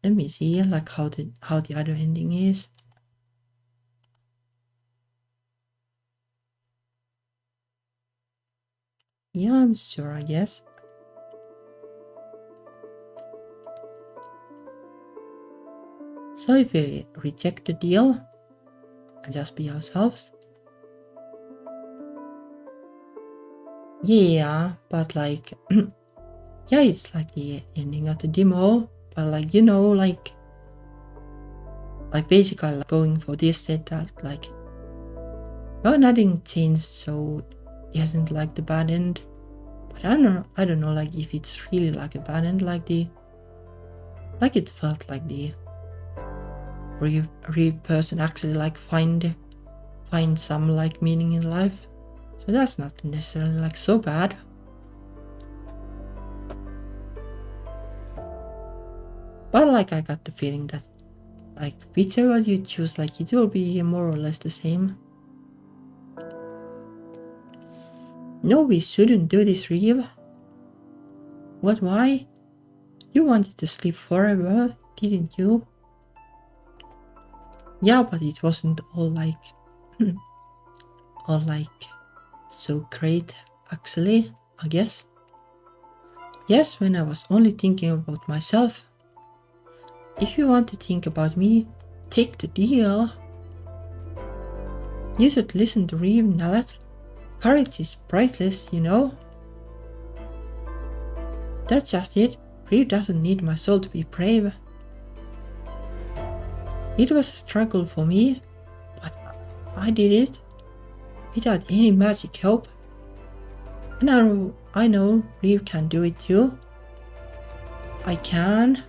Let me see like how the other ending is. Yeah, I'm sure, I guess. So if we reject the deal and just be ourselves. Yeah, but like, yeah, it's like the ending of the demo, but like, you know, like basically like going for this said that like, well, nothing changed, so it isn't like the bad end. But I don't know like if it's really like a bad end, like it felt like the real person actually like find some like meaning in life. So that's not necessarily like so bad. But like I got the feeling that like whichever you choose, like it will be more or less the same. No, we shouldn't do this, Reeve. What, why? You wanted to sleep forever, didn't you? Yeah, but it wasn't all like so great actually, I guess. Yes, when I was only thinking about myself. If you want to think about me, take the deal. You should listen to Reeve, Nallet. Courage is priceless, you know. That's just it. Reeve doesn't need my soul to be brave. It was a struggle for me, but I did it without any magic help. And I know Reeve can do it too. I can.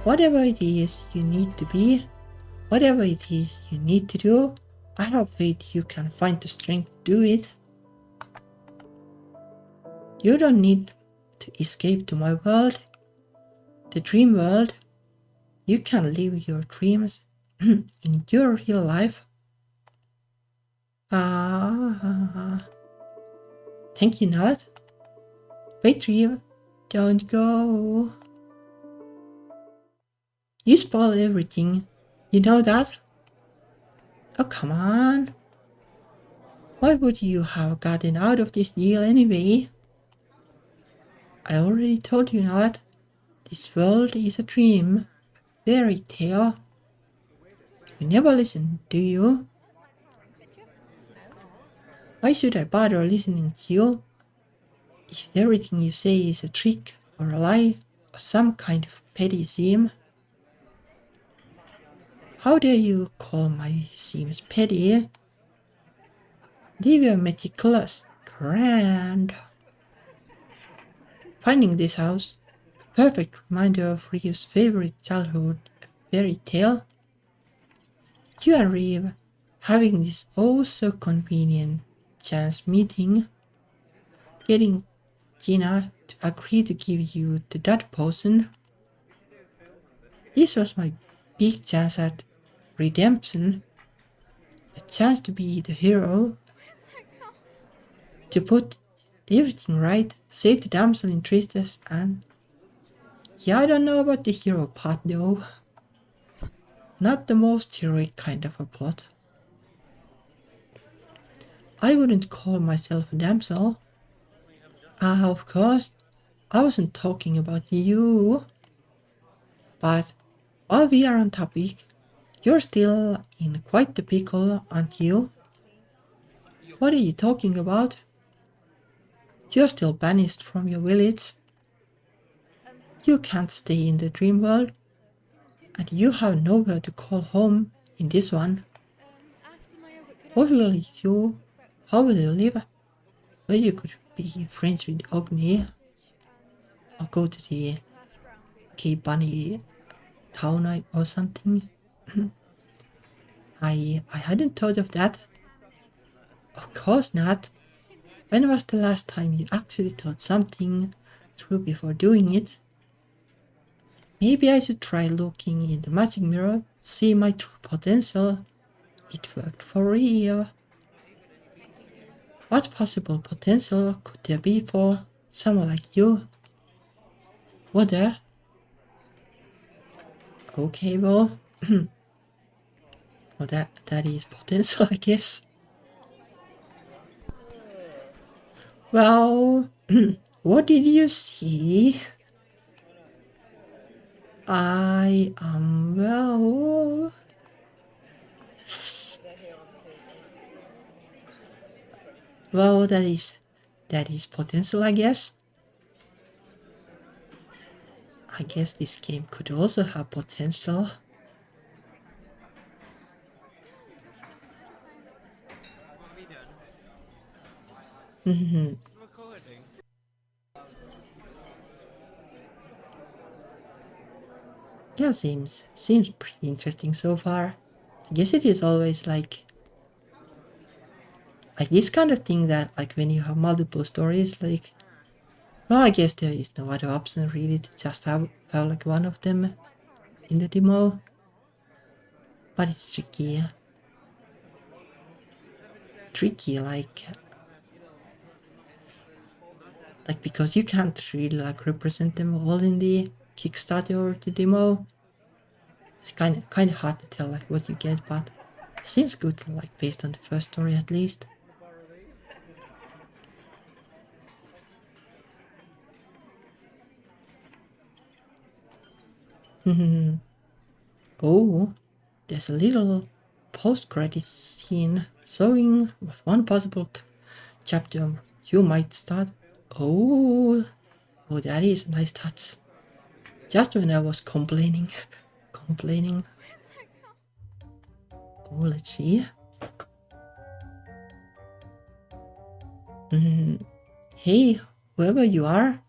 Whatever it is you need to be, whatever it is you need to do, I have faith you can find the strength to do it. You don't need to escape to my world, the dream world. You can live your dreams in your real life. Thank you, Nat. Wait, Reeve, don't go. You spoil everything. You know that? Oh, come on. Why would you have gotten out of this deal anyway? I already told you, Nat. This world is a dream. Fairy tale. You never listen, do you? Why should I bother listening to you? if everything you say is a trick or a lie or some kind of petty theme? How dare you call my themes petty? They were meticulous, grand. Finding this house, a perfect reminder of Reeve's favorite childhood fairy tale. You and Reeve having this oh so convenient chance meeting, getting Gina to agree to give you the dot potion. This was my big chance at redemption, a chance to be the hero, to put everything right, save the damsel in distress, and yeah, I don't know about the hero part though. Not the most heroic kind of a plot. I wouldn't call myself a damsel. Ah, of course, I wasn't talking about you. But while we are on topic, you're still in quite the pickle, aren't you? What are you talking about? You're still banished from your village. You can't stay in the dream world, and you have nowhere to call home in this one. What will you do? How will you live? Well, you could be friends with Ogni, or go to the Cape Bunny town or something. I hadn't thought of that. Of course not. When was the last time you actually thought something through before doing it? Maybe I should try looking in the magic mirror, see my true potential. It worked for real. What possible potential could there be for someone like you? What there? Okay, well, well that is potential, I guess. Well, what did you see? I am well. Well, that is potential, I guess. I guess this game could also have potential. Yeah, seems pretty interesting so far. I guess it is always like this kind of thing that like when you have multiple stories, like, well, I guess there is no other option really to just have like one of them in the demo, but it's tricky like because you can't really like represent them all in the Kickstarter or the demo. It's kind of hard to tell like what you get, but seems good like based on the first story at least. Oh, there's a little post-credits scene showing what one possible chapter you might start. Oh, that is a nice touch. Just when I was complaining. Oh, let's see. Hey, whoever you are,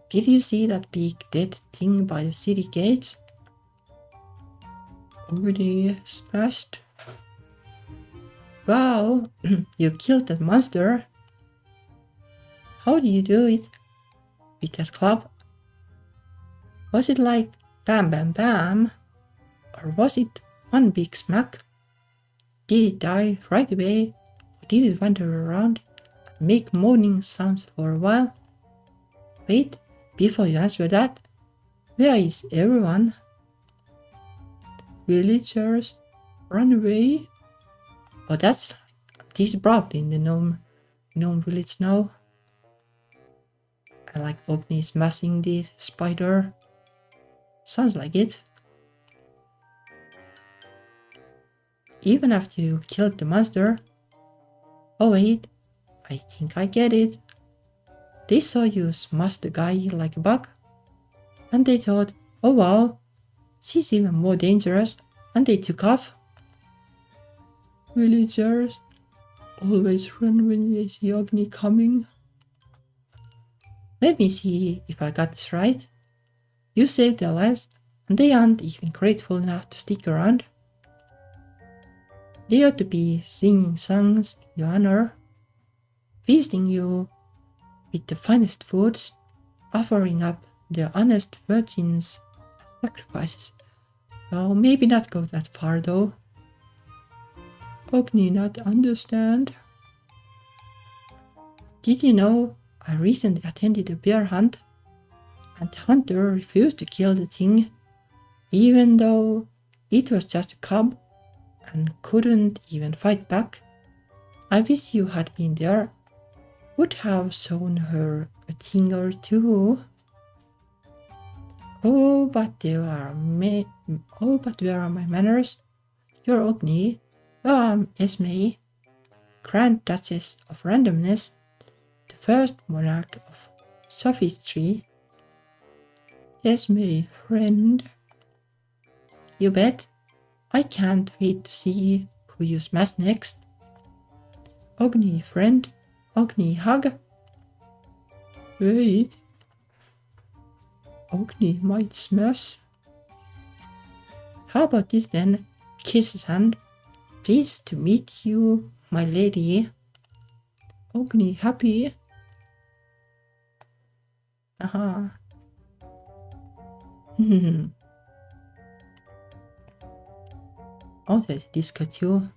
did you see that big dead thing by the city gates? Already smashed? Wow, you killed that monster. How do you do it? With that club? Was it like bam bam bam? Or was it one big smack? Did it die right away? Or did it wander around and make moaning sounds for a while? Wait, before you answer that, where is everyone? Villagers run away? Oh, this is probably in the gnome village now. I like Ogni smashing the spider. Sounds like it. Even after you killed the monster. Oh wait, I think I get it. They saw you smash the guy like a bug, and they thought, oh wow, she's even more dangerous, and they took off. Villagers always run when they see Agni coming. Let me see if I got this right. You saved their lives, and they aren't even grateful enough to stick around. They ought to be singing songs in your honor, feasting you with the finest foods, offering up their honest virgins as sacrifices. Well, maybe not go that far though. Agni not understand. Did you know I recently attended a bear hunt, and the hunter refused to kill the thing, even though it was just a cub and couldn't even fight back? I wish you had been there. Would have shown her a thing or two. Oh, but where are my manners? You're Agni. I'm Esme, Grand Duchess of Randomness, the first monarch of sophistry. Esme, friend. You bet. I can't wait to see who you smash next. Agni, friend. Agni, hug. Wait. Agni might smash. How about this then? Kisses hand. Pleased to meet you, my lady. Agni, happy? Aha. Oh, there's Disco too.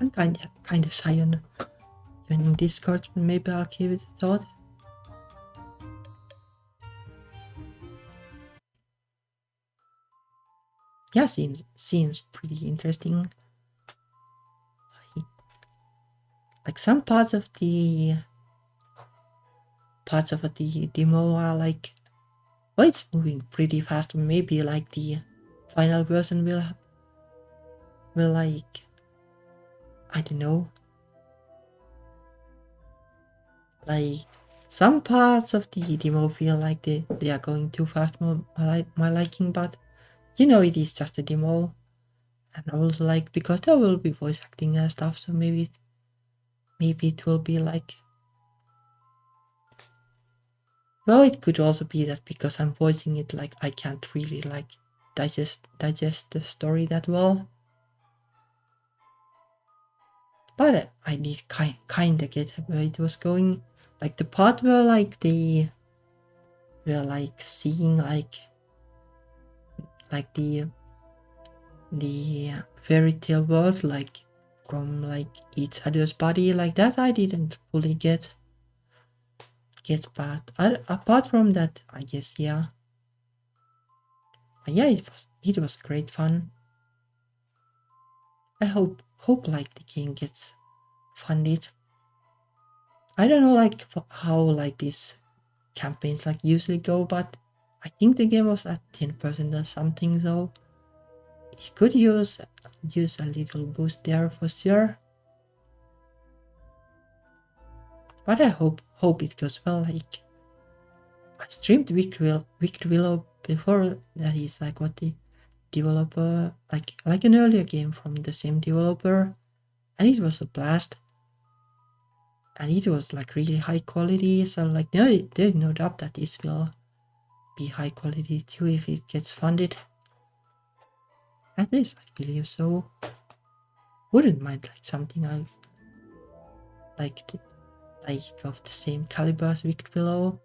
I'm kinda shy on joining Discord, but maybe I'll give it a thought. Yeah, seems pretty interesting. Like some parts of the demo are like, well, it's moving pretty fast. Maybe like the final version will like, I don't know, like some parts of the demo feel like they are going too fast for my liking, but you know, it is just a demo, and also like because there will be voice acting and stuff, so maybe it will be like, well, it could also be that because I'm voicing it, like I can't really like digest the story that well. But I did kinda get where it was going. Like the part where like they were like seeing like the fairy tale world like from like each other's body, like that I didn't fully get, but apart from that, I guess, yeah. But yeah, it was great fun. I hope like the game gets funded. I don't know like how like these campaigns like usually go, but I think the game was at 10% or something, so it could use a little boost there for sure. But I hope it goes well. Like I streamed Wicked Willow before. That is like what the developer, like an earlier game from the same developer, and it was a blast. And it was like really high quality, so like there's no doubt that this will be high quality too if it gets funded. At least I believe so. Wouldn't mind like something I like of the same caliber as Wicked Willow.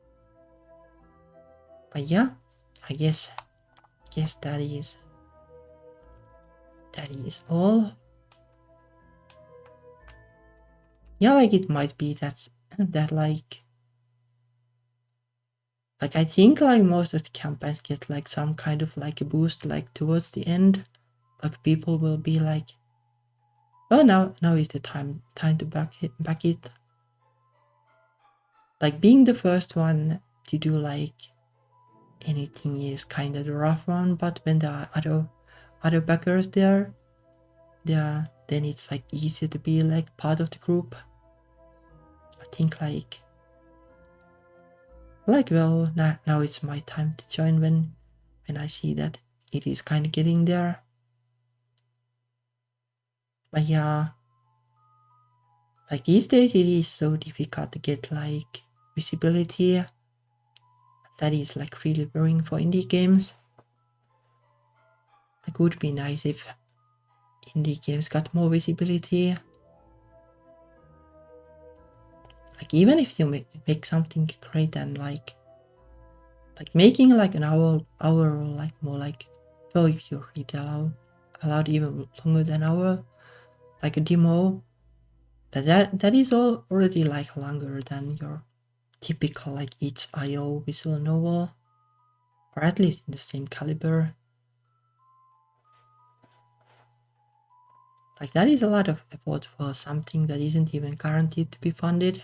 But yeah, I guess that is all. Yeah, like it might be that like I think like most of the campaigns get like some kind of like a boost like towards the end. Like people will be like, well, now is the time to back it. Like being the first one to do like anything is kind of the rough one, but when there are other backers there, then it's like easier to be like part of the group. I think like Like, well, now it's my time to join when I see that it is kind of getting there. But yeah, like these days it is so difficult to get like visibility. That is like really worrying for indie games. Like, would be nice if indie games got more visibility. Like, even if you make something great and like making like an hour or like more like, well, if you read allowed even longer than hour, like a demo, that is all already like longer than your typical like itch.io visual novel, or at least in the same caliber. Like, that is a lot of effort for something that isn't even guaranteed to be funded.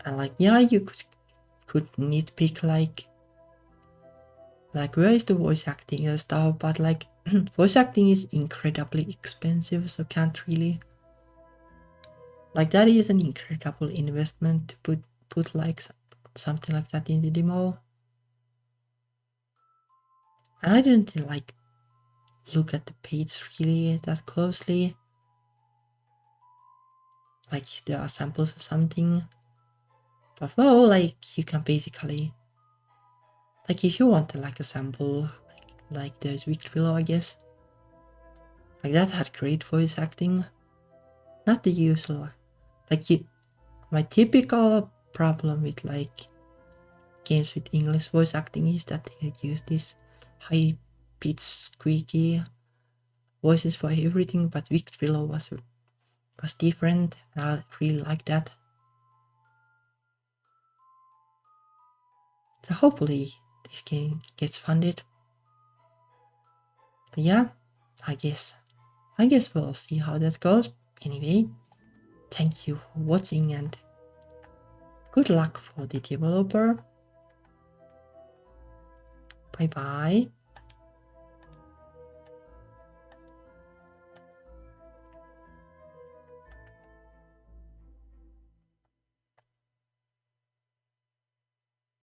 And like, yeah, you could nitpick like where is the voice acting and stuff, but like voice acting is incredibly expensive, so can't really, like, that is an incredible investment to put like something like that in the demo. And I didn't like look at the page really that closely, like if there are samples or something. But well, like, you can basically, like, if you want like a sample, like there's Wicked Willow, I guess. Like, that had great voice acting. Not the usual, like, my typical problem with like games with English voice acting is that they use this high pitched squeaky voices for everything, but Wicked Willow was different, and I really like that. So hopefully this game gets funded. But yeah, I guess we'll see how that goes. Anyway, thank you for watching and good luck for the developer. Bye bye.